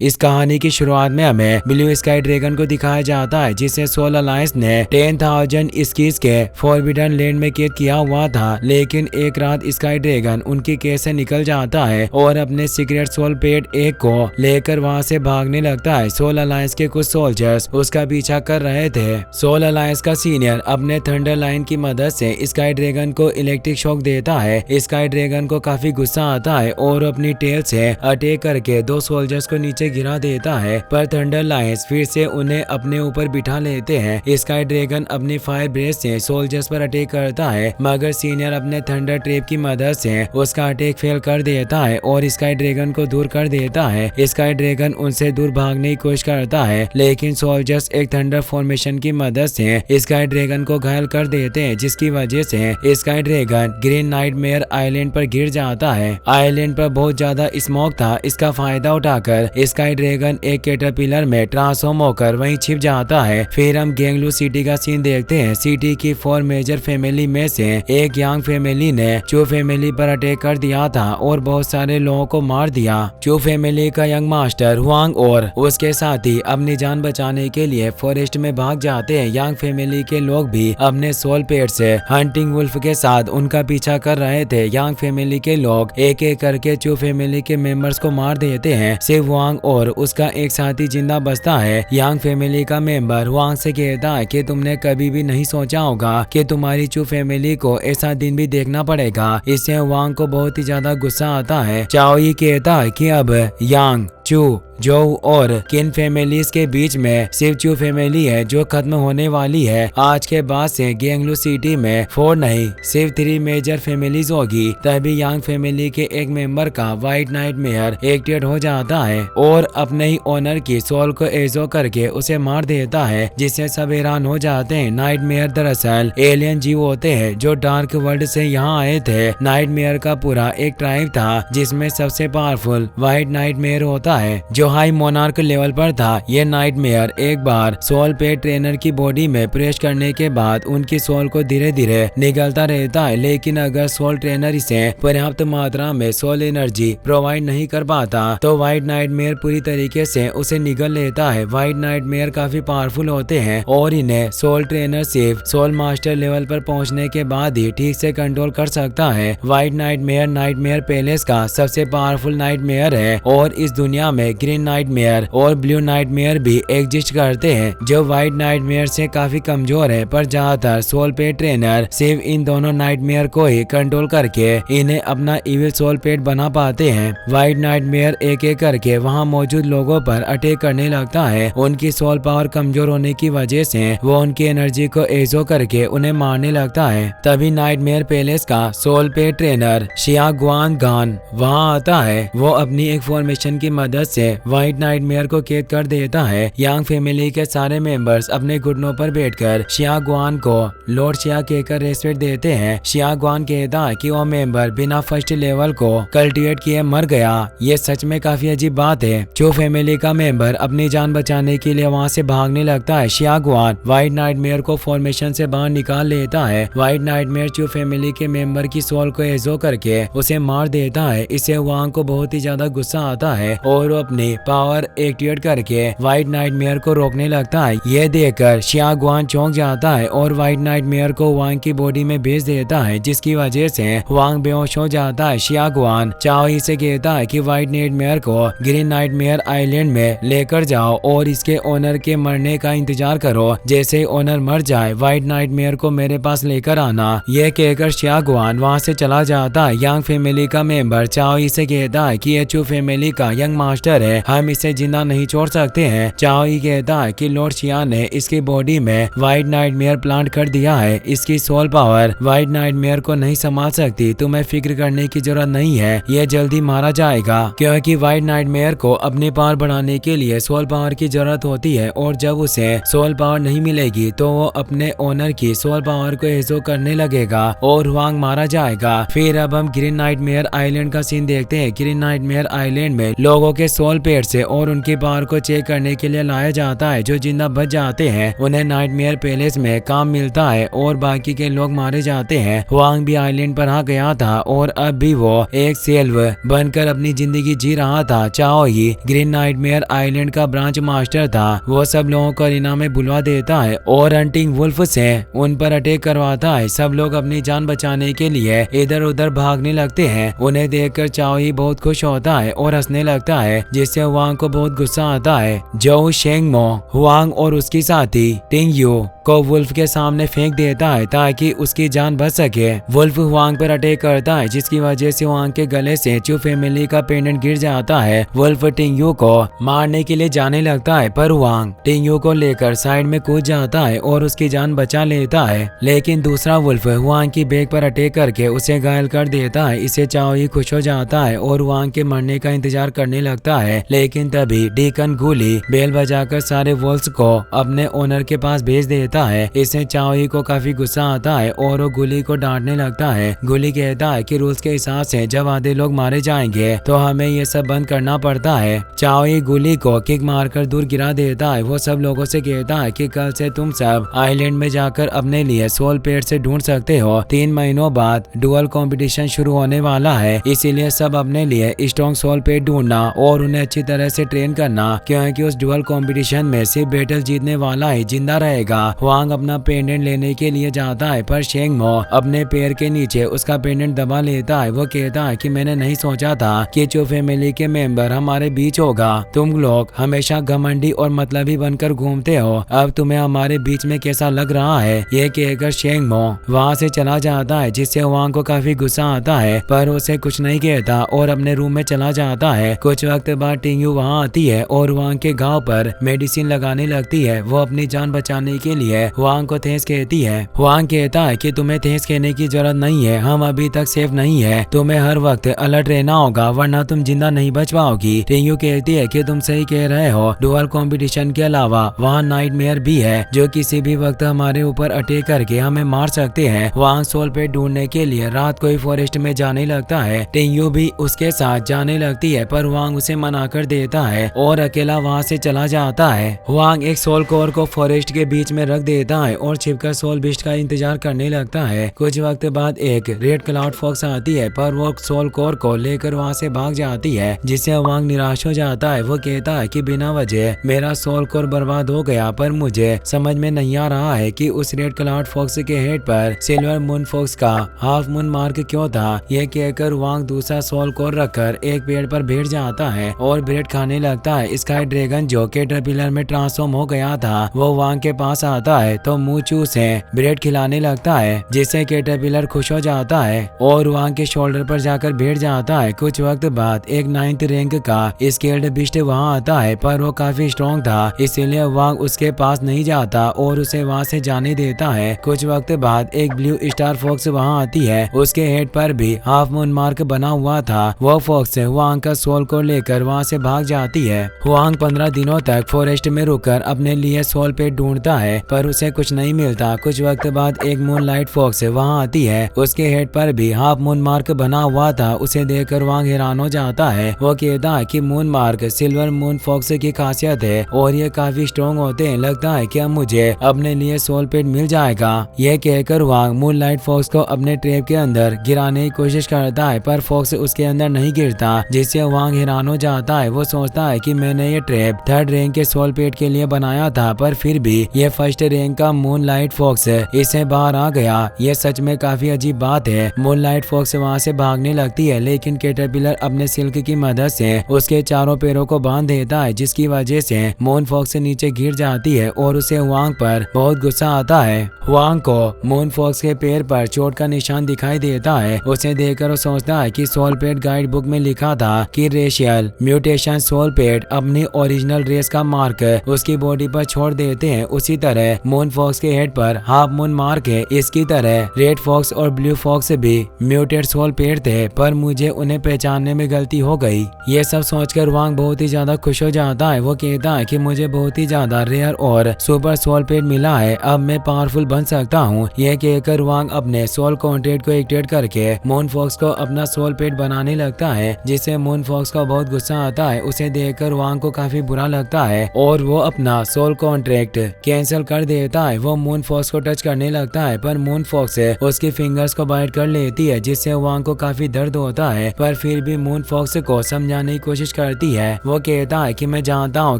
इस कहानी की शुरुआत में हमें ब्लू स्काई ड्रैगन को दिखाया जाता है जिसे सोल अलायंस ने 10,000 स्कीज के फॉरबिडन लैंड में कैद किया हुआ था। लेकिन एक रात स्काई ड्रैगन उनकी कैद से निकल जाता है और अपने सीक्रेट सोल पेट एक को लेकर वहां से भागने लगता है। सोल अलायंस के कुछ सोल्जर्स उसका पीछा कर रहे थे। सोल अलायंस का सीनियर अपने थंडर लाइन की मदद से स्काई ड्रैगन को इलेक्ट्रिक शॉक देता है। स्काई ड्रैगन को काफी गुस्सा आता है और अपनी टेल से अटैक करके दो सोल्जर्स को नीचे गिरा देता है, पर थंडर लायंस फिर से उन्हें अपने ऊपर बिठा लेते हैं। स्काई ड्रैगन अपनी फायर ब्रेथ से सोल्जर्स पर अटैक करता है, मगर सीनियर अपने थंडर ट्रैप की मदद से उसका अटैक फेल कर देता है और स्काई ड्रैगन को दूर कर देता है। स्काई ड्रैगन उनसे दूर भागने की कोशिश करता है, लेकिन सोल्जर्स एक थंडर फॉर्मेशन की मदद से स्काई ड्रैगन को घायल कर देते हैं, जिसकी वजह से sky dragon green nightmare island पर गिर जाता है। आइलैंड पर बहुत ज्यादा स्मोक था। इसका फायदा उठाकर स्काई ड्रैगन एक कैटरपिलर में ट्रांसफॉर्म होकर वहीं छिप जाता है। फिर हम गेंगलू सिटी का सीन देखते हैं। सिटी की 4 मेजर फैमिली में से एक यांग फैमिली ने चू फैमिली पर अटैक कर दिया था और बहुत सारे लोगों को मार दिया। चू फैमिली का यंग मास्टर हुआंग और उसके साथी अपनी जान बचाने के लिए फॉरेस्ट में भाग जाते हैं। यांग फैमिली के लोग भी अपने सोल पेट से हंटिंग वुल्फ के साथ उनका पीछा कर रहे थे। यांग फैमिली के लोग एक एक करके चू फैमिली के मेंबर्स को मार देते हैं। सिर्फ हुआंग और उसका एक साथी जिंदा बचता है। यांग फैमिली का मेंबर हुआंग से कहता है कि तुमने कभी भी नहीं सोचा होगा कि तुम्हारी चू फैमिली को ऐसा दिन भी देखना पड़ेगा। इससे हुआंग को बहुत ही ज्यादा गुस्सा आता है। चाओ ही कहता है कि अब यांग, चू, जोऊ और किन फैमिलीज के बीच में सिर्फ चू फैमिली है जो खत्म होने वाली है। आज के बाद से गेंगलू सिटी में 4 नहीं सिर्फ 3 मेजर फैमिलीज होगी। तभी यांग फैमिली के एक मेंबर का व्हाइट नाइटमेयर एक्टिवेट हो जाता है और अपने ही ओनर की सोल को एजो करके उसे मार देता है, जिससे सब हैरान हो जाते हैं। नाइटमेयर दरअसल एलियन जीव होते हैं जो डार्क वर्ल्ड से यहाँ आए थे। नाइटमेयर का पूरा एक ट्राइब था जिसमें सबसे पावरफुल व्हाइट नाइटमेयर होता है जो हाई मोनार्क लेवल पर था। ये नाइटमेयर एक बार सोल पे ट्रेनर की बॉडी में प्रेस करने के बाद उनकी सोल को धीरे धीरे निगलता रहता है, लेकिन अगर सोल ट्रेनर इसे पर्याप्त मात्रा में सोल एनर्जी प्रोवाइड नहीं कर पाता तो व्हाइट नाइटमेयर पूरी तरीके से उसे निगल लेता है। व्हाइट नाइटमेयर काफी पावरफुल होते हैं और इन्हें सोल ट्रेनर सिर्फ सोल मास्टर लेवल पर पहुंचने के बाद ही ठीक से कंट्रोल कर सकता है। व्हाइट नाइटमेयर नाइटमेयर पैलेस का सबसे पावरफुल नाइटमेयर है और इस दुनिया में ग्रीन नाइटमेयर और ब्लू नाइटमेयर भी एग्जिस्ट करते हैं जो व्हाइट नाइटमेयर से काफी कमजोर है, पर ज्यादातर सोल पेट ट्रेनर सिर्फ इन दोनों नाइटमेयर को ही कंट्रोल करके इन्हें अपना इविल सोल पेट बना पाते हैं। व्हाइट नाइटमेयर एक एक करके वहां मौजूद लोगों पर अटैक करने लगता है। उनकी सोल पावर कमजोर होने की वजह से वो उनकी एनर्जी को एजो करके उन्हें मारने लगता है। तभी नाइटमेयर पैलेस का सोल पेट ट्रेनर शिया गुआन गान वहाँ आता है। वो अपनी एक फॉर्मेशन की मदद से व्हाइट नाइटमेयर को कैद कर देता है। यांग फैमिली के सारे मेंबर्स अपने घुटनों पर बैठकर शिया गुआन को लॉर्ड शिया कहकर रेस्पेक्ट देते हैं। शिया गुआन कहता है कि वो मेंबर बिना फर्स्ट लेवल को कल्टिवेट किए मर गया। ये सच में काफी अजीब बात है। चू फैमिली का मेंबर अपनी जान बचाने के लिए वहाँ से भागने लगता है। शिया गुआन व्हाइट नाइटमेयर को फॉर्मेशन से बाहर निकाल लेता है। व्हाइट नाइटमेयर चू फैमिली के मेंबर की सोल को एजो करके उसे मार देता है। इससे वांग को बहुत ही ज्यादा गुस्सा आता है और वो अपनी पावर एक्टिवेट करके व्हाइट नाइटमेयर को रोकने लगता है। यह देखकर शिया गुआन चौंक जाता है और व्हाइट नाइटमेयर को वांग की बॉडी में भेज देता है, जिसकी वजह से वांग बेहोश हो जाता है। शिया गुआन चाओ ही से कहता है कि व्हाइट नाइटमेयर को ग्रीन नाइटमेयर आइलैंड में लेकर जाओ और इसके ओनर के मरने का इंतजार करो। जैसे ही ओनर मर जाए व्हाइट नाइटमेयर को मेरे पास लेकर आना। यह कहकर शिया गुआन वहाँ से चला जाता है। यांग फैमिली का मेंबर चाओ ही से कहता है कि ये चू फैमिली का यंग मास्टर है, हम इसे जिंदा नहीं छोड़ सकते हैं। चाओ ही कहता है कि लॉर्ड शिया ने इसकी बॉडी में व्हाइट नाइटमेयर प्लांट कर दिया है। इसकी सोल पावर व्हाइट नाइटमेयर को नहीं संभाल सकती। तुम्हें फिक्र करने की जरूरत नहीं है, यह जल्दी मारा जाएगा, क्योंकि व्हाइट नाइटमेयर को अपनी पावर बढ़ाने के लिए सोल पावर की जरूरत होती है और जब उसे सोल पावर नहीं मिलेगी तो वो अपने ओनर की सोल पावर को एजो करने लगेगा और वांग मारा जाएगा। फिर अब हम ग्रीन नाइटमेयर आइलैंड का सीन देखते हैं। ग्रीन नाइटमेयर आइलैंड में लोगों के सोल पेट से और उनकी पावर को चेक करने के लिए लाया जाता है। जो जिंदा बच जाते हैं उन्हें नाइटमेयर पैलेस में काम मिलता है और बाकी के लोग मारे जाते हैं। हुआंग भी आइलैंड पर आ गया था और अब भी वो एक सेल्व बनकर अपनी जिंदगी जी रहा था। चाओ ही ग्रीन नाइटमेयर आइलैंड का ब्रांच मास्टर था। वो सब लोगों को अरीना में बुलवा देता है और हंटिंग वुल्फ से उन पर अटैक करवाता है। सब लोग अपनी जान बचाने के लिए इधर उधर भागने लगते हैं। उन्हें देखकर चाओ ही बहुत खुश होता है और हंसने लगता है, जिससे हुआंग को बहुत गुस्सा आता है। जो शेंगमो हुआंग और उसकी साथी टिंग यू को वुल्फ के सामने फेंक देता है ताकि उसकी जान बच सके। वुल्फ हुआंग पर अटैक करता है, जिसकी वजह से हुआंग के गले से चू फैमिली का पेंडेंट गिर जाता है। वुल्फ टिंगयू को मारने के लिए जाने लगता है, पर हुआंग टिंगयू को लेकर साइड में कूद जाता है और उसकी जान बचा लेता है। लेकिन दूसरा वुल्फ हुआंग की बैग पर अटैक करके उसे घायल कर देता है। इसे चाओ ही खुश हो जाता है और हुआंग के मरने का इंतजार करने लगता है। लेकिन तभी डीकन गुली बेल बजाकर सारे वुल्फ्स को अपने ओनर के पास भेज देता है। इससे चाओ ही को काफी गुस्सा आता है और वो गुली को डांटने लगता है। गुली कहता है कि रूल्स के हिसाब से जब आधे लोग मारे जाएंगे तो हमें ये सब बंद करना पड़ता है। चाओ ही गुली को किक मारकर दूर गिरा देता है। वो सब लोगों से कहता है कि कल से तुम सब आइलैंड में जाकर अपने लिए सोल पेट से ढूंढ सकते हो। 3 महीनों बाद डुअल कंपटीशन शुरू होने वाला है, इसीलिए सब अपने लिए स्ट्रॉन्ग सोल पेट ढूंढना और उन्हें अच्छी तरह से ट्रेन करना, क्योंकि उस डुअल कंपटीशन में सिर्फ बैटल जीतने वाला ही जिंदा रहेगा। हुआंग अपना पेंडेंट लेने के लिए जाता है, पर शेंगमो अपने पैर के नीचे उसका पेंडेंट दबा लेता है। वो कहता है कि मैंने नहीं सोचा था कि चू फैमिली के मेंबर हमारे बीच होगा। तुम लोग हमेशा घमंडी और मतलबी बनकर घूमते हो, अब तुम्हें हमारे बीच में कैसा लग रहा है। ये कहकर शेंगमो वहाँ से चला जाता है, जिससे हुआंग को काफी गुस्सा आता है, पर उसे कुछ नहीं कहता और अपने रूम में चला जाता है। कुछ वक्त बाद टिंगयू वहाँ आती है और हुआंग के घाव पर मेडिसिन लगाने लगती है। वो अपनी जान बचाने के लिए हुआंग को थैंक्स कहती है। हुआंग कहता है कि तुम्हें थैंक्स कहने की जरूरत नहीं है, हम अभी तक सेफ नहीं है, तुम्हें हर वक्त अलर्ट रहना होगा वरना तुम जिंदा नहीं बच पाओगी। टिंगयू कहती है कि तुम सही कह रहे हो, डुअल कंपटीशन के अलावा वहाँ नाइटमेयर भी है जो किसी भी वक्त हमारे ऊपर अटैक करके हमें मार सकते हैं। हुआंग सोल पेट ढूंढने के लिए रात को ही फॉरेस्ट में जाने लगता है। टिंगयू भी उसके साथ जाने लगती है, पर हुआंग उसे मना कर देता है और अकेला वहाँ से चला जाता है। हुआंग एक सोल कोर को फॉरेस्ट के बीच में रख देता है और छिपकर सोल बिस्ट का इंतजार करने लगता है। कुछ वक्त बाद एक रेड क्लाउड फॉक्स आती है, पर वो सोल कोर को लेकर वहाँ से भाग जाती है, जिससे हुआंग निराश हो जाता है। वो कहता है कि बिना वजह मेरा सोल कोर बर्बाद हो गया, पर मुझे समझ में नहीं आ रहा है कि उस रेड क्लाउड फॉक्स के हेड पर सिल्वर मून फॉक्स का हाफ मून मार्क क्यों था। यह कहकर हुआंग दूसरा सोल कोर रखकर एक पेड़ पर बैठ जाता है और ब्रेड खाने लगता है। स्काई ड्रैगन जो कैटरपिलर में ट्रांसफॉर्म हो गया था वो हुआंग के पास आता है तो मुंह चूस से ब्रेड खिलाने लगता है, जिससे कैटरपिलर खुश हो जाता है और हुआंग के शोल्डर पर जाकर बैठ जाता है। कुछ वक्त बाद एक 9th रैंक का स्केल्ड बिस्ट वहाँ आता है, पर वो काफी स्ट्रॉन्ग था, इसीलिए हुआंग उसके पास नहीं जाता और उसे वहाँ से जाने देता है। कुछ वक्त बाद एक ब्लू स्टार फॉक्स वहाँ आती है, उसके हेड पर भी हाफ मून मार्क बना हुआ था। वो फॉक्स हुआंग का सोल को लेकर वहाँ से भाग जाती है। हुआंग 15 दिनों तक फॉरेस्ट में रुककर अपने लिए सोल पेट ढूंढता है, पर उसे कुछ नहीं मिलता। कुछ वक्त बाद एक मून लाइट फॉक्स वहाँ आती है, उसके हेड पर भी हाफ मून मार्क बना हुआ था। उसे देखकर हुआंग हैरान हो जाता है। वो कहता है कि moon mark silver moon fox की खासियत है और ये काफी स्ट्रॉन्ग होते हैं, लगता है कि अब मुझे अपने लिए सोल पेट मिल जाएगा। यह कहकर हुआंग मून लाइट फॉक्स को अपने ट्रैप के अंदर गिराने की कोशिश करता है, पर फॉक्स उसके अंदर नहीं गिरता, जिससे हुआंग हैरान हो जाता है। वो सोचता है कि मैंने ये ट्रैप 3rd रैंक के सोल पेट के लिए बनाया था, पर फिर भी ये 1st रैंक का मून लाइट फॉक्स इससे बाहर आ गया। ये सच में काफी अजीब बात है। मून लाइट फॉक्स वहाँ से भागने लगती है, लेकिन कैटरपिलर अपने सिल्क की मदद से उसके चारों पैरों को बांध देता है, जिसकी वजह से मून फॉक्स नीचे गिर जाती है और उसे हुआंग पर बहुत गुस्सा आता है। हुआंग को मून फॉक्स के पैर पर चोट का निशान दिखाई देता है। उसे देखकर वो सोचता है कि सोल पेट गाइड बुक में लिखा था कि रेशियल म्यूटेशन सोल पेट अपनी ओरिजिनल रेस का मार्क उसकी बॉडी पर छोड़ देते हैं। उसी तरह मून फॉक्स के हेड पर हाफ मून मार्क है। इसकी तरह रेड फॉक्स और ब्लू फॉक्स भी म्यूटेड सोल पेट थे, पर मुझे उन्हें पहचानने में गलती हो गई। ये सब सोचकर हुआंग बहुत ही ज्यादा खुश हो जाता है। वो कहता है कि मुझे बहुत ही ज्यादा रेयर और सुपर सोल पेट मिला है, अब मैं पावरफुल बन सकता हूँ। यह कहकर हुआंग अपने सोल कॉन्ट्रैक्ट को एक्टिवेट करके मून फॉक्स को अपना सोल पेट बनाने लगता है, जिससे मून फॉक्स को बहुत गुस्सा आता है। उसे देखकर वांग को काफी बुरा लगता है और वो अपना सोल कॉन्ट्रैक्ट कैंसिल कर देता है। वो मून फॉक्स को टच करने लगता है पर मून फॉक्स उसकी फिंगर्स को बाइट कर लेती है जिससे वांग को काफी दर्द होता है, पर फिर भी मून फॉक्स को समझाने की कोशिश करती है। वो कहता है कि मैं जानता हूँ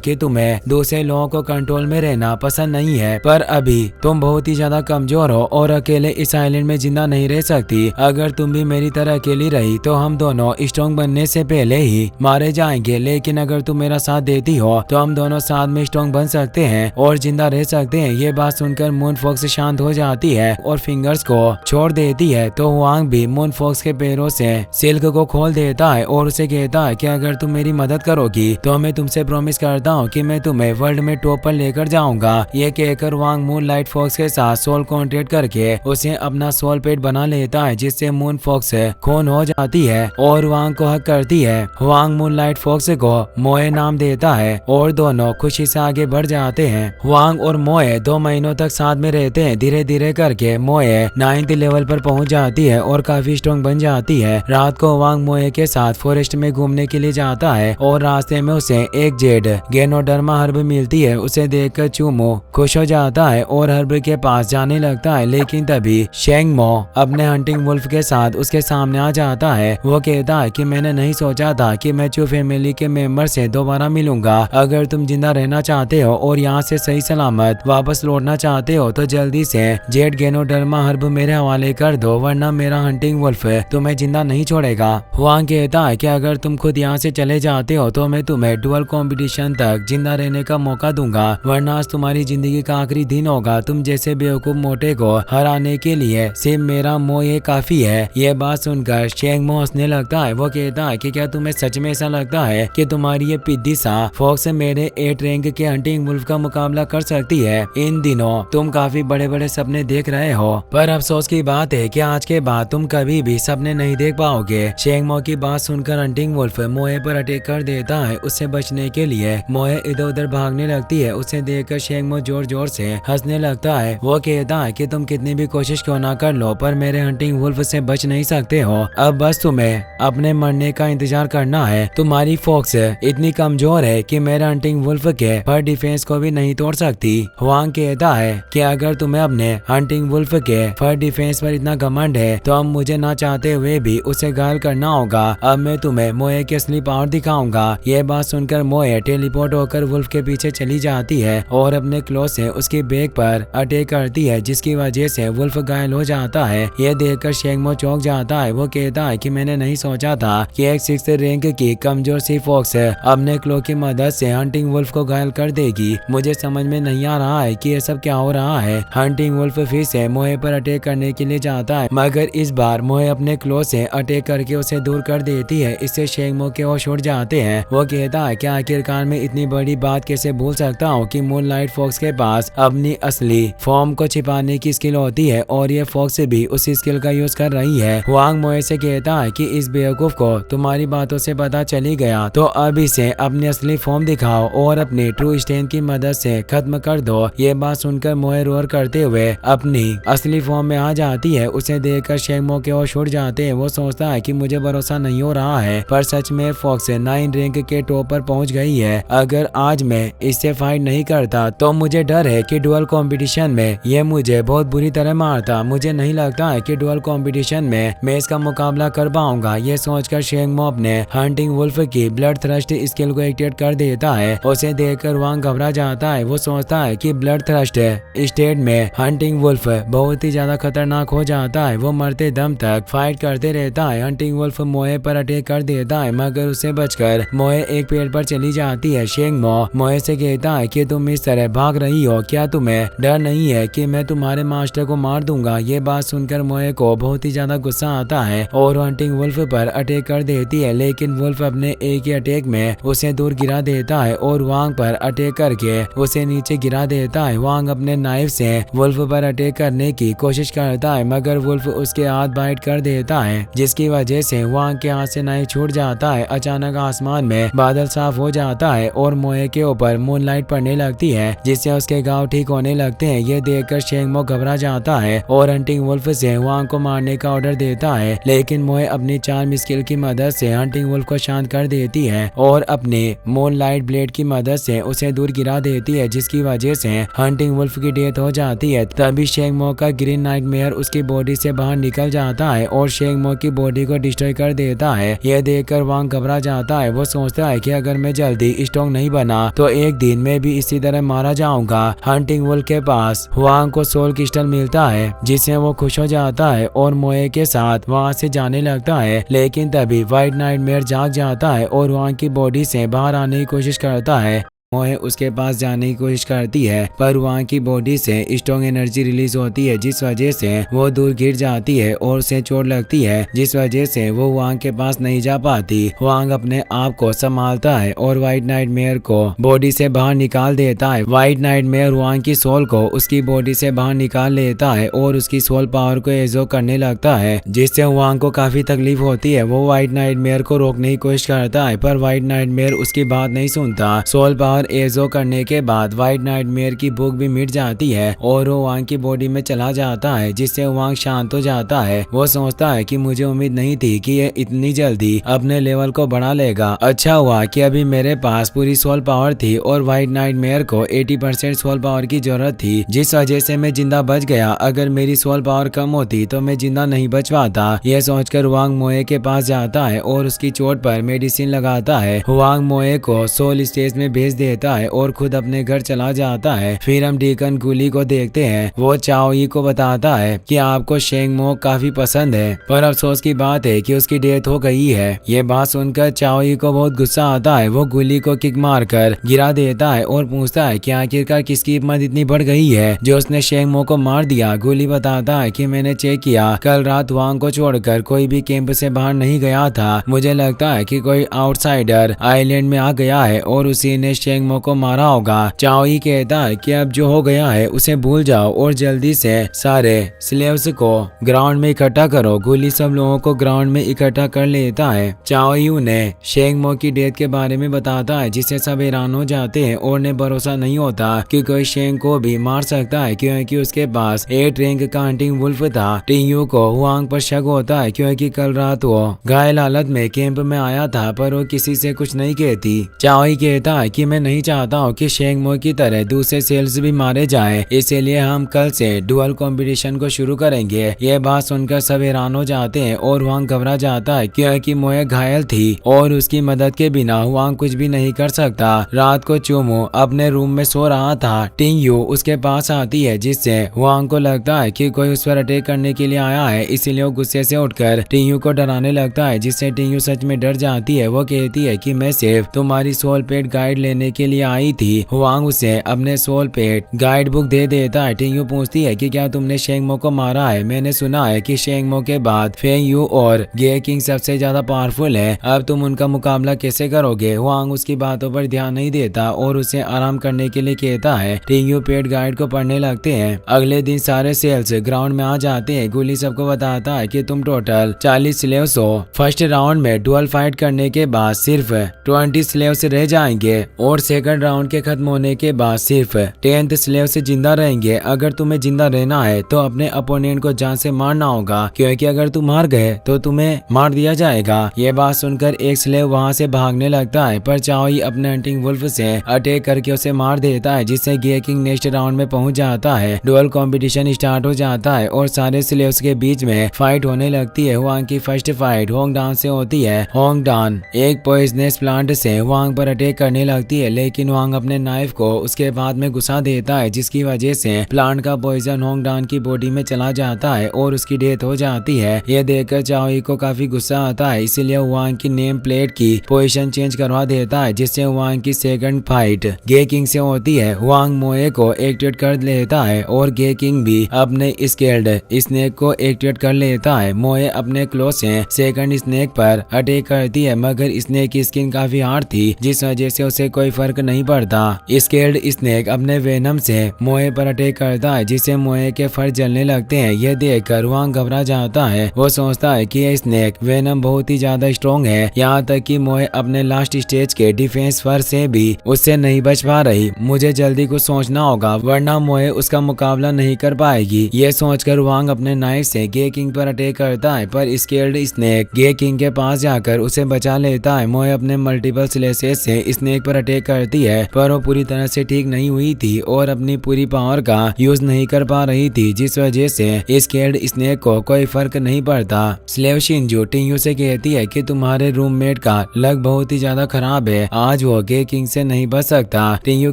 कि तुम्हें दूसरे लोगों को कंट्रोल में रहना पसंद नहीं है, पर अभी तुम बहुत ही ज्यादा कमजोर हो और अकेले इस आइलैंड में जिंदा नहीं रह सकती। अगर तुम भी मेरी तरह अकेली रही तो हम दोनों स्ट्रॉन्ग बनने से पहले ही मारे जाएंगे, लेकिन अगर तुम मेरा साथ देती हो तो हम दोनों साथ में स्ट्रॉन्ग बन सकते हैं और जिंदा रह सकते हैं। ये बात सुनकर मून फॉक्स शांत हो जाती है और फिंगर्स को छोड़ देती है। तो वांग भी मून फॉक्स के पैरों से सिल्क को खोल देता है और उसे कहता है कि अगर तुम मेरी मदद करोगी तो मैं तुमसे प्रॉमिस करता हूँ कि मैं तुम्हें वर्ल्ड में टॉप पर लेकर जाऊंगा। ये कहकर वांग मून लाइट फॉक्स के साथ सोल कॉन्ट्रैक्ट करके उसे अपना सोल पेट बना लेता है जिससे मून फॉक्स खून हो जाती है और वांग को हक करती है। वांग मून लाइट फॉक्स को मोए नाम देता है और दोनों खुशी से आगे बढ़ जाते हैं। वांग और मोए 2 महीनों तक साथ में रहते हैं। धीरे धीरे करके मोए 9th लेवल पर पहुंच जाती है और काफी स्ट्रॉन्ग बन जाती है। रात को वांग मोए के साथ फॉरेस्ट में घूमने के लिए जाता है और रास्ते में उसे एक जेड गेनोडर्मा हर्ब मिलती है। उसे देखकर चूमो खुश हो जाता है और हर्ब के पास जाने लगता है, लेकिन तभी शेंगमो अपने हंटिंग वुल्फ के साथ उसके सामने आ जाता है। वो कहता है कि मैंने नहीं सोचा था कि मैं चू फैमिली के मेंबर से दोबारा मिलूंगा। अगर तुम जिंदा रहना चाहते हो और यहाँ से सही सलामत वापस लौटना चाहते हो तो जल्दी से जेड गेनोडर्मा हर्ब मेरे हवाले कर दो, वरना मेरा हंटिंग वुल्फ तुम्हें जिंदा नहीं छोड़ेगा। वांग कहता है कि अगर तुम खुद यहाँ से चले जाते हो तो मैं तुम्हें डुअल कंपटीशन तक जिंदा रहने का मौका दूंगा, वरना आज तुम्हारी जिंदगी का आखिरी दिन होगा। तुम जैसे बेवकूफ मोटे को हराने के लिए सिर्फ मेरा मोह ये काफी है। ये बात सुनकर शेंगमो हंसने लगता है। वो कहता है कि क्या तुम्हें सच में ऐसा लगता है कि तुम्हारी ये पिद्दी सा फॉक्स मेरे 8 रैंक के हंटिंग वुल्फ का मुकाबला कर सकती है? इन दिनों तुम काफी बड़े बड़े सपने देख रहे हो, पर अफसोस की बात है कि आज के बाद तुम कभी भी सपने नहीं देख पाओगे। शेंगमो की बात सुनकर हंटिंग वुल्फ मोए पर अटैक कर देता है। उससे बचने के लिए मोए इधर उधर भागने लगती है। उसे देखकर शेंगमो जोर जोर से हंसने लगता है। वो कहता है कि तुम कितनी भी कोशिश क्यों ना कर लो पर मेरे हंटिंग वुल्फ से बच नहीं सकते हो। अब बस तुम्हें अपने मरने का इंतजार करना है। तुम्हारी फॉक्स इतनी कमजोर है कि मेरे हंटिंग वुल्फ के फर डिफेंस को भी नहीं तोड़ सकती। वांग कहता है कि अगर तुम्हें अपने हंटिंग वुल्फ के फर डिफेंस पर इतना घमंड है तो अब मुझे ना चाहते हुए भी उसे घायल करना होगा। अब मैं तुम्हें मोए की असली पावर दिखाऊंगा। ये बात सुनकर मोए टेलीपोर्ट होकर वुल्फ के पीछे चली जाती है और अपने क्लो से उसकी बैक पर अटैक करती है, जिसकी वजह से वुल्फ घायल हो जाता है। ये देखकर शेंगमो चौंक जाता है। वो कहता है कि मैंने नहीं सोचा था कि एक 6th रैंक की कमजोर सी फॉक्स अपने क्लो की मदद से हंटिंग वुल्फ को घायल कर देगी। मुझे समझ में नहीं आ रहा है कि ये सब क्या हो रहा है। हंटिंग वुल्फ फिर से मोए पर अटैक करने के लिए जाता है, मगर इस बार मोए अपने क्लो से अटैक करके उसे दूर कर देती है। इससे शेंगमो के होश उड़ जाते हैं। वो कहता है कि आखिरकार मैं इतनी बड़ी बात कैसे भूल सकता हूँ कि मून लाइट फॉक्स के पास अपनी असली फॉर्म को छिपाने की स्किल होती है और ये फॉक्स भी उसी स्किल का यूज कर रही है। वांग मोए से कहता है कि इस बेवकूफ को तुम्हारी बातों से पता चली गया तो अब इसे अपनी असली फॉर्म दिखाओ और अपनी ट्रू स्ट्रेंथ की मदद से खत्म कर दो। ये बात सुनकर मोए रोर करते हुए अपनी असली फॉर्म में आ जाती है। उसे देखकर शेंगमो के होश उड़ जाते हैं। वो सोचता है कि मुझे भरोसा नहीं हो रहा है, पर सच में फॉक्स 9 रैंक के टॉप पर पहुंच गई है। अगर आज मैं इससे फाइट नहीं करता तो मुझे डर है कि डुअल कंपटीशन में ये मुझे बहुत बुरी तरह मारता। मुझे नहीं लगता है कि डुअल कंपटीशन में मैं इसका मुकाबला कर पाऊंगा। ये सोचकर शेंगमो अपने हंटिंग वुल्फ की ब्लड थ्रस्ट स्किल को एक्टिवेट कर देता है। उसे देखकर वांग घबरा जाता है। वो सोचता है कि ब्लड थ्रस्ट स्टेट में हंटिंग वुल्फ बहुत ही ज्यादा खतरनाक हो जाता है। वो मरते दम तक फाइट करते रहता है। हंटिंग वुल्फ मोए पर अटैक कर देता है, मगर उसे बचकर मोए एक पेड़ पर चली जाती है। शेंगमो मोए से कहता है कि तुम इस तरह भाग रही हो, क्या तुम्हें डर नहीं है कि मैं तुम्हारे मास्टर को मार दूंगा? ये बात सुनकर मोए को बहुत ही ज्यादा गुस्सा आता है और हंटिंग वुल्फ पर अटैक कर देती है, लेकिन वुल्फ अपने एक ही अटैक में उसे दूर गिरा देता है और वांग पर अटैक करके उसे नीचे गिरा देता है। वांग अपने नाइफ से वुल्फ पर अटैक करने की कोशिश करता है, मगर वुल्फ उसके हाथ बाइट कर देता है, जिसकी वजह से वांग के हाथ से नाइफ छूट जाता है। अचानक आसमान में बादल साफ हो जाता है और मोए के ऊपर मूनलाइट पड़ने लगती है, जिससे उसके घाव ठीक होने लगते हैं। ये देखकर शेंगमो घबरा जाता है और हंटिंग वुल्फ से वांग को मारने का ऑर्डर देता है, लेकिन मोए अपनी चार्म स्किल की मदद से हंटिंग वुल्फ को शांत शांत कर देती है और अपने मून लाइट ब्लेड की मदद से उसे दूर गिरा देती है, जिसकी वजह से हंटिंग वुल्फ की डेथ हो जाती है। तभी शेंगमो का ग्रीन नाइटमेयर उसकी बॉडी से बाहर निकल जाता है और शेंगमो की बॉडी को डिस्ट्रॉय कर देता है। यह देखकर वांग घबरा जाता है। वो सोचता है कि अगर मैं जल्दी स्ट्रॉन्ग नहीं बना तो एक दिन मैं भी इसी तरह मारा जाऊंगा। हंटिंग वुल्फ के पास वांग को सोल क्रिस्टल मिलता है, जिससे वो खुश हो जाता है और मोए के साथ वहां से जाने लगता है। लेकिन तभी व्हाइट नाइटमेयर जाग जाता है और वांग की बॉडी से बाहर आने की कोशिश करता है। मोए उसके पास जाने की कोशिश करती है, पर वांग की बॉडी से स्ट्रॉन्ग एनर्जी रिलीज होती है, जिस वजह से वो दूर गिर जाती है और उसे चोट लगती है, जिस वजह से वो वांग के पास नहीं जा पाती। वांग अपने आप को संभालता है और व्हाइट नाइटमेयर को बॉडी से बाहर निकाल देता है। व्हाइट नाइटमेयर वांग की सोल को उसकी बॉडी से बाहर निकाल लेता है और उसकी सोल पावर को एब्जॉर्ब करने लगता है, जिससे वांग को काफी तकलीफ होती है। वो व्हाइट नाइटमेयर को रोकने की कोशिश करता है, पर व्हाइट नाइटमेयर उसकी बात नहीं सुनता। सोल पावर एजो करने के बाद व्हाइट नाइटमेयर की भूख भी मिट जाती है और वो वांग की बॉडी में चला जाता है, जिससे वांग शांत हो जाता है। वो सोचता है कि मुझे उम्मीद नहीं थी कि ये इतनी जल्दी अपने लेवल को बढ़ा लेगा। अच्छा हुआ कि अभी मेरे पास पूरी सोल पावर थी और व्हाइट नाइटमेयर को 80% सोल पावर की जरूरत थी, जिस वजह से मैं जिंदा बच गया। अगर मेरी सोल पावर कम होती तो मैं जिंदा नहीं बच पाता। यह सोचकर वांग मोए के पास जाता है और उसकी चोट पर मेडिसिन लगाता है। वांग मोए को सोल स्टेज में भेज देता है और खुद अपने घर चला जाता है। फिर हम डीकन गुली को देखते हैं। वो चाओई को बताता है कि आपको शेंगमो काफी पसंद है, पर अफसोस की बात है कि उसकी डेथ हो गई है। ये बात सुनकर चाओई को बहुत गुस्सा आता है। वो गुली को किक मारकर गिरा देता है और पूछता है कि आखिरकार किसकी हिम्मत इतनी बढ़ गई है जो उसने शेंगमो को मार दिया। गुली बताता है कि मैंने चेक किया, कल रात वांग को छोड़कर कोई भी कैंप से बाहर नहीं गया था। मुझे लगता है कि कोई आउटसाइडर आइलैंड में आ गया है और उसी ने शेंगमो को मारा होगा। चाओई कहता है कि अब जो हो गया है उसे भूल जाओ और जल्दी से सारे स्लेव्स को ग्राउंड में इकट्ठा करो। गुली सब लोगों को ग्राउंड में इकट्ठा कर लेता है। चाओई उन्हें शेंगमो की डेथ के बारे में बताता है, जिससे सब हैरान हो जाते हैं और ने भरोसा नहीं होता कि कोई शेंग को भी मार सकता है, क्योंकि उसके पास 8 रैंक का हंटिंग वुल्फ था। टिंगयू को हुआंग पर शक होता है, क्योंकि कल रात वो घायल हालत में कैंप में आया था, पर वो किसी से कुछ नहीं कहती। चाओई कहता है कि मैं नहीं चाहता हूँ कि शेंगमो की तरह दूसरे सेल्स भी मारे जाएं, इसीलिए हम कल से डुअल कंपटीशन को शुरू करेंगे। यह बात सुनकर सब हैरान हो जाते हैं और हुआंग घबरा जाता है, क्योंकि मोए घायल थी और उसकी मदद के बिना हुआंग कुछ भी नहीं कर सकता। रात को चूमो अपने रूम में सो रहा था। टिंगयू उसके पास आती है, जिससे हुआंग को लगता है कि कोई उस पर अटैक करने के लिए आया है, इसीलिए वो गुस्से से उठकर टिंगयू को डराने लगता है, जिससे टिंगयू सच में डर जाती है। वो कहती है कि मैं सिर्फ तुम्हारी सोल पेट गाइड लेने के लिए आई थी। हुआंग उसे अपने सोल पेट गाइड बुक दे देता है। टिंगयू पूछती है कि क्या तुमने शेंगमो को मारा है? मैंने सुना है कि शेंगमो के बाद फेंग यू और गे किंग सबसे ज्यादा पावरफुल है, अब तुम उनका मुकाबला कैसे करोगे? हुआंग उसकी बातों पर ध्यान नहीं देता और उसे आराम करने के लिए कहता है। टिंगयू पेट गाइड को पढ़ने लगते हैं। अगले दिन सारे सेल्स ग्राउंड में आ जाते हैं। गुली सबको बताता है कि तुम टोटल 40 स्लेव्स हो। फर्स्ट राउंड में डुअल फाइट करने के बाद सिर्फ 20 स्लेव्स रह जाएंगे और सेकंड राउंड के खत्म होने के बाद सिर्फ 10th स्लेव से जिंदा रहेंगे। अगर तुम्हें जिंदा रहना है तो अपने अपोनेंट को जान से मारना होगा, क्योंकि अगर तुम हार गए तो तुम्हें मार दिया जाएगा। ये बात सुनकर एक स्लेव वहां से भागने लगता है, पर चाओई अपने हंटिंग वुल्फ से अटैक करके उसे मार देता है, जिससे गे किंग नेक्स्ट राउंड में पहुंच जाता है। डुअल कंपटीशन स्टार्ट हो जाता है और सारे स्लेव्स के बीच में फाइट होने लगती है। हुआंग की फर्स्ट फाइट होंगडान से होती है। होंगडान एक पॉइजनस प्लांट से हुआंग पर अटैक करने लगती है, लेकिन हुआंग अपने नाइफ को उसके बाद में घुसा देता है, जिसकी वजह से प्लांट का पॉइजन होंगडान की बॉडी में चला जाता है और उसकी डेथ हो जाती है। यह देखकर चाओई को काफी गुस्सा आता है, इसीलिए हुआंग की नेम प्लेट की पोजीशन चेंज करवा देता है, जिससे हुआंग की सेकंड फाइट गे किंग से होती है। हुआंग मोए को एक्टिवेट कर लेता है और गे किंग भी अपने स्केल्ड स्नेक को एक्टिवेट कर लेता है। मोए अपने क्लो से सेकंड स्नेक पर अटैक करती है, मगर स्नेक की स्किन काफी हार्ड थी, जिस वजह से उसे कोई फर्क नहीं पड़ता। स्केल्ड स्नेक अपने वेनम से मोए पर अटैक करता है, जिससे मोए के फर जलने लगते हैं। यह देखकर वांग घबरा जाता है। वो सोचता है कि यह स्नेक वेनम बहुत ही ज्यादा स्ट्रॉन्ग है, यहाँ तक कि मोए अपने लास्ट स्टेज के डिफेंस फर से भी उससे नहीं बच पा रही। मुझे जल्दी कुछ सोचना होगा, वरना मोए उसका मुकाबला नहीं कर पाएगी। ये सोचकर वांग अपने नाइफ से गे किंग पर अटैक करता है, पर स्केल्ड स्नेक गे किंग के पास जाकर उसे बचा लेता है। मोए अपने मल्टीपल स्लेसेस से स्नेक पर अटैक करती है, पर वो पूरी तरह से ठीक नहीं हुई थी और अपनी पूरी पावर का यूज नहीं कर पा रही थी, जिस वजह से स्केल्ड स्नेक को कोई फर्क नहीं पड़ता। स्लेव शिंजू टिंगयू से कहती है कि तुम्हारे रूममेट का लक बहुत ही ज्यादा खराब है, आज वो गे किंग से नहीं बच सकता। टिंगयू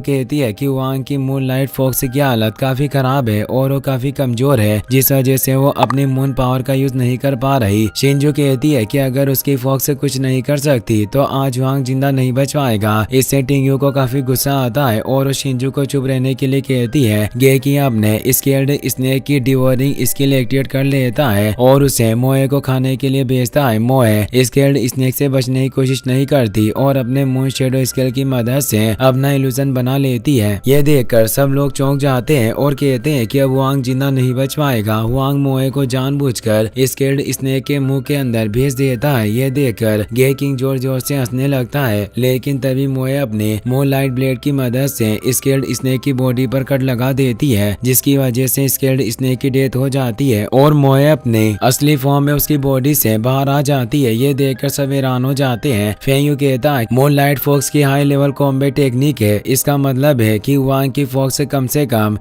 कहती है कि वांग की मूनलाइट फॉक्स की हालत काफी खराब है और वो काफी कमजोर है, जिस वजह से वो अपनी मून पावर का यूज नहीं कर पा रही। शिंजू कहती है कि अगर उसकी फॉक्स कुछ नहीं कर सकती तो आज वांग जिंदा नहीं बच पाएगा। इससे टिंगयू को काफी गुस्सा आता है और वो शिंजू को चुप रहने के लिए कहती है। गे किंग अपने स्केल्ड स्नेक की डिवोरिंग स्किल एक्टिवेट कर लेता है और उसे मोए को खाने के लिए भेजता है। मोए स्केल्ड स्नेक से बचने की कोशिश नहीं करती और अपने मून शेडो स्केल की मदद से अपना इल्यूजन बना लेती है। यह देखकर सब लोग चौंक जाते हैं और कहते हैं कि अब वांग जिंदा नहीं बच पाएगा। वांग मोए को जानबूझकर स्केल्ड स्नेक के मुंह के अंदर भेज देता है। यह देखकर गे किंग जोर जोर से हंसने लगता है, लेकिन तभी मोए अपने मून लाइट ब्लेड की मदद से स्केल्ड स्नेक की बॉडी पर कट लगा देती है, जिसकी वजह से स्केल्ड स्नेक की डेथ हो जाती है और मोए अपने असली फॉर्म में उसकी बॉडी से बाहर आ जाती है। ये देखकर सब हैरान हो जाते हैं। फेंग यू कहता है मून लाइट फॉक्स की हाई लेवल कॉम्बैट टेक्निक है, इसका मतलब है कि वांग की फॉक्स से कम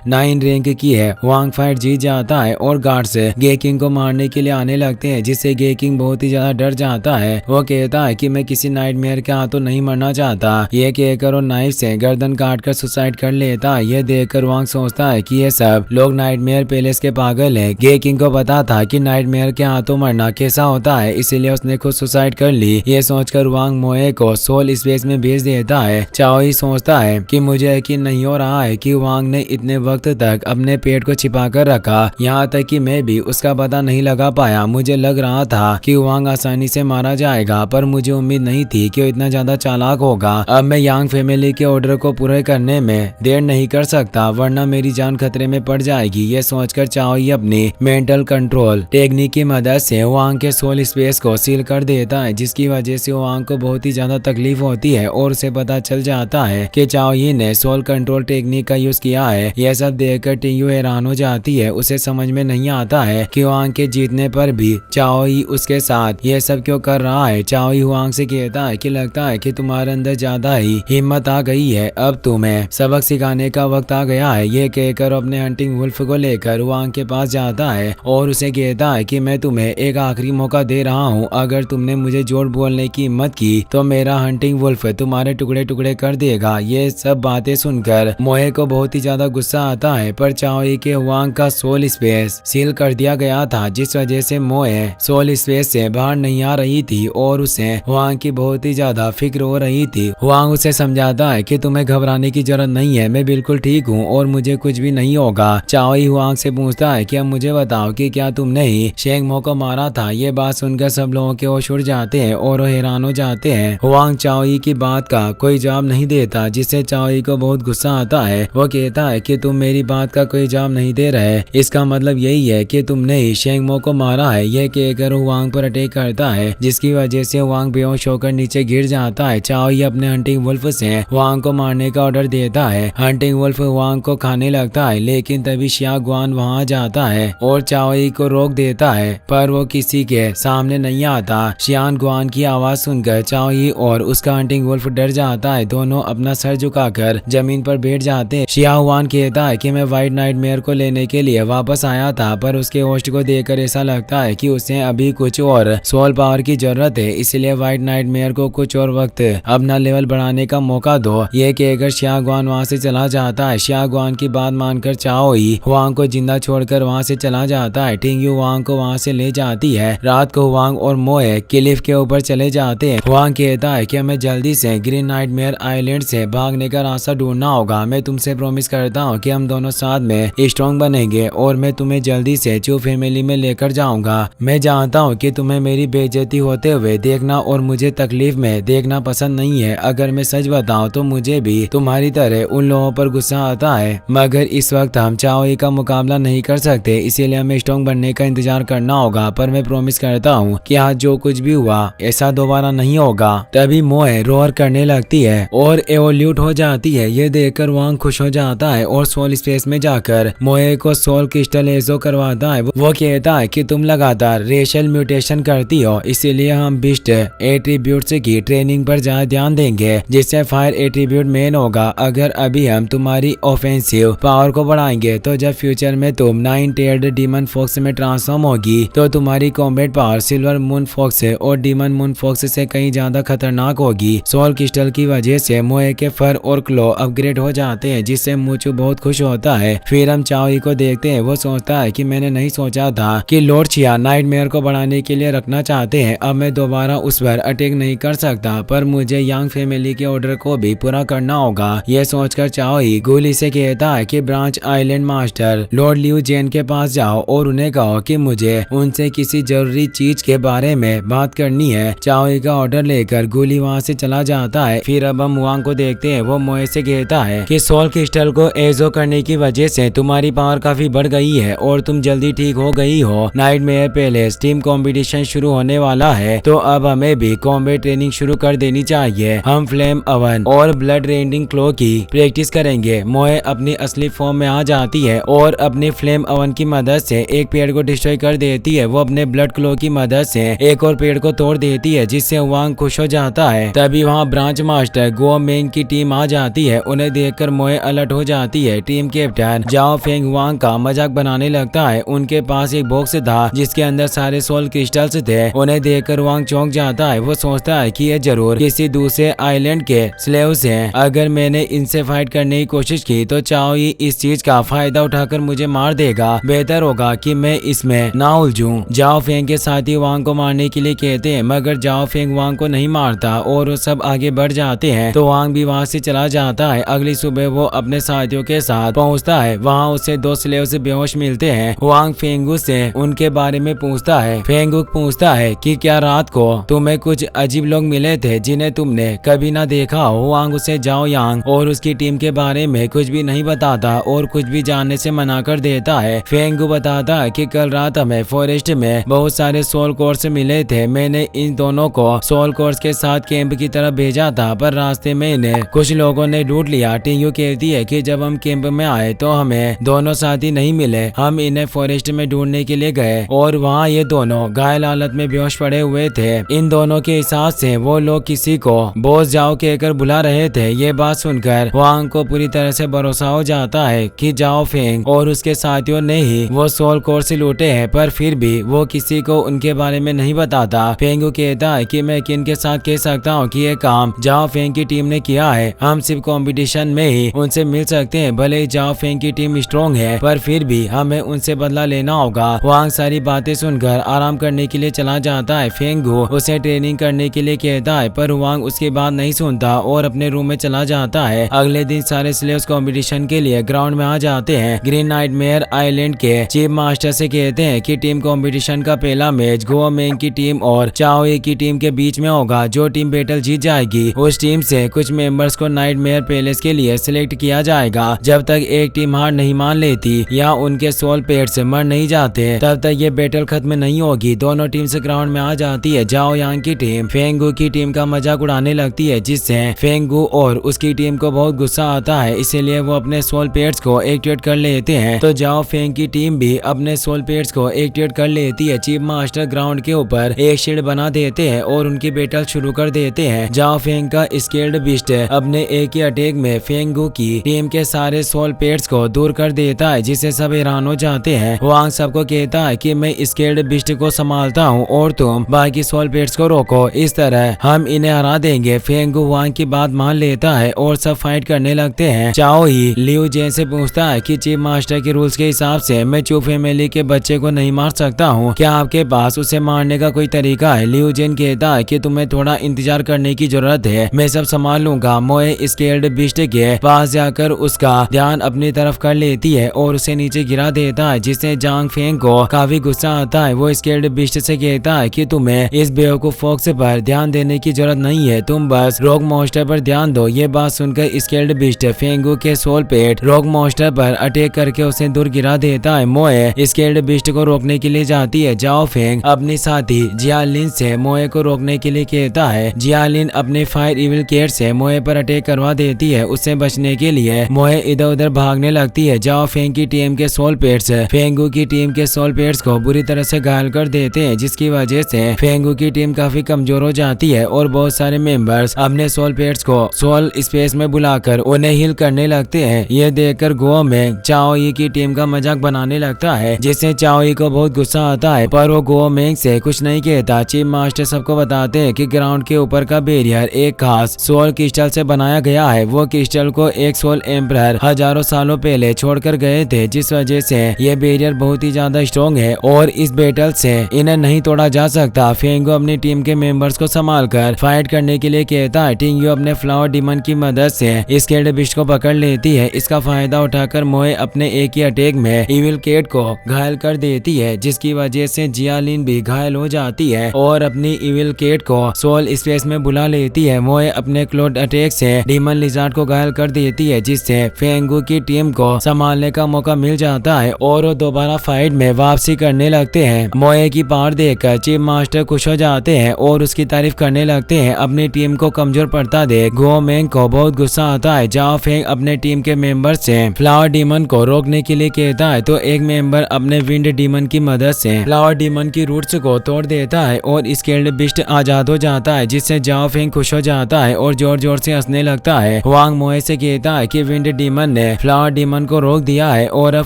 9 रैंक की है। वांग फाइट जीत जाता है और गार्ड्स गे किंग को मारने के लिए आने लगते हैं, जिससे गे किंग बहुत ही ज्यादा डर जाता है। वो कहता है कि मैं किसी नाइटमेयर के हाथों नहीं मरना चाहता। ये कहकर वो नाइफ से गर्दन काट कर सुसाइड कर लेता है। यह देखकर वांग सोचता है कि ये सब लोग नाइटमेयर पैलेस के पागल है। गे किंग को पता था कि नाइटमेयर के हाथों मरना कैसा होता है, इसीलिए उसने खुद सुसाइड कर ली। ये सोचकर वांग मोए को सोल स्पेस में भेज देता है। चाओई सोचता है कि मुझे यकीन नहीं हो रहा है कि वांग ने इतने वक्त तक अपने पेट को छिपा कर रखा, यहाँ तक कि मैं भी उसका पता नहीं लगा पाया। मुझे लग रहा था कि वांग आसानी से मारा जाएगा, पर मुझे उम्मीद नहीं थी कि वो इतना ज्यादा चालाक होगा। अब मैं यांग फैमिली के ऑर्डर को पूरे करने में देर नहीं कर सकता, वरना मेरी जान खतरे में पड़ जाएगी। ये सोचकर चाओई अपनी मेंटल कंट्रोल टेक्निक की मदद से वांग के सोल स्पेस को सील कर देता है, जिसकी वजह से वांग को बहुत ही ज्यादा तकलीफ होती है और उसे पता चल जाता है कि चाओई ने सोल कंट्रोल टेक्निक का यूज किया है। यह सब देखकर टिंगयू हैरान हो जाती है। उसे समझ में नहीं आता है कि वांग के जीतने पर भी चाओई उसके साथ यह सब क्यों कर रहा है। चाओई वांग से कहता है कि लगता है कि तुम्हारे अंदर ज्यादा ही हिम्मत आ गई है, अब तुम्हें सबक सिखाने का वक्त आ गया है। ये कहकर अपने हंटिंग वुल्फ को लेकर वांग के पास जाता है और उसे कहता है कि मैं तुम्हें एक आखिरी मौका दे रहा हूँ, अगर तुमने मुझे जोर बोलने की हिम्मत की तो मेरा हंटिंग वुल्फ तुम्हारे टुकड़े टुकड़े कर देगा। ये सब बातें सुनकर मोए को बहुत ही ज्यादा गुस्सा आता है, पर चाओई के वांग का सोल स्पेस सील कर दिया गया था, जिस वजह से मोए सोल स्पेस से बाहर नहीं आ रही थी और उसे वांग की बहुत ही ज्यादा फिक्र हो रही थी। वांग उसे समझाता है कि तुम्हें घबराने की जरूरत नहीं है, मैं बिल्कुल ठीक हूँ और मुझे कुछ भी नहीं होगा। चाओई वांग से पूछता है कि अब मुझे बताओ कि क्या तुमने ही शेंगमो को मारा था। ये बात सुनकर सब लोगों के होश उड़ जाते हैं और हैरान हो जाते हैं। वांग चाओई की बात का कोई जवाब नहीं देता, जिससे चाओई को बहुत गुस्सा आता है। वो कहता है कि तुम मेरी बात का कोई जवाब नहीं दे रहे, इसका मतलब यही है कि तुमने ही शेंगमो को मारा है। यह कहकर वांग पर अटैक करता है, जिसकी वजह से वांग बेहोश होकर नीचे गिर जाता है। चाओई अपने हंटिंग वुल्फ से वांग को मारने का ऑर्डर देता है। हंटिंग वुल्फ वांग को खाने लगता है, लेकिन तभी शिया गुआन वहां जाता है और चाओई को रोक देता है, पर वो किसी के सामने नहीं आता। शियान गुआन की आवाज सुनकर चाओई और उसका हंटिंग वुल्फ डर जाता है। दोनों अपना सर झुकाकर जमीन पर बैठ जाते हैं। शिया हुआन कहता है कि मैं व्हाइट नाइटमेयर को लेने के लिए वापस आया था, पर उसके होस्ट को देखकर ऐसा लगता है कि उसे अभी कुछ और सोल पावर की जरूरत है, इसलिए व्हाइट नाइटमेयर को कुछ और वक्त अपना लेवल बढ़ाने का मौका दो। ये कहकर शिया गुआन वहाँ से चला जाता है। शिया गुआन की बात मानकर चाओई हुआंग को जिंदा छोड़कर वहाँ से चला जाता है। टिंगयू हुआंग को वहाँ से ले जाती है। रात को हुआंग और मोए क्लिफ के ऊपर चले जाते हैं। हुआंग कहता है कि हमें जल्दी से ग्रीन नाइटमेयर आइलैंड से भागने का रास्ता ढूंढना होगा। मैं तुमसे प्रॉमिस करता हूँ कि हम दोनों साथ में स्ट्रॉन्ग बनेंगे और मैं तुम्हें जल्दी से चू फैमिली में लेकर जाऊंगा। मैं जानता हूँ कि तुम्हें मेरी बेइज्जती होते हुए देखना और मुझे तकलीफ में देखना पसंद नहीं है। अगर मैं सच बताओ तो मुझे भी तुम्हारी तरह उन लोगों पर गुस्सा आता है, मगर इस वक्त हम चाओई का मुकाबला नहीं कर सकते, इसीलिए हमें स्ट्रॉन्ग बनने का इंतजार करना होगा। पर मैं प्रॉमिस करता हूँ कि आज जो कुछ भी हुआ ऐसा दोबारा नहीं होगा। तभी मोए रोर करने लगती है और एवोल्यूट हो जाती है। ये देखकर वांग खुश हो जाता है और सोल स्पेस में जाकर मोए को सोल क्रिस्टल एजो करवाता है। वो कहता है कि तुम लगातार रेशियल म्यूटेशन करती हो, इसीलिए हम बिस्ट एट्रीब्यूट्स की ट्रेनिंग पर ज्यादा ध्यान देंगे, जिससे फायर एट्रीब्यूट मेन होगा। अगर अभी हम तुम्हारी ऑफेंसिव पावर को बढ़ाएंगे तो जब फ्यूचर में तुम 9 टेल्ड डीमन फॉक्स में ट्रांसफॉर्म होगी तो तुम्हारी combat power silver moon fox और डीमन मून फॉक्स से कहीं ज्यादा खतरनाक होगी। सोल क्रिस्टल की वजह से मोए के फर और क्लो अपग्रेड हो जाते हैं, जिससे मूचू बहुत खुश होता है। फिर हम चाओई को देखते हैं। वो सोचता है कि मैंने नहीं सोचा था कि लॉर्ड चिया नाइटमेयर को बढ़ाने के लिए रखना चाहते हैं। अब मैं दोबारा उस पर अटैक नहीं कर सकता, पर मुझे यांग फैमिली के ऑर्डर को भी पूरा करना होगा। यह सोचकर चाओई गोली से कहता है कि branch island master lord Liu Jen के पास जाओ और उन्हें कहो कि मुझे उनसे किसी जरूरी चीज के बारे में बात करनी है। चाओई का ऑर्डर लेकर गोली वहाँ से चला जाता है। फिर अब हम वांग को देखते हैं। वो मोए से कहता है कि सोल क्रिस्टल को एजो करने की वजह से तुम्हारी पावर काफी बढ़ गई है और तुम जल्दी ठीक हो गई हो। नाइटमेयर पैलेस टीम कंपटीशन शुरू होने वाला है, तो अब हमें भी कॉम्बैट ट्रेनिंग शुरू कर देनी चाहिए। हम फ्लेम अवन और ब्लड रेंडिंग क्लो की प्रैक्टिस करेंगे। मोए अपनी असली फॉर्म में आ जाती है और अपनी फ्लेम अवन की मदद से एक पेड़ को डिस्ट्रॉय कर देती है। वो अपने ब्लड क्लो की मदद से एक और पेड़ को तोड़ देती है, जिससे वांग खुश हो जाता है। तभी वहाँ ब्रांच मास्टर गो मेंग की टीम आ जाती है। उन्हें देखकर मोए अलर्ट हो जाती है। टीम कैप्टन जाओ फेंग वांग का मजाक बनाने लगता है। उनके पास एक बॉक्स था जिसके अंदर सारे सोल क्रिस्टल्स थे। उन्हें देखकर वांग चौंक जाता है। वो सोचता है कि ये जरूर किसी दूसरे आइलैंड के स्लेव्स हैं। अगर मैंने इनसे फाइट करने की कोशिश की तो चाओई इस चीज का फायदा उठाकर मुझे मार देगा। बेहतर होगा कि मैं इसमें ना उलझूं। जाओ फेंग के साथी वांग को मारने के लिए कहते हैं, मगर जाओ फेंग वांग को नहीं मारता और वो सब आगे बढ़ जाते हैं। तो वांग भी वहाँ से चला जाता है। अगली सुबह वो अपने साथियों के साथ पहुँचता है। वहाँ उसे 2 स्लेव्स बेहोश मिलते हैं। वांग फेंगू से उनके बारे में पूछता है। फेंगुक पूछता है कि क्या रात को तुम्हें कुछ अजीब लोग मिले थे जिन्हें तुमने कभी ना देखा हो। वांग उसे जाओ यांग और उसकी टीम के बारे में कुछ भी नहीं बताता और कुछ भी जानने से मना कर देता है। फेंगू बताता है कि कल रात हमें फॉरेस्ट में बहुत सारे सोल कोर्स मिले थे। मैंने इन दोनों को सोल कोर्स के साथ कैंप की तरफ भेजा था, पर रास्ते में इन्हें कुछ लोगों ने ढूंढ लिया। टिंगू कहती है कि जब हम कैंप में आए तो हमें दोनों साथी नहीं मिले। हम इन्हें फॉरेस्ट में ढूंढने के लिए गए और वहाँ ये दोनों घायल हालत में बेहोश पड़े हुए थे। इन दोनों के हिसाब से वो लोग किसी को बॉस जाओ कहकर बुला रहे थे। ये बात सुनकर वांग को पूरी तरह से भरोसा हो जाता है कि जाओ फेंग और उसके साथियों ने ही वो सोल कोर्स लूटे हैं, पर फिर भी वो किसी को उनके बारे में नहीं बताता। फेंगू कहता है कि मैं किन के साथ कह सकता हूँ कि ये काम जाओ फेंग की टीम ने किया है। हम सिर्फ कंपटीशन में ही उनसे मिल सकते हैं। भले ही जाओ फेंग की टीम स्ट्रॉन्ग है, पर फिर भी हमें उनसे बदला लेना होगा। वांग सारी बातें सुनकर आराम करने के लिए चला जाता है। फेंगू उसे ट्रेनिंग करने के लिए कहता है, पर वांग उसकी बात नहीं सुनता और अपने रूम में चला जाता है। अगले दिन सारे स्लेव्स कंपटीशन के लिए ग्राउंड में आ जाते हैं। ग्रीन नाइटमेयर आइलैंड के चीफ मास्टर से कहते हैं कि टीम कंपटीशन का पहला मैच गो मेंग की टीम और चाओई की टीम के बीच में होगा। जो टीम बैटल जीत जाएगी उस टीम से कुछ मेंबर्स को नाइटमेयर पैलेस के लिए सिलेक्ट किया जाएगा। जब तक एक टीम हार नहीं मान लेती या उनके सोल पेट्स मर नहीं जाते तब तक ये बैटल खत्म नहीं होगी। दोनों टीम से ग्राउंड में आ जाती है। जाओ यांग की टीम फेंगू की टीम का मजाक उड़ाने लगती है, जिससे फेंगू और उसकी टीम को बहुत गुस्सा आता है। इसीलिए वो अपने सोल पेट्स को एक्टिवेट कर लेते हैं। तो जाओ फेंग की टीम भी अपने सोल पेट्स को एक्टिवेट कर लेती है। चीफ मास्टर ग्राउंड के ऊपर एक शील्ड बना देते हैं और उनकी बैटल शुरू कर देते हैं। जाओ फेंग का स्केल्ड बिस्ट अपने एक ही अटैक में फेंगू की टीम के सारे सोल पेट्स को दूर कर देता है, जिससे सब हैरान हो जाते हैं। वांग सबको कहता है कि मैं स्केल्ड बिस्ट को संभालता हूँ और तुम बाकी सोल पेट्स को रोको। इस तरह हम इन्हें हरा देंगे। फेंगू वांग की बात मान लेता है और सब फाइट करने लगते हैं। चाओ ही लियू जेन से पूछता है कि चीफ मास्टर के रूल्स के हिसाब से मैं चू फैमिली के बच्चे को नहीं मार सकता हूँ, क्या आपके पास उसे मारने का कोई तरीका है? लियू जेन कहता है कि तुम्हें थोड़ा इंतजार करने की जरूरत है, मैं सब संभाल लूंगा। मोए स्केल्ड बिस्ट के पास जाकर उसका ध्यान अपनी तरफ कर लेती है और उसे नीचे गिरा देता है, जिससे जांग फेंग को काफी गुस्सा आता है। वो स्केल्ड बिस्ट से कहता है कि तुम्हें इस बेवकूफ फॉक्स पर ध्यान देने की जरूरत नहीं है, तुम बस रॉक मॉन्स्टर पर ध्यान दो। ये बात सुनकर स्केल्ड बिस्ट फेंगू के सोल पेट रॉक मॉन्स्टर पर अटैक करके उसे दूर गिरा देता है। मोए स्केल्ड बिस्ट को रोकने के लिए जाती है। जाओ फेंग अपनी साथी जियालिन से मोए को रोकने के लिए कहता है। जियालिन अपने फायर इविल केट से मोए पर अटैक करवा देती है। उससे बचने के लिए मोए इधर उधर भागने लगती है। जाओ फेंग की टीम के सोल पेट्स फेंगू की टीम के सोल पेट्स को बुरी तरह से घायल कर देते हैं, जिसकी वजह से फेंगू की टीम काफी कमजोर हो जाती है और बहुत सारे मेंबर्स अपने सोल पेट्स को सोल स्पेस में बुलाकर उन्हें हील करने लगते हैं। ये देखकर गो मेंग चाओई की टीम का मजाक बनाने लगता है, जिससे चाओई को बहुत गुस्सा आता है, पर वो गो मेंग से कुछ नहीं कहता। चीफ मास्टर सबको बताते हैं कि ग्राउंड के ऊपर का बैरियर एक खास सोल क्रिस्टल से बनाया गया है। वो क्रिस्टल को एक सोल एम्परर हजारों सालों पहले छोड़कर गए थे, जिस वजह से ये बैरियर बहुत ही ज्यादा स्ट्रॉन्ग है और इस बैटल से इन्हें नहीं तोड़ा जा सकता। फेंगो अपनी टीम के मेंबर्स को संभालकर फाइट करने के लिए कहता है। टिंग्यू अपने फ्लावर डीमन की मदद से स्केल्ड बिस्ट को पकड़ लेती है। इसका फायदा उठाकर मोए अपने एक ही अटैक में इविल केट को घायल कर देती है, जिसकी वजह से जियालिन भी घायल हो जाती है और अपनी इविल केट को सोल स्पेस में बुला लेती है। मोए अपने क्लोड अटैक से डीमन लिजार्ड को घायल कर देती है, जिससे फेंगू की टीम को संभालने का मौका मिल जाता है और वो दोबारा फाइट में वापसी करने लगते हैं। मोए की पावर देखकर चीफ मास्टर खुश हो जाते हैं और उसकी तारीफ करने लगते हैं। अपनी टीम को कमजोर पड़ता देख गो मेंग को बहुत गुस्सा आता है। जाओ फेंग अपने टीम के मेंबर से फ्लावर डीमन को रोकने के लिए कहता है, तो एक मेंबर अपने विंड डीमन की मदद से फ्लावर डीमन की रूट्स को तोड़ देता है और स्केल्ड बिस्ट आजाद हो जाता है, जिससे जाओ फेंग खुश हो जाता है और जोर जोर से हंसने लगता है। वांग मोए से कहता है कि विंड डीमन ने फ्लावर डीमन को रोक दिया है और अब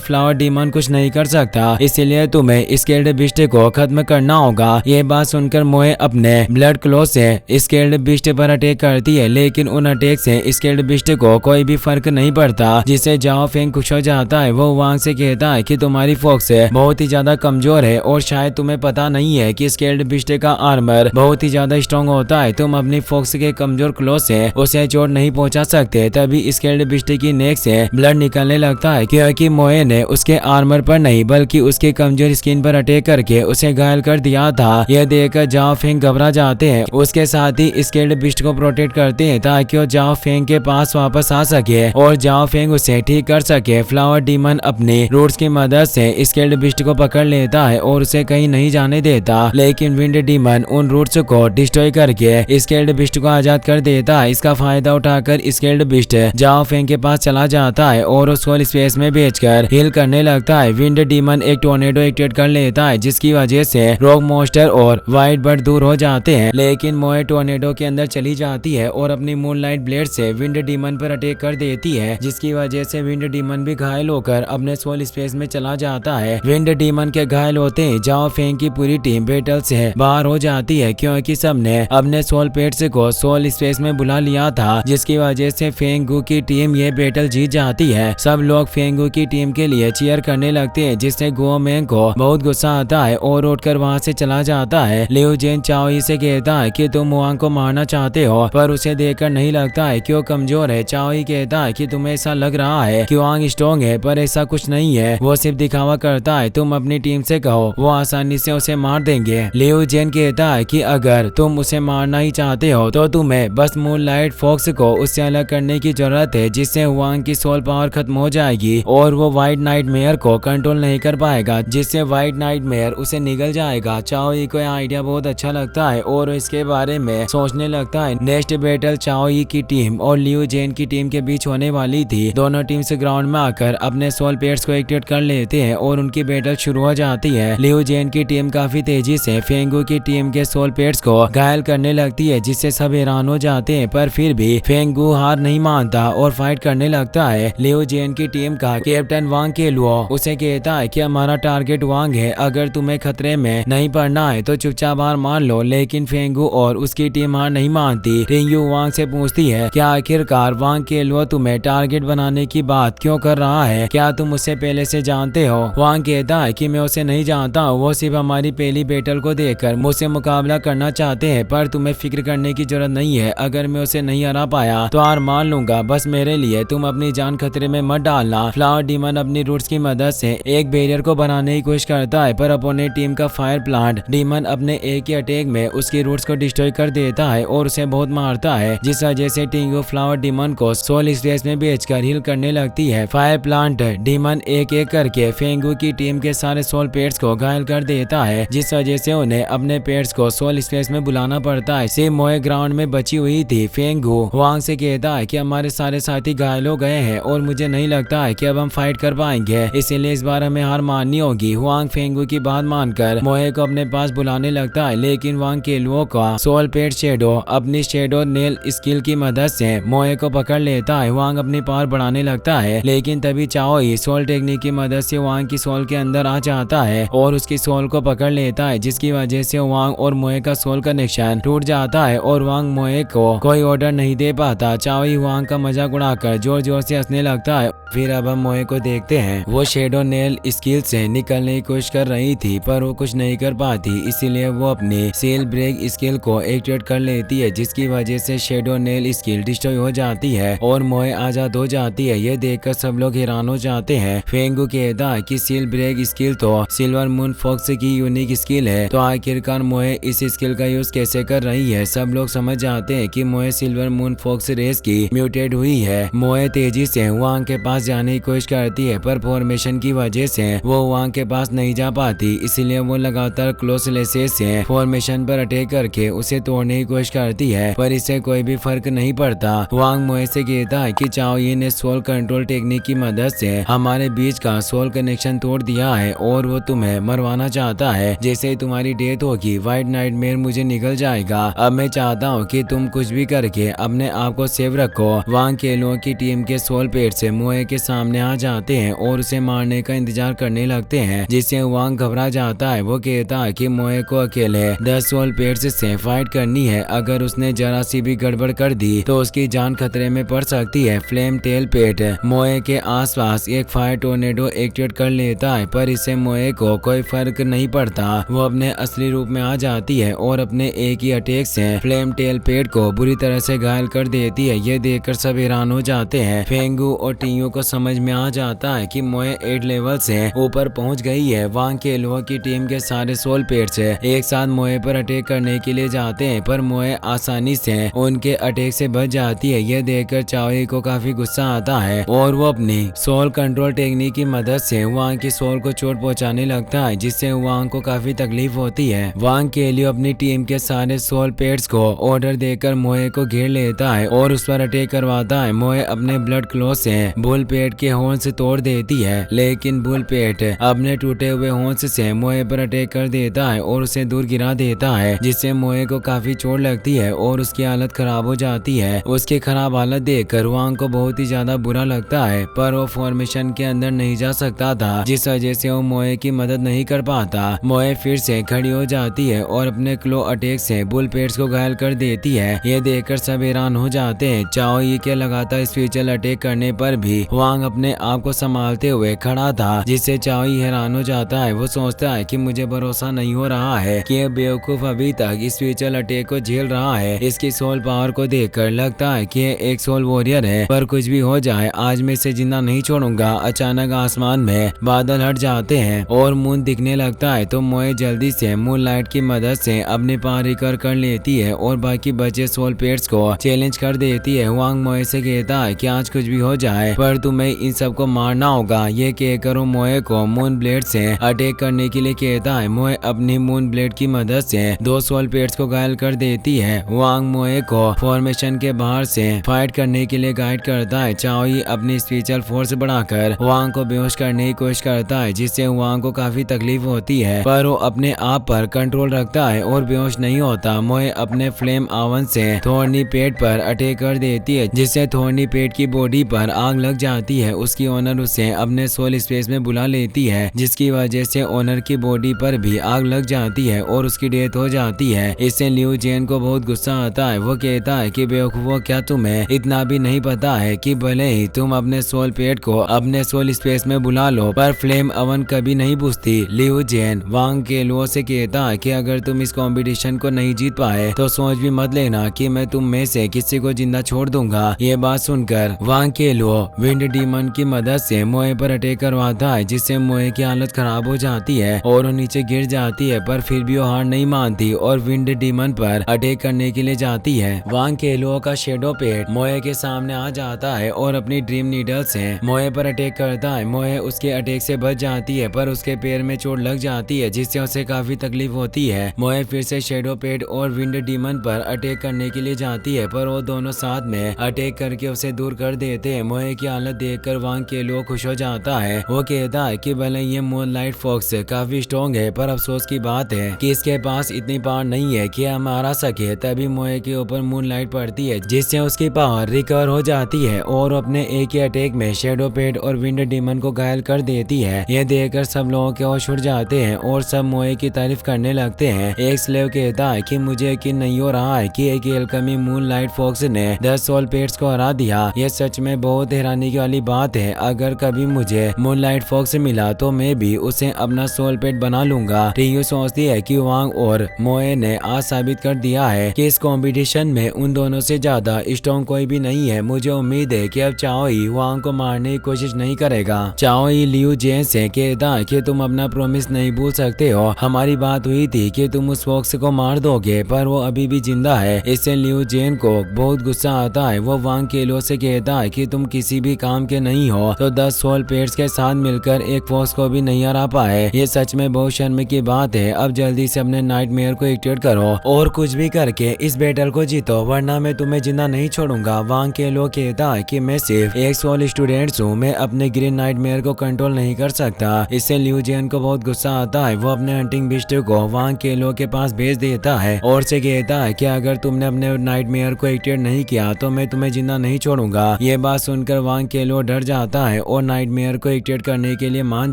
फ्लावर डीमन कुछ नहीं कर सकता, इसलिए तुम्हें स्केल्ड बिस्ट को खत्म करना होगा। ये बात सुनकर मोए अपने ब्लड क्लो से स्केल्ड बिस्ट पर अटैक करती है, लेकिन उन अटैक से स्केल्ड बिस्ट को कोई भी फर्क नहीं पड़ता, जिससे जाओ फेंग खुश हो जाता है। वो वांग से कहता है कि तुम्हारी फोक्स बहुत ही ज्यादा कमजोर है और शायद तुम्हें पता नहीं है कि स्केल्ड बिस्ट का आर्मर बहुत ही ज्यादा स्ट्रॉन्ग होता है। तुम अपनी फोक्स के कमजोर क्लो से उसे चोट नहीं पहुंचा सकते। तभी स्केल्ड बिस्ट की नेक से ब्लड निकलने लगता है, क्योंकि मोए ने उसके आर्मर पर नहीं बल्कि उसके कमजोर स्किन पर अटैक करके उसे घायल कर दिया था। यह देखकर जाओ फेंग घबरा जाते हैं। उसके साथ ही स्केल्ड बिस्ट को प्रोटेक्ट करते हैं ताकि वो जाओ फेंग के पास वापस आ सके और जाओ फेंग उसे ठीक कर सके। फ्लावर डीमन अपनी रूट्स की मदद से स्केल्ड बिस्ट को पकड़ लेता है और उसे कहीं नहीं जाने देता, लेकिन विंड डीमन उन रूट्स को डिस्ट्रॉय करके स्केल्ड बिस्ट को आजाद कर देता है। इसका फायदा उठाकर स्केल्ड बिस्ट जाओ फेंग के पास चला जाता है और उसको स्पेस में भेजकर हील करने लगता है। विंड डीमन एक टोर्नेडो एक्टिवेट कर लेता है, जिसकी वजह से रॉक मॉन्स्टर और व्हाइट बर्ड दूर हो जाते हैं, लेकिन मोए टोर्नेडो के अंदर चली जाती है और अपनी मूनलाइट ब्लेड से विंड डीमन पर अटैक कर देती है, जिसकी वजह से विंड डीमन भी घायल होकर अपने सोल स्पेस में चला जाता है। विंड डीमन के घायल होते ही जाओ फेंग की पूरी टीम बैटल से बाहर हो जाती है, क्योंकि सबने अपने सोल पेट्स को सोल स्पेस में बुला लिया था, जिसकी वजह से फेंगू की टीम ये बैटल जीत जाती है। सब लोग फेंगू की टीम के लिए चीयर करने लगते हैं, जिससे गो मेंग को बहुत गुस्सा आता है और उठकर वहां से चला जाता है। लिu जेन चाओई से कहता है कि तुम वांग को मारना चाहते हो, पर उसे देखकर नहीं लगता है कि वो कमजोर है। चाओई कहता है कि तुम्हें ऐसा लग रहा है कि वांग स्ट्रॉन्ग है, पर ऐसा कुछ नहीं है, वो सिर्फ दिखावा करता है। तुम अपनी टीम से कहो, वो आसानी से उसे मार देंगे। लिu जेन कहता है कि अगर तुम उसे मारना ही चाहते हो तो तुम्हें बस मूनलाइट फॉक्स को उससे अलग करने की जरूरत है, जिससे वांग की सोल पावर खत्म हो जाएगी और वो व्हाइट नाइटमेयर को कंट्रोल नहीं कर पाएगा, जिससे व्हाइट नाइटमेयर उसे निगल जाएगा। चाओई को यह आइडिया बहुत अच्छा लगता है और इसके बारे में सोचने लगता है। नेक्स्ट बैटल चाओई की टीम और लिu जेन की टीम के बीच होने वाली थी। दोनों टीम्स ग्राउंड में आकर अपने सोल पेट्स को एक्टिवेट कर लेते हैं और उनकी बैटल शुरू हो जाती है। लिu जेन की टीम काफी तेजी से फेंगू की टीम के सोल पेट्स को घायल करने लगती है, जिससे सब हैरान हो जाते हैं, पर फिर भी फेंगू हार नहीं मानता और फाइट करने लगता है। लिu जेन की टीम का कैप्टन वांग केलुओ उसे कहता है कि हमारा टारगेट वांग है, अगर तुम्हें खतरे में नहीं पड़ना है तो चुपचाप हार मान लो, लेकिन फेंगू और उसकी टीम हार नहीं मानती। टिंग्यू वांग से पूछती है, क्या आखिरकार वांग केलुओ तुम्हें टारगेट बनाने की बात क्यों कर रहा है, क्या तुम उसे पहले से जानते हो? वांग कहता है कि मैं उसे नहीं जानता हूँ, वो सिर्फ हमारी पहली बैटल को देखकर मुझसे मुकाबला करना चाहते हैं, पर तुम्हें फिक्र करने की जरूरत नहीं है। अगर मैं उसे नहीं हरा पाया तो हार मान लूंगा, बस मेरे लिए तुम अपनी जान खतरे में मत डालना। फ्लावर डीमन अपनी रूट्स की मदद से एक बैरियर को बनाने की कोशिश करता है, पर अपोनेंट टीम का फायर प्लांट डीमन अपने एक ही अटैक में उसकी रूट्स को डिस्ट्रॉय कर देता है और उसे बहुत मारता जाता है, जिस वजह से टिंगू फ्लावर डीमन को सोल स्पेस में भेजकर हील करने लगती है। फायर प्लांट डीमन एक एक करके फेंगू की टीम के सारे सोल पेट्स को घायल कर देता है, जिस वजह से उन्हें अपने पेट्स को सोल स्पेस में बुलाना पड़ता है। सिर्फ मोए ग्राउंड में बची हुई थी। फेंगू हुआंग से कहता है कि हमारे सारे साथी घायल हो गए हैं और मुझे नहीं लगता है कि अब हम फाइट कर पाएंगे, इसीलिए इस बार हमें हार माननी होगी। हुआंग फेंगू की बात मानकर मोए को अपने पास बुलाने लगता है, लेकिन वांग केलुओ का सोल पेट शेडो अपनी शेडो नेल स्किल की मदद से मोए को पकड़ लेता है। वांग अपनी पावर बढ़ाने लगता है, लेकिन तभी चाओई सोल टेक्निक की मदद से वांग की सोल के अंदर आ जाता है और उसकी सोल को पकड़ लेता है, जिसकी वजह से वांग और मोए का सोल कनेक्शन टूट जाता है और वांग मोए को कोई ऑर्डर नहीं दे पाता। चाओई वांग का मजाक उड़ाकर जोर जोर से हंसने लगता है। फिर अब हम मोए को देखते हैं, वो शेडो नेल स्किल से निकलने की कोशिश कर रही थी, पर वो कुछ नहीं कर पाती, इसीलिए वो अपनी सील ब्रेक स्किल को एक्टिवेट कर लेती है, जिसकी वजह से शेडो नेल स्किल डिस्ट्रॉय हो जाती है और मोए आजाद हो जाती है। ये देखकर सब लोग हैरान हो जाते हैं। फेंगू कहता है कि सील ब्रेक स्किल तो सिल्वर मून फॉक्स की यूनिक स्किल है, तो आखिरकार मोए इस स्किल का यूज कैसे कर रही है। सब लोग समझ जाते हैं कि मोए सिल्वर मून फॉक्स रेस की म्यूटेड हुई है। मोए तेजी से वांग के पास जाने की कोशिश करती है, पर फॉर्मेशन की वजह से वो वांग के पास नहीं जा पाती, इसीलिए वो लगातार क्लोज लेसेस से फॉर्मेशन पर अटैक करके उसे तोड़ने की कोशिश करती है, पर इससे कोई भी फर्क नहीं पड़ता। वांग मोए से कहता है कि चाओई ने सोल कंट्रोल टेक्निक की मदद से हमारे बीच का सोल कनेक्शन तोड़ दिया है और वो तुम्हें मरवाना चाहता है। जैसे ही तुम्हारी डेथ होगी व्हाइट नाइटमेयर मुझे निकल जाएगा। अब मैं चाहता हूँ कि तुम कुछ भी करके अपने आप को सेव रखो। वांग केलुओं की टीम के सोल पेट से मोए के सामने आ जाते हैं और उसे मारने का इंतजार करने लगते हैं, जिससे वांग घबरा जाता है। वो कहता है कि मोए को अकेले 10 सोल पेट्स से फाइट करनी है, अगर उसने जरा सी भी गड़बड़ कर दी तो उसकी जान खतरे में पड़ सकती है। फ्लेम टेल पेट मोए के आसपास एक फायर टोर्नेडो एक्टिवेट कर लेता है, पर इससे मोए को कोई फर्क नहीं पड़ता। वो अपने असली रूप में आ जाती है और अपने एक ही अटैक से फ्लेम टेल पेट को बुरी तरह से घायल कर देती है। ये देखकर सब हैरान हो जाते हैं। फेंगू और टिंगू को समझ में आ जाता है कि मोए 8 लेवल से ऊपर पहुंच गई है। वांग केलुओं की टीम के सारे सोल पेट्स एक साथ मोए पर अटैक करने के लिए जाते हैं, पर मोए आसानी से उनके अटैक से बच जाती है। यह देखकर चाओई को काफी गुस्सा आता है और वो अपनी सोल कंट्रोल टेक्निक की मदद से वांग की सोल को चोट पहुंचाने लगता है, जिससे वांग को काफी तकलीफ होती है। वांग केलियो अपनी टीम के सारे सोल पेट्स को ऑर्डर देकर मोए को घेर लेता है और उस पर अटैक करवाता है। मोए अपने ब्लड क्लो से बुल पेट के हॉर्न्स तोड़ देती है, लेकिन बुल पेट अपने टूटे हुए हॉर्न्स से मोए पर अटैक कर देता है और उसे दूर गिरा देता है, जिससे मोए को काफी चोट लगती है और उसकी हालत खराब हो जाती है। उसकी खराब हालत देखकर वांग को बहुत ही ज्यादा बुरा लगता है, पर वो फॉर्मेशन के अंदर नहीं जा सकता था, जिस वजह से वो मोए की मदद नहीं कर पाता। मोए फिर से खड़ी हो जाती है और अपने क्लो अटैक से बुल पेट्स को घायल कर देती है। ये देखकर सब हैरान हो जाते हैं। चाओई के लगातार स्पेशल अटैक करने पर भी वांग अपने आप को संभालते हुए खड़ा था, जिससे चाओई हैरान हो जाता है। वो सोचता है कि मुझे भरोसा नहीं हो रहा है कि यह बेवकूफ अभी तक इस स्पेशल अटैक को झेल रहा है। इसकी सोल पावर को देखकर लगता है कि यह एक सोल वॉरियर है, पर कुछ भी हो जाए आज मैं इसे जिंदा नहीं छोड़ूंगा। अचानक आसमान में बादल हट जाते हैं और मून दिखने लगता है, तो मोए जल्दी से मून लाइट की मदद से अपनी पावर रिकवर कर लेती है और बाकी बचे सोल पेट्स को चैलेंज कर देती है। वांग मोए से कहता है कि आज कुछ भी हो जाए पर तुम्हें इन सबको मारना होगा। ये कहकर वो मोए को मून ब्लेड से अटैक करने के लिए कहता है। मोए अपनी मून ब्लेड की मदद से 2 सोल पेट्स को घायल कर देती है। वांग मोए को फॉर्मेशन के बाहर से फाइट करने के लिए गाइड करता है। चाओई अपनी स्पेशल फोर्स बढ़ाकर वांग को बेहोश करने की कोशिश करता है, जिससे वांग को काफी तकलीफ होती है, पर वो अपने आप पर कंट्रोल रखता है और बेहोश नहीं होता। मोए अपने फ्लेम आवन से थोर्नी पेट पर अटैक कर देती है, जिससे थोर्नी पेट की बॉडी पर आग लग जाती है। उसकी ओनर उसे अपने सोल स्पेस में बुला लेती है, जिसकी वजह से ओनर की बॉडी पर भी आग लग जाती है और उसकी डेथ हो जाती है। इससे लियू जेन को बहुत गुस्सा आता है। वो कहता है कि बेवकूफो, क्या तुम्हें इतना भी नहीं पता है कि भले ही तुम अपने सोल पेट को अपने सोल स्पेस में बुला लो, पर फ्लेम अवन कभी नहीं बुझती। लियू जेन वांग केलुओ से कहता है कि अगर तुम इस कंपटीशन को नहीं जीत पाए तो सोच भी मत लेना कि मैं तुम में से किसी को जिंदा छोड़ दूंगा। ये बात सुनकर वांग केलुओ विंड डीमन की मदद से मोए पर अटैक करवाता है, जिससे मोए की हालत खराब हो जाती है और वो नीचे गिर जाती है, पर फिर भी वो हार नहीं मानती और विंड डीमन पर अटैक करने के लिए जाती जाती है। वांग केलो का शेडो पेट मोए के सामने आ जाता है और अपनी ड्रीम नीडल से मोए पर अटैक करता है। मोए उसके अटैक से बच जाती है पर उसके पैर में चोट लग जाती है जिससे उसे काफी तकलीफ होती है। मोए फिर से शेडो पेट और विंड डीमन पर अटैक करने के लिए जाती है पर वो दोनों साथ में अटैक करके उसे दूर कर देते हैं। मोए की हालत देखकर वांग केलो खुश हो जाता है। वो कहता है कि भले ये मूनलाइट फॉक्स काफी स्ट्रॉन्ग है पर अफसोस की बात है कि इसके पास इतनी पावर नहीं है कि हम हरा सके। तभी मोए के ऊपर मूनलाइट पड़ती है जिससे उसकी पावर रिकवर हो जाती है और अपने एक ही अटैक में शेडो पेट और विंड डीमन को घायल कर देती है। यह देखकर सब लोगों के होश उड़ जाते हैं और सब मोए की तारीफ करने लगते हैं। एक स्लेव कहता है कि मुझे यकीन नहीं हो रहा है कि एक एल्केमी मूनलाइट फॉक्स ने 10 सोल पेट्स को हरा दिया। यह सच में बहुत हैरानी की वाली बात है। अगर कभी मुझे मूनलाइट फॉक्स मिला तो मैं भी उसे अपना सोल पेट बना लूंगा। रियू सोचती है कि वांग और मोए ने आज साबित कर दिया है कि इस कंपटीशन में उन दोनों से ज्यादा स्ट्रॉन्ग कोई भी नहीं है। मुझे उम्मीद है कि अब चाओई वांग को मारने की कोशिश नहीं करेगा। चाओई लियू जेन से कहता है कि तुम अपना प्रॉमिस नहीं भूल सकते हो। हमारी बात हुई थी कि तुम उस फॉक्स को मार दोगे पर वो अभी भी जिंदा है। इससे लियू जेन को बहुत गुस्सा आता है। वो वांग केलो से कहता है कि तुम किसी भी काम के नहीं हो तो 10 सोल पेट्स के साथ मिलकर एक फॉक्स को भी नहीं हरा पाए। ये सच में बहुत शर्म की बात है। अब जल्दी से अपने नाइटमेयर को एक्टिवेट करो और कुछ भी करके इस बैटल को जीतो वरना मैं तुम्हें जिंदा नहीं छोड़ूंगा। वांग केलो कहता है कि मैं सिर्फ एक सोल स्टूडेंट हूँ, मैं अपने ग्रीन नाइटमेयर को कंट्रोल नहीं कर सकता। इससे लियू जेन को बहुत गुस्सा आता है। वो अपने हंटिंग बिस्ट को वांग केलो के पास भेज देता है और से कहता है कि अगर तुमने अपने नाइटमेयर को एक्टिवेट नहीं किया तो मैं तुम्हें जिंदा नहीं छोड़ूंगा। ये बात सुनकर वांग केलो डर जाता है और नाइटमेयर को एक्टिवेट करने के लिए मान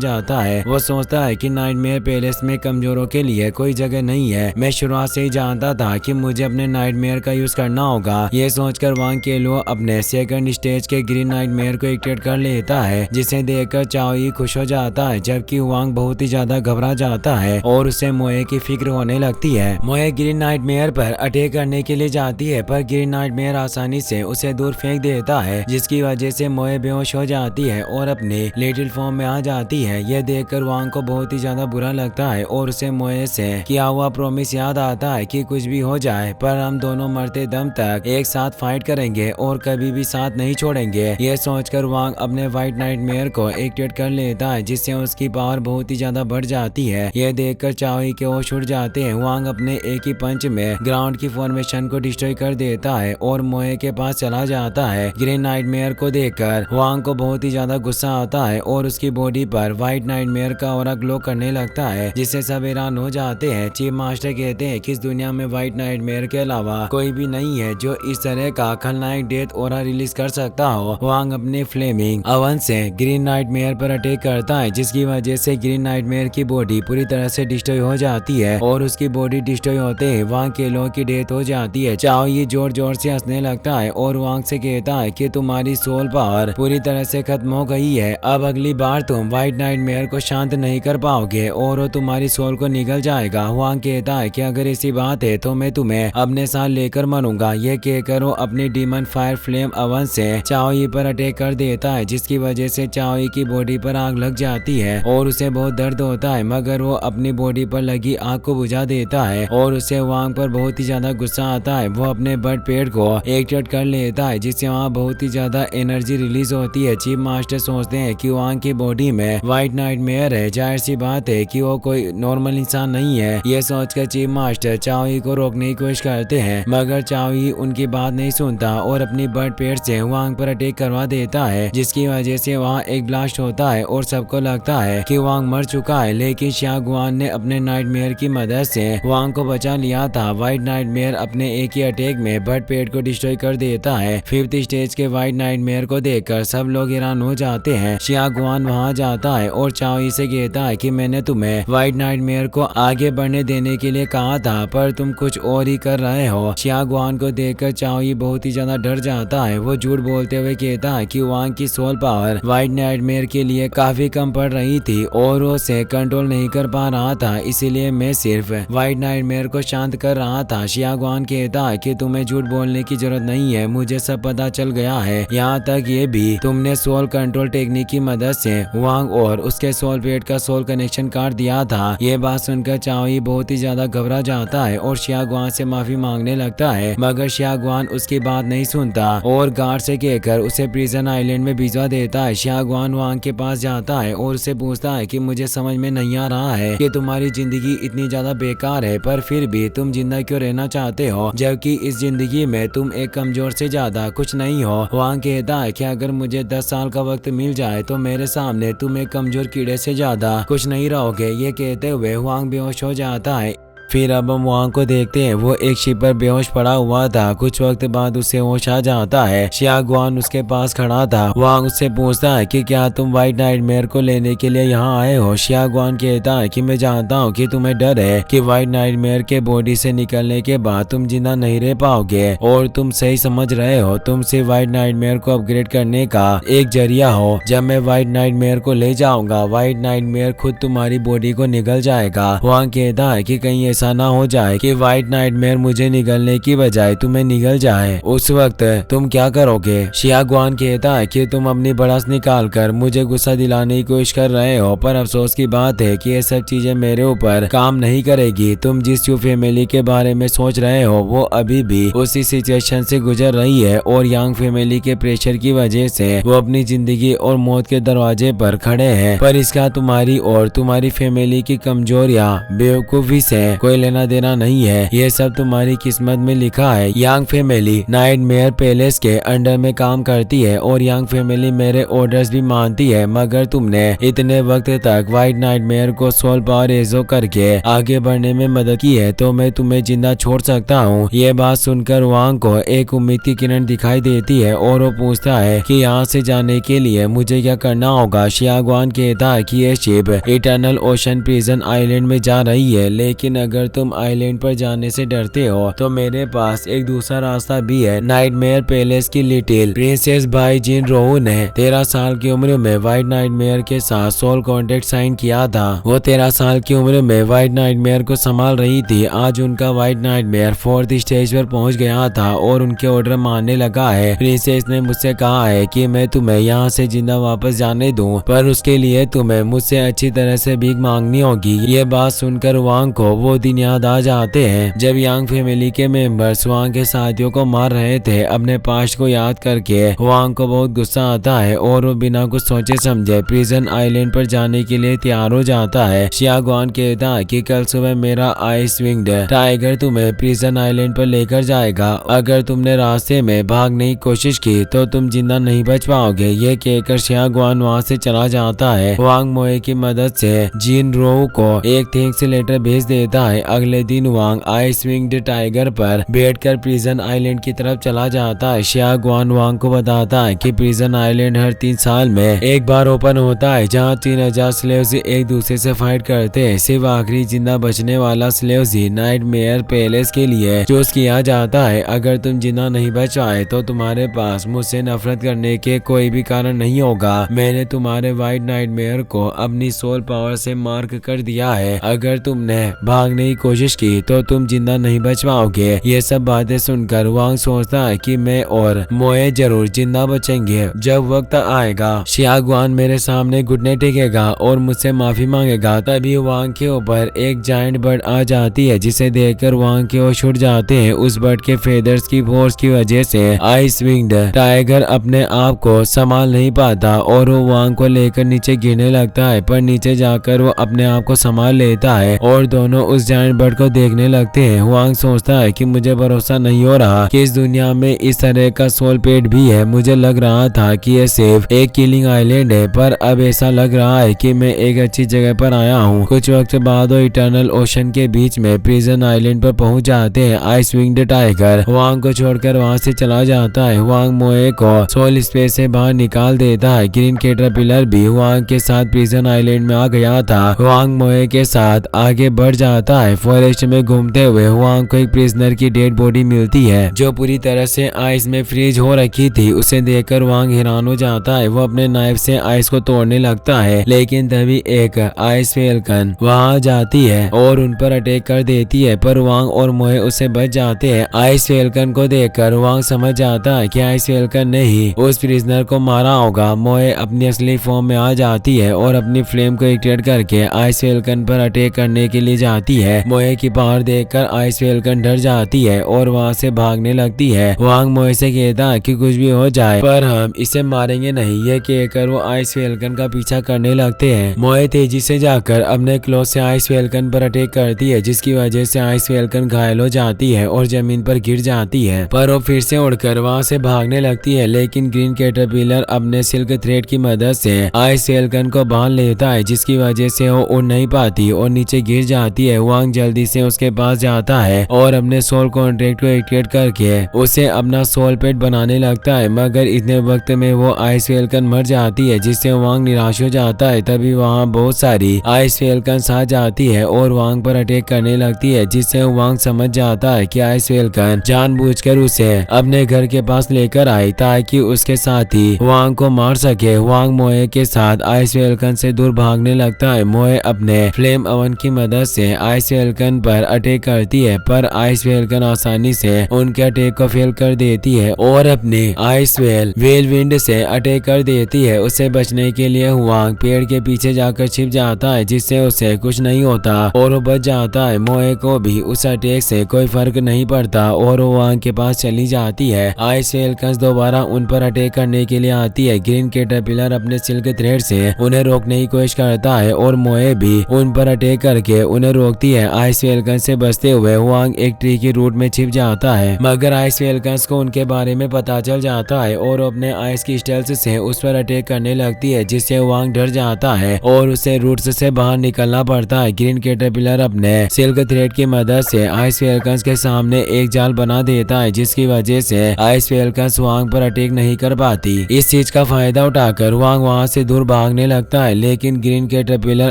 जाता है। वो सोचता है कि नाइटमेयर पैलेस में कमजोरों के लिए कोई जगह नहीं है। मैं शुरुआत से ही जानता था कि मुझे अपने नाइटमेयर का यूज करना होगा। ये सोचकर वांग केलो अपने सेकंड स्टेज के ग्रीन नाइटमेयर को एक्टिवेट कर लेता है जिसे देखकर चाओई खुश हो जाता है जबकि वांग बहुत ही ज्यादा घबरा जाता है और उसे मोए की फिक्र होने लगती है। मोए ग्रीन नाइटमेयर पर अटैक करने के लिए जाती है पर ग्रीन नाइटमेयर आसानी से उसे दूर फेंक देता है जिसकी वजह से मोए बेहोश हो जाती है और अपने लिटिल फॉर्म में आ जाती है। यह देखकर वांग को बहुत ही ज्यादा बुरा लगता है और उसे मोए से किया हुआ प्रॉमिस याद आता है कि कुछ भी हो जाए पर हम दोनों मरते दम तक एक साथ फाइट करेंगे और कभी भी साथ नहीं छोड़ेंगे। यह सोचकर वांग अपने व्हाइट नाइटमेयर को एक्टिवेट कर लेता है जिससे उसकी पावर बहुत ही ज्यादा बढ़ जाती है। यह देखकर चाओई के होश उड़ जाते हैं। वांग अपने एक ही पंच में ग्राउंड की फॉर्मेशन को डिस्ट्रॉय कर देता है और मोए के पास चला जाता है। ग्रीन नाइटमेयर को देखकर वांग को बहुत ही ज्यादा गुस्सा आता है और उसकी बॉडी पर व्हाइट नाइटमेयर का ऑरा ग्लो करने लगता है जिससे सब हैरान हो जाते हैं। चीफ मास्टर कहते हैं कि इस दुनिया में व्हाइट नाइटमेयर के अलावा कोई भी नहीं है जो इस तरह का खलनायक डेथ ऑरा रिलीज कर सकता हो। वांग अपने फ्लेमिंग अवन से ग्रीन नाइटमेयर पर अटैक करता है जिसकी वजह से ग्रीन नाइटमेयर की बॉडी पूरी तरह से डिस्ट्रॉय हो जाती है और उसकी बॉडी डिस्ट्रॉय होते ही वांग केलो की डेथ हो जाती है। चाओ ये जोर जोर से हंसने लगता है और वांग से कहता है कि तुम्हारी सोल पावर पूरी तरह से खत्म हो गई है। अब अगली बार तुम व्हाइट नाइटमेयर को शांत नहीं कर पाओगे और वो तुम्हारी सोल को निगल जाएगा। वांग कहता है कि अगर ऐसी बात है तो मैं तुम्हें अपने साथ लेकर मरूंगा। यह कहकर वो अपनी डीमन फायर फ्लेम अवन से चाओई पर अटैक कर देता है जिसकी वजह से चाओई की बॉडी पर आग लग जाती है और उसे बहुत दर्द होता है मगर वो अपनी बॉडी पर लगी आग को बुझा देता है और उसे वांग पर बहुत ही ज्यादा गुस्सा आता है। वो अपने बर्ड पेड़ को एक्टिवेट कर लेता है जिससे वहाँ बहुत ही ज्यादा एनर्जी रिलीज होती है। चीफ मास्टर सोचते हैं कि वांग की बॉडी में व्हाइट नाइटमेयर है, जाहिर सी बात है कि वो कोई नॉर्मल इंसान नहीं है। ये सोचकर चीफ मास्टर चाओई को रोकने की कोशिश करते हैं मगर चाओई उनकी बात नहीं सुनता और अपनी बर्ड पेड़ से वांग पर अटैक करवा देता है जिसकी वजह से वहाँ एक ब्लास्ट होता है और सबको लगता है कि वांग मर चुका है लेकिन शियागुआन ने अपने नाइटमेयर की मदद से वांग को बचा लिया था। व्हाइट नाइटमेयर अपने एक ही अटैक में बर्ड पेड़ को डिस्ट्रॉय कर देता है। 5th स्टेज के व्हाइट नाइटमेयर को देखकर सब लोग हैरान हो जाते हैं। शियागुआन वहाँ जाता है और चाओई से कहता है कि मैंने तुम्हें व्हाइट नाइटमेयर को आगे बढ़ने देने के लिए कहा था पर तुम कुछ और ही कर रहे हो। शियागुआन को देखकर चाओई बहुत ही ज्यादा डर जाता है। वो झूठ बोलते हुए कहता है कि वांग की सोल पावर व्हाइट नाइटमेयर के लिए काफी कम पड़ रही थी और वो उसे कंट्रोल नहीं कर पा रहा था, इसीलिए मैं सिर्फ व्हाइट नाइटमेयर को शांत कर रहा था। शियागुआन कहता है कि तुम्हें झूठ बोलने की जरूरत नहीं है, मुझे सब पता चल गया है, यहाँ तक ये भी तुमने सोल कंट्रोल टेक्निक की मदद से वांग और उसके सोल पेट का सोल कनेक्शन काट दिया था। ये बात सुनकर चाओई बहुत ही ज्यादा घबरा जाता है और शियागुआन से माफी मांगने लगता लगता है, मगर शियागुआन उसकी बात नहीं सुनता और गार्ड से कहकर उसे प्रिजन आइलैंड में भिजवा देता है। शियागुआन वांग के पास जाता है और उसे पूछता है कि मुझे समझ में नहीं आ रहा है कि तुम्हारी जिंदगी इतनी ज्यादा बेकार है, पर फिर भी तुम जिंदा क्यों रहना चाहते हो, जबकि इस जिंदगी में तुम एक कमजोर से ज्यादा कुछ नहीं हो। वांग कहता है कि अगर मुझे 10 साल का वक्त मिल जाए तो मेरे सामने तुम एक कमजोर कीड़े से ज्यादा कुछ नहीं रहोगे। ये कहते हुए वांग बेहोश हो जाता है। फिर अब हम वांग को देखते हैं, वो एक शिप पर बेहोश पड़ा हुआ था। कुछ वक्त बाद उसे होश आ जाता है। शियागुआन उसके पास खड़ा था। वांग उससे पूछता है कि क्या तुम व्हाइट नाइटमेयर को लेने के लिए यहाँ आए हो। शियागुआन कहता है कि मैं जानता हूँ कि तुम्हें डर है कि व्हाइट नाइटमेयर के बॉडी से निकलने के बाद तुम जिंदा नहीं रह पाओगे, और तुम सही समझ रहे हो, तुम सिर्फ व्हाइट नाइटमेयर को अपग्रेड करने का एक जरिया हो। जब मैं व्हाइट नाइटमेयर को ले जाऊंगा, व्हाइट नाइटमेयर खुद तुम्हारी बॉडी को निगल जाएगा। वांग कहता है कि कहीं ऐसा ना हो जाए कि व्हाइट नाइटमेयर मुझे निगलने की बजाय तुम्हें निगल जाए, उस वक्त तुम क्या करोगे। शियागुआन कहता है कि तुम अपनी बड़ास निकाल कर मुझे गुस्सा दिलाने की कोशिश कर रहे हो, पर अफसोस की बात है कि ये सब चीजें मेरे ऊपर काम नहीं करेगी। तुम जिस चू फैमिली के बारे में सोच रहे हो वो अभी भी उसी सिचुएशन से गुजर रही है, और यांग फैमिली के प्रेशर की वजह से वो अपनी जिंदगी और मौत के दरवाजे पर खड़े हैं। पर इसका तुम्हारी और तुम्हारी फैमिली की कमजोरियां बेवकूफी से कोई लेना देना नहीं है। ये सब तुम्हारी किस्मत में लिखा है। यांग फैमिली नाइटमेयर पैलेस के अंडर में काम करती है और यांग फैमिली मेरे ऑर्डर्स भी मानती है, मगर तुमने इतने वक्त तक व्हाइट नाइटमेयर को सोल पावर एजो करके आगे बढ़ने में मदद की है, तो मैं तुम्हें जिंदा छोड़ सकता हूँ। ये बात सुनकर वांग को एक उम्मीद की किरण दिखाई देती है और वो पूछता है कि यहाँ से जाने के लिए मुझे क्या करना होगा। शियागुआन कहता है कि ये ship eternal ocean prison island में जा रही है, लेकिन अगर तुम आइलैंड पर जाने से डरते हो तो मेरे पास एक दूसरा रास्ता भी है। नाइटमेयर पैलेस की लिटिल प्रिंसेस बाई जिन रोहू ने 13 साल की उम्र में व्हाइट नाइटमेयर के साथ सोल कॉन्ट्रैक्ट साइन किया था। वो 13 साल की उम्र में व्हाइट नाइटमेयर को संभाल रही थी। आज उनका व्हाइट नाइटमेयर 4th स्टेज पर पहुंच गया था और उनके ऑर्डर मानने लगा है। प्रिंसेस ने मुझसे कहा है कि मैं तुम्हें यहाँ से जिंदा वापस जाने दूं, पर उसके लिए तुम्हें मुझसे अच्छी तरह से भीख मांगनी होगी। ये बात सुनकर वांग को वो दिन याद आ जाते हैं जब यांग फैमिली के मेंबर्स वांग के साथियों को मार रहे थे। अपने पास्ट को याद करके वांग को बहुत गुस्सा आता है और वो बिना कुछ सोचे समझे प्रिजन आइलैंड पर जाने के लिए तैयार हो जाता है। शियागुआन कहता है कि कल सुबह मेरा आइस विंग्ड टाइगर तुम्हें प्रिजन आइलैंड पर लेकर जाएगा। अगर तुमने रास्ते में भागने की कोशिश की तो तुम जिंदा नहीं बच पाओगे। ये कहकर शियागुआन वहाँ से चला जाता है। वांग मोए की मदद से जिन रोहू को एक थैंक्स लेटर भेज देता है। अगले दिन वांग आइस विंग्ड टाइगर पर बैठकर प्रिजन आइलैंड की तरफ चला जाता है। शियागुआन वांग को बताता है कि प्रिजन आइलैंड हर 3 साल में एक बार ओपन होता है, जहां 3000 स्लेव्स एक दूसरे से फाइट करते हैं। सिर्फ आखिरी जिंदा बचने वाला स्लेव्स ही नाइटमेयर पैलेस के लिए चूज किया जाता है। अगर तुम जिंदा नहीं बच पाए तो तुम्हारे पास मुझसे नफरत करने के कोई भी कारण नहीं होगा। मैंने तुम्हारे व्हाइट नाइटमेयर को अपनी सोल पावर से मार्क कर दिया है। अगर तुमने भागने की कोशिश की तो तुम जिंदा नहीं बच पाओगे। ये सब बातें सुनकर वांग सोचता है कि मैं और मोए जरूर जिंदा बचेंगे जब वक्त आएगा। शियागुआन मेरे सामने घुटने टेकेगा और मुझसे माफी मांगेगा। तभी वांग के ऊपर एक जायंट बर्ड आ जाती है, जिसे देखकर वांग के होश उड़ जाते हैं। उस बर्ड के फेदर्स की फोर्स की वजह से आइस विंग्ड टाइगर अपने आप को संभाल नहीं पाता और वो वांग को लेकर नीचे गिरने लगता है, पर नीचे जाकर वो अपने आप को संभाल लेता है और दोनों उस जायंट बर्ड को देखने लगते हैं। वांग सोचता है कि मुझे भरोसा नहीं हो रहा कि इस दुनिया में इस तरह का सोल पेट भी है। मुझे लग रहा था कि यह सिर्फ एक किलिंग आइलैंड है, पर अब ऐसा लग रहा है कि मैं एक अच्छी जगह पर आया हूँ। कुछ वक्त बाद वो इटर्नल ओशन के बीच में प्रिजन आइलैंड पर पहुंच जाते हैं। आइस विंग्ड टाइगर वांग को छोड़कर वहां से चला जाता है। वांग मोए को सोल स्पेस से बाहर निकाल देता है। ग्रीन कैटरपिलर भी वांग के साथ प्रिजन आइलैंड में आ गया था। वांग मोए के साथ आगे बढ़ जाता है। फॉरेस्ट में घूमते हुए वांग को एक प्रिजनर की डेड बॉडी मिलती है, जो पूरी तरह से आइस में फ्रीज हो रखी थी। उसे देखकर वांग हैरान हो जाता है। वो अपने नाइफ से आइस को तोड़ने लगता है, लेकिन तभी एक आइस फैल्कन वहां जाती है और उन पर अटैक कर देती है, पर वांग और मोए उससे बच जाते हैं। आइस फैल्कन को देखकर वांग समझ जाता है कि आइस फैल्कन ने ही उस प्रिजनर को मारा होगा। मोए अपनी असली फॉर्म में आ जाती है और अपनी फ्लेम को एक्टिवेट करके आइस फैल्कन पर अटैक करने के लिए जाती है। है। मोए की पावर देखकर आइस फेल्कन डर जाती है और वहाँ से भागने लगती है। वांग मोए से कहता है कि कुछ भी हो जाए पर हम इसे मारेंगे नहीं। ये कहकर वो आइस फेल्कन का पीछा करने लगते हैं। मोए तेजी से जाकर अपने क्लोथ से आइस फेल्कन पर अटैक करती है, जिसकी वजह से आइस फेल्कन घायल हो जाती है और जमीन पर गिर जाती है। पर वो फिर से उड़कर वहाँ से भागने लगती है, लेकिन ग्रीन कैटरपिलर अपने सिल्क थ्रेड की मदद से आइस फेल्कन को बांध लेता है, जिसकी वजह से वो उड़ नहीं पाती और नीचे गिर जाती है। वांग जल्दी से उसके पास जाता है और अपने सोल कॉन्ट्रैक्ट को एक्टिवेट करके उसे अपना सोल पेट बनाने लगता है, मगर इतने वक्त में वो आइस फेल्कन मर जाती है, जिससे वांग निराश हो जाता है। तभी वहाँ बहुत सारी आइस फेल्कन आ जाती है और वांग पर अटैक करने लगती है, जिससे वांग समझ जाता है कि आइस फेल्कन जानबूझकर उसे अपने घर के पास लेकर आई ताकि उसके साथी वांग को मार सके। वांग मोए के साथ आइस फेल्कन से दूर भागने लगता है। मोए अपने फ्लेम ओवन की मदद से आइस फेल्कन पर अटैक करती है, पर आइस फेल्कन आसानी से उनके अटैक को फेल कर देती है और अपने आइस वेल विंड से अटैक कर देती है। उसे बचने के लिए वांग पेड़ के पीछे जाकर छिप जाता है, जिससे उसे कुछ नहीं होता और वो बच जाता है। मोए को भी उस अटैक से कोई फर्क नहीं पड़ता और वो वांग के पास चली जाती है। आइस फेल्कन दोबारा उन पर अटैक करने के लिए आती है। ग्रीन कैटरपिलर अपने सिल्क थ्रेड से उन्हें रोकने की कोशिश करता है और मोए भी उन पर अटैक करके उन्हें रोकती है। आइस फेल्कन से बचते हुए वांग एक ट्री की रूट में छिप जाता है, मगर आइस फेल्कन को उनके बारे में पता चल जाता है और अपने आइस क्रिस्टल्स से उस पर अटैक करने लगती है, जिससे वांग डर जाता है और उसे रूट्स से बाहर निकलना पड़ता है। ग्रीन कैटरपिलर अपने सिल्क थ्रेड की मदद से आइस फेल्कन के सामने एक जाल बना देता है, जिसकी वजह से आइस फेल्कन वांग पर अटैक नहीं कर पाती। इस चीज का फायदा उठाकर वांग वहाँ से दूर भागने लगता है, लेकिन ग्रीन कैटरपिलर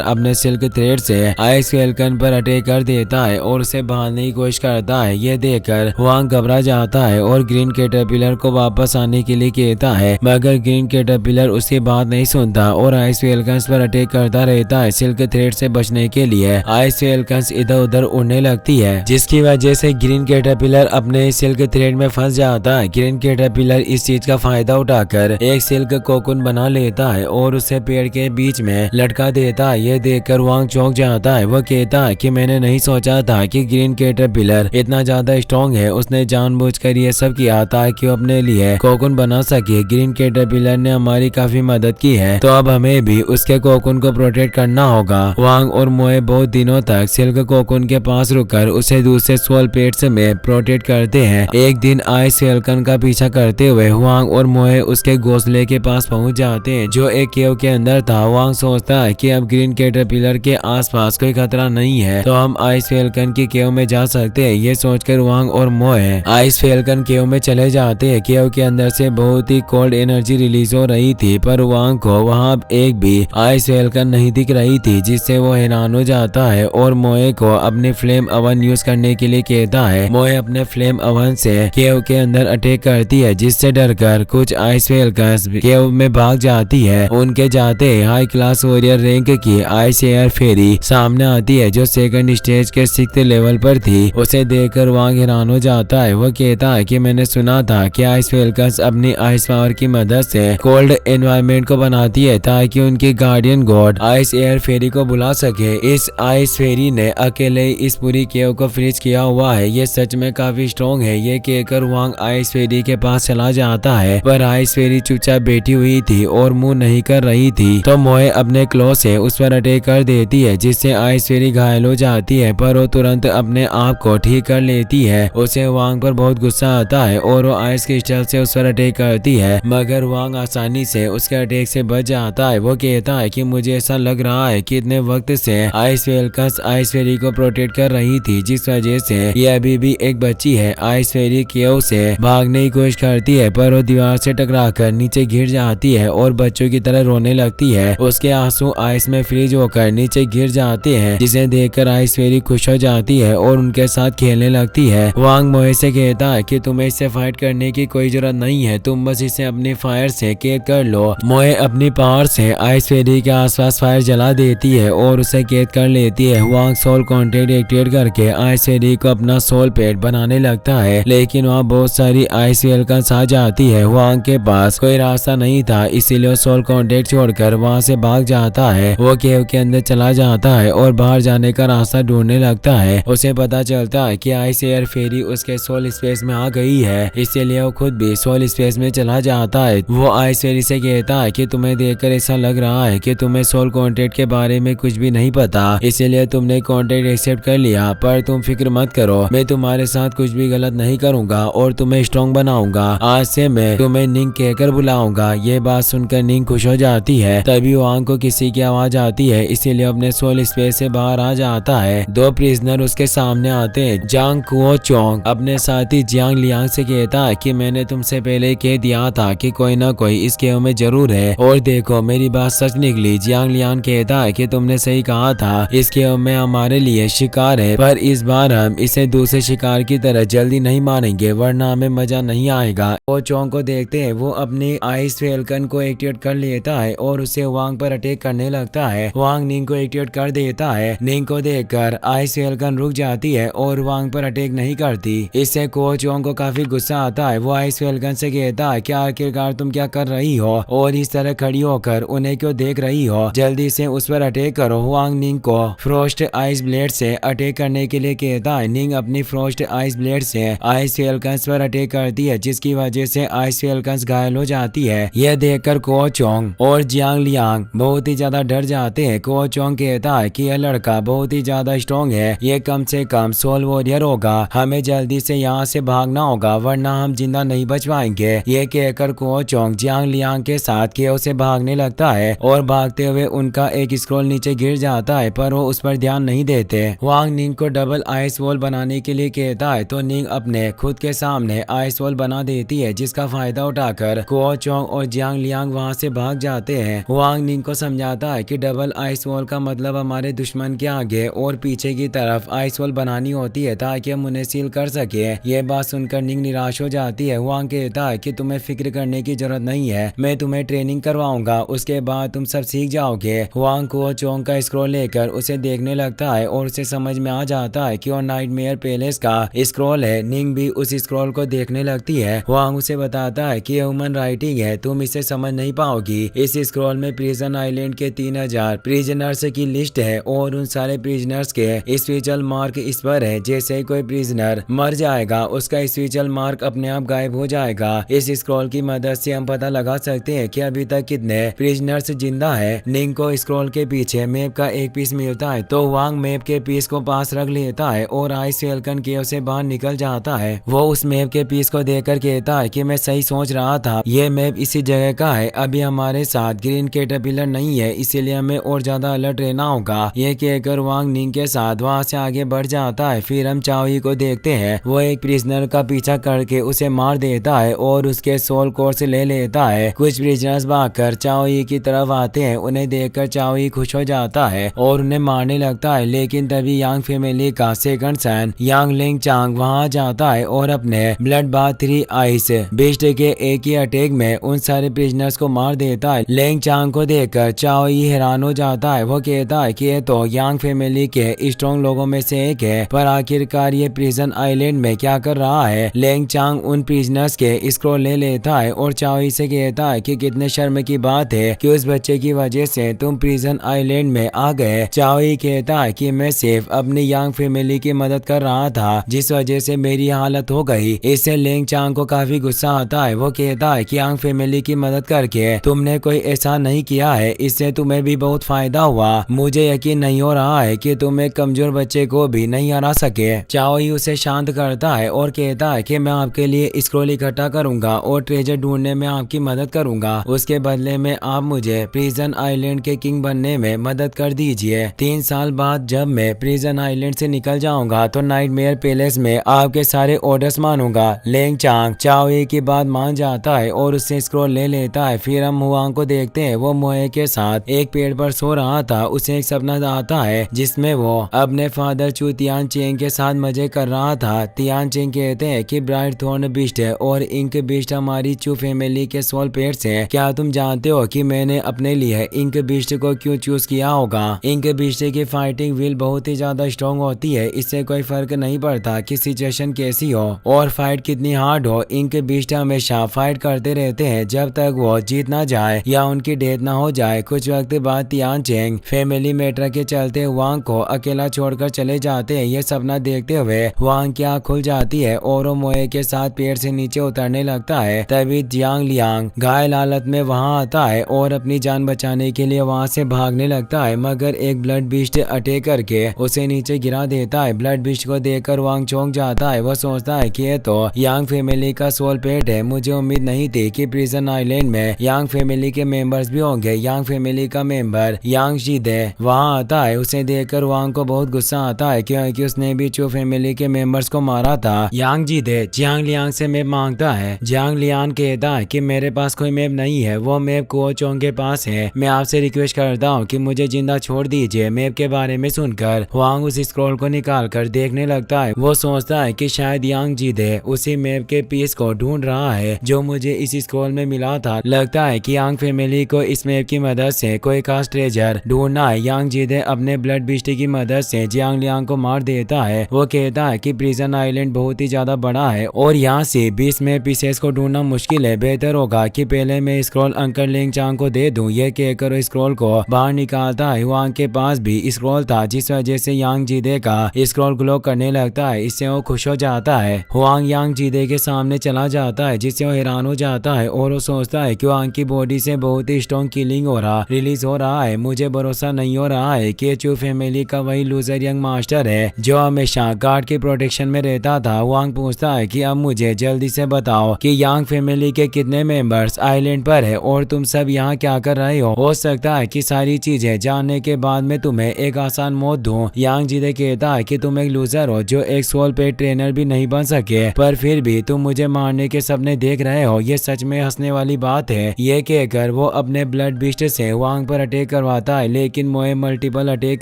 अपने सिल्क थ्रेड से आइस फेल्कन पर अटैक कर देता है और उसे बांधने की कोशिश करता है। ये देखकर वांग घबरा जाता है और ग्रीन कैटरपिलर को वापस आने के लिए कहता है, मगर ग्रीन कैटरपिलर उसकी बात नहीं सुनता और आइस फेल्कन पर अटैक करता रहता है। सिल्क थ्रेड से बचने के लिए आइस फेल्कन इधर उधर उड़ने लगती है, जिसकी वजह से ग्रीन कैटरपिलर अपने सिल्क थ्रेड में फंस जाता है। ग्रीन कैटरपिलर इस चीज का फायदा उठाकर एक सिल्क कोकुन बना लेता है और उसे पेड़ के बीच में लटका देता है। ये देखकर वांग चौंक जाता है। वो कहता है कि मैंने नहीं सोचा था कि ग्रीन कैटरपिलर इतना ज्यादा स्ट्रॉन्ग है। उसने जानबूझकर ये सब किया ताकि वो अपने लिए कोकुन बना सके। ग्रीन कैटरपिलर ने हमारी काफी मदद की है, तो अब हमें भी उसके कोकुन को प्रोटेक्ट करना होगा। वांग और मोए बहुत दिनों तक सिल्क कोकुन के पास रुककर उसे दूसरे सोल पेट्स में प्रोटेक्ट करते हैं। एक दिन आइस फेल्कन का पीछा करते हुए वांग और मोए उसके घोंसले के पास पहुंच जाते हैं, जो एक केव के अंदर था। वांग सोचता है कि अब ग्रीन कैटरपिलर के आसपास कोई खतरा नहीं है, तो हम आइस फेल्कन की केव में जा सकते हैं। ये सोचकर वांग और मोए आइस फेल्कन केव में चले जाते हैं। केव के अंदर से बहुत ही कोल्ड एनर्जी रिलीज हो रही थी, पर वांग को वहाँ एक भी आइस फेल्कन नहीं दिख रही थी, जिससे वो हैरान हो जाता है और मोए को अपने फ्लेम ओवन यूज करने के लिए कहता है। मोए अपने फ्लेम ओवन से केव के अंदर अटैक करती है, जिससे डरकर कुछ आइस फेल्कन केव में भाग जाती है। उनके जाते हाई क्लास वॉरियर रैंक की आइस एयर फेरी सामने आती है, जो सेकंड स्टेज के 6th लेवल पर थी। उसे देखकर वांग हैरान हो जाता है। वो कहता है कि मैंने सुना था कि आइस फेल्कन अपनी आइस पावर की मदद से कोल्ड एनवायरनमेंट को बनाती है ताकि उनकी गार्डियन गॉड आइस एयर फेरी को बुला सके। इस आइस फेरी ने अकेले इस पूरी केव को फ्रीज किया हुआ है। ये सच में काफी स्ट्रॉन्ग है। ये कहकर वांग आइस फेरी के पास चला जाता है, पर आइस फेरी चुपचाप बैठी हुई थी और मुंह नहीं कर रही थी, तो मोए अपने क्लो से उस पर अटैक कर देती है, जिससे आइस फेरी घायल हो जाती है, पर वो तुरंत अपने आप को ठीक कर लेती है। उसे वांग पर बहुत गुस्सा आता है और वो आइस क्रिस्टल से उस पर अटैक करती है, मगर वांग आसानी से उसके अटैक से बच जाता है। वो कहता है कि मुझे ऐसा लग रहा है कि इतने वक्त से आइस फेल्कन आइस फेरी को प्रोटेक्ट कर रही थी, जिस वजह से ये अभी भी एक बच्ची है। आइस फेरी केव से भागने की कोशिश करती है, पर वो दीवार से टकराकर नीचे गिर जाती है और बच्चों की तरह रोने लगती है। उसके आंसू आइस में फ्रीज होकर नीचे गिर जाते हैं, जिसे देखकर आइस फेरी खुश हो जाती है और उनके साथ खेलने लगती है। वांग मोए से कहता है कि तुम्हें इससे फाइट करने की कोई जरूरत नहीं है, तुम बस इसे अपनी फायर से कैद कर लो। मोए अपनी पावर से आइस फेरी के आसपास फायर जला देती है और उसे कैद कर लेती है। वांग सोल कॉन्टैक्ट एक्टिवेट करके आइस फेरी को अपना सोल पेट बनाने लगता है, लेकिन वहाँ बहुत सारी आइस फेल्कन आ जाती है। वांग के पास कोई रास्ता नहीं था, इसीलिए सोल कॉन्टैक्ट छोड़कर वहाँ से भाग जाता है। वो केव के अंदर चला जाता है और बाहर जाने का रास्ता रास्ता ढूंढने लगता है। उसे पता चलता है कि आइस एयर फेरी उसके सोल स्पेस में आ गई है, इसीलिए वो खुद भी सोल स्पेस में चला जाता है। वो आइस फेरी से कहता है कि तुम्हें देखकर ऐसा लग रहा है कि तुम्हें सोल कॉन्ट्रैक्ट के बारे में कुछ भी नहीं पता, इसीलिए तुमने कॉन्ट्रैक्ट एक्सेप्ट कर लिया। पर तुम फिक्र मत करो, मैं तुम्हारे साथ कुछ भी गलत नहीं करूंगा और तुम्हें स्ट्रॉन्ग बनाऊंगा। आज से मैं तुम्हें निंग कहकर बुलाऊंगा। ये बात सुनकर निंग खुश हो जाती है। तभी वांग को किसी की आवाज आती है, इसीलिए अपने सोल स्पेस से बाहर आ जाता है। दो प्रिजनर उसके सामने आते हैं। जांग कुओ चोंग अपने साथी जियांग लियांग से कहता है कि मैंने तुमसे पहले कह दिया था कि कोई ना कोई इस गेम में जरूर है, और देखो मेरी बात सच निकली। जियांग लियांग कहता है कि तुमने सही कहा था, इस गेम में हमारे लिए शिकार है, पर इस बार हम इसे दूसरे शिकार की तरह जल्दी नहीं मारेंगे, वरना हमें मजा नहीं आएगा। वो चोंग को देखते हैं, वो अपनी आइस फैल्कन को एक्टिवेट कर लेता है और उसे वांग पर अटैक करने लगता है। वांग निंग को एक्टिवेट कर देता है। निंग को देखकर आइस फैल्कन रुक जाती है और वांग पर अटैक नहीं करती। इससे को चोंग को काफी गुस्सा आता है। वो आइस फैल्कन से कहता है, क्या आखिरकार तुम क्या कर रही हो और इस तरह खड़ी होकर उन्हें क्यों देख रही हो? जल्दी से उस पर अटैक करो। वांग निंग को फ्रोस्ट आइस ब्लेड से अटैक करने के लिए कहता है। निंग अपनी फ्रोस्ट आइस ब्लेड से आइस फैल्कन्स पर अटैक करती है, जिसकी वजह से आइस फैल्कन्स घायल हो जाती है। यह देखकर को चोंग और जियांग लियांग बहुत ही ज्यादा डर जाते हैं। को चोंग कहता है कि यह लड़का बहुत ही ज्यादा स्ट्रॉन्ग है, ये कम से कम सोल वॉरियर होगा, हमें जल्दी से यहाँ से भागना होगा, वरना हम जिंदा नहीं बच पाएंगे। ये कहकर को चोंग जियांग लियांग के साथ केओ से भागने लगता है और भागते हुए उनका एक स्क्रॉल नीचे गिर जाता है, पर वो उस पर ध्यान नहीं देते। वांग निंग को डबल आइस वॉल बनाने के लिए कहता है, तो निंग अपने खुद के सामने आइस वॉल बना देती है, जिसका फायदा उठाकर को चोंग और जियांग लियांग वहाँ से भाग जाते हैं। वांग निंग को समझाता है कि डबल आइस वॉल का मतलब हमारे दुश्मन के आगे और पीछे की तरफ आइस वॉल बनानी होती है, ताकि हम उन्हें सील कर सके। ये बात सुनकर निंग निराश हो जाती है। वांग कहता है कि तुम्हें फिक्र करने की जरूरत नहीं है, मैं तुम्हें ट्रेनिंग करवाऊंगा, उसके बाद तुम सब सीख जाओगे। वांग को चोंग का स्क्रॉल लेकर उसे देखने लगता है और उसे समझ में आ जाता है कि वो नाइटमेयर पैलेस का स्क्रॉल है। निंग भी उस स्क्रॉल को देखने लगती है। वांग उसे बताता है कि ह्यूमन राइटिंग है, तुम इसे समझ नहीं पाओगी। इस स्क्रॉल में प्रिजन आइलैंड के 3000 प्रिजनर्स की लिस्ट है और उन सारे प्रिजनर्स के स्पेशल मार्क इस पर है। जैसे कोई प्रिजनर मर जाएगा, उसका स्पेशल मार्क अपने आप गायब हो जाएगा। इस स्क्रॉल की मदद से हम पता लगा सकते हैं कि अभी तक कितने प्रिजनर्स जिंदा है। निंग को स्क्रॉल के पीछे मैप का एक पीस मिलता है, तो वांग मैप के पीस को पास रख लेता है और आइस फैल्कन केव से बाहर निकल जाता है। वो उस मैप के पीस को देखकर कहता है कि मैं सही सोच रहा था, ये मैप इसी जगह का है। अभी हमारे साथ ग्रीन कैटरपिलर नहीं है, इसीलिए हमें और ज्यादा अलर्ट रहना होगा। ये कहकर वांग निंग के साथ वहाँ से आगे बढ़ जाता है। फिर हम चाओई को देखते हैं, वो एक प्रिजनर का पीछा करके उसे मार देता है और उसके सोल कोर से ले लेता है। कुछ प्रिजनर्स भागकर चाओई की तरफ आते हैं, उन्हें देखकर चाओई खुश हो जाता है और उन्हें मारने लगता है, लेकिन तभी यांग फैमिली का सेकंड सन यांग लिंग चांग वहाँ जाता है और अपने ब्लड बाथ 3 आइस बीस्ट के एक ही अटैक में उन सारे प्रिजनर्स को मार देता है। लिंग चांग को देखकर चाओई हैरान हो जाता है। वो कहता है कि ये तो यांग फैमिली के स्ट्रॉन्ग लोगों में से एक है, पर आखिरकार ये प्रिजन आइलैंड में क्या कर रहा है। लिंग चांग उन प्रिजनर्स के स्क्रॉल ले लेता है और चाओई से कहता है कि कितने शर्म की बात है कि उस बच्चे की वजह से तुम प्रिजन आइलैंड में आ गए। चाओई कहता है कि मैं सिर्फ अपनी यांग फैमिली की मदद कर रहा था, जिस वजह से मेरी हालत हो गई। इससे लिंग चांग को काफी गुस्सा आता है। वो कहता है कि यांग फैमिली की मदद करके तुमने कोई ऐसा नहीं किया है, इससे तुम्हें भी बहुत फायदा हुआ। मुझे यकीन नहीं हो रहा है कि तुम एक कमजोर बच्चे को भी नहीं हरा सके। चाओई उसे शांत करता है और कहता है कि मैं आपके लिए स्क्रॉल इकट्ठा करूंगा और ट्रेजर ढूंढने में आपकी मदद करूंगा, उसके बदले में आप मुझे प्रिजन आइलैंड के किंग बनने में मदद कर दीजिए। 3 साल बाद जब मैं प्रिजन आइलैंड से निकल जाऊंगा तो नाइटमेयर पैलेस में आपके सारे ऑर्डर्स मानूंगा। लिंग चांग चाओई की बात मान जाता है और उससे स्क्रॉल ले लेता है। फिर हम हुआंग को देखते हैं, वो मोए के साथ एक पेड़ पर सो रहा था। उसे एक सपना आता है जिसमें वो अपने फादर चू तियान चेंग के साथ मजे कर रहा था। तियान चेंग कहते हैं कि ब्राइट थॉर्न बीस्ट है और इंक बीस्ट हमारी चू फैमिली के सोल पेट्स हैं। क्या तुम जानते हो कि मैंने अपने लिए इंक बीस्ट को क्यों चूज किया होगा? इंक बीस्ट की फाइटिंग विल बहुत ही ज्यादा स्ट्रॉन्ग होती है, इससे कोई फर्क नहीं पड़ता कि सिचुएशन कैसी हो और फाइट कितनी हार्ड हो। इंक बीस्ट हमेशा फाइट करते रहते हैं जब तक वो जीत ना जाए या उनकी डेथ ना हो जाए। कुछ वक्त बाद तियान चेंग फैमिली मैटर के चलते वांग को को अकेला छोड़कर चले जाते हैं। ये सपना देखते हुए वांग की आँख खुल जाती है और वो मोए के साथ पेड़ से नीचे उतरने लगता है। तभी जियांग लियांग घायल हालत में वहां आता है और अपनी जान बचाने के लिए वहां से भागने लगता है, मगर एक ब्लड बीस्ट अटैक करके उसे नीचे गिरा देता है। ब्लड बीस्ट को देखकर वांग चौंक जाता है। वह सोचता है कि ये तो यांग फैमिली का सोल पेट है। मुझे उम्मीद नहीं थी कि प्रिजन आइलैंड में यांग फैमिली के मेंबर्स भी होंगे। यांग फैमिली का मेंबर यांग जीदे वहां आता है। उसे देखकर वांग को बहुत गुस्सा आता है क्योंकि उसने भी चू फैमिली के मेंबर्स को मारा था। यांग जीदे जियांग लियांग से मैप मांगता है। जियांग लियांग कहता है कि मेरे पास कोई मैप नहीं है, वो मैप कुओ चोंग के पास है। मैं आपसे रिक्वेस्ट करता हूँ कि मुझे जिंदा छोड़ दीजिए। मैप के बारे में सुनकर वांग उस स्क्रॉल को निकाल कर देखने लगता है। वो सोचता है कि शायद यांग जीदे उसी मैप के पीस को ढूंढ रहा है जो मुझे इस स्क्रॉल में मिला था। लगता है कि यांग फैमिली को इस मैप की मदद से कोई खास ट्रेजर ढूंढना है। यांग जीदे अपने ब्लड बीस्ट की मदद से जियांग लियांग को मार देता है। वो कहता है कि प्रिजन आइलैंड बहुत ही ज्यादा बड़ा है और यहाँ से 20 में पीसेस को ढूंढना मुश्किल है। बेहतर होगा कि पहले मैं स्क्रॉल अंकल लिंग चांग को दे दूं। ये कहकर स्क्रॉल को बाहर निकालता है। वांग के पास भी स्क्रॉल था जिस वजह से यांग जीदे का स्क्रॉल ग्लो करने लगता है। इससे वो खुश हो जाता है। वांग यांग जीदे के सामने चला जाता है जिससे वो हैरान हो जाता है और वो सोचता है कि वांग की बॉडी से बहुत ही स्ट्रॉन्ग किलिंग हो रहा रिलीज हो रहा है। मुझे भरोसा नहीं हो रहा है कि चू फैमिली का वही लूजर यंग मास्टर है जो हमेशा गार्ड की प्रोटेक्शन में रहता था। वांग पूछता है कि अब मुझे जल्दी से बताओ कि यांग फैमिली के कितने मेंबर्स आइलैंड पर है और तुम सब यहाँ क्या कर रहे हो सकता है कि सारी चीजें जानने के बाद मैं तुम्हें एक आसान मौत दूं। यांग जीदे कहता है कि तुम एक लूजर हो जो एक सोल पेट ट्रेनर भी नहीं बन सके, पर फिर भी तुम मुझे मारने के सपने देख रहे हो। ये सच में हंसने वाली बात है। ये कहकर वो अपने ब्लड बीस्ट से वांग पर अटैक करवाता है, लेकिन मोए मल्टीपल अटैक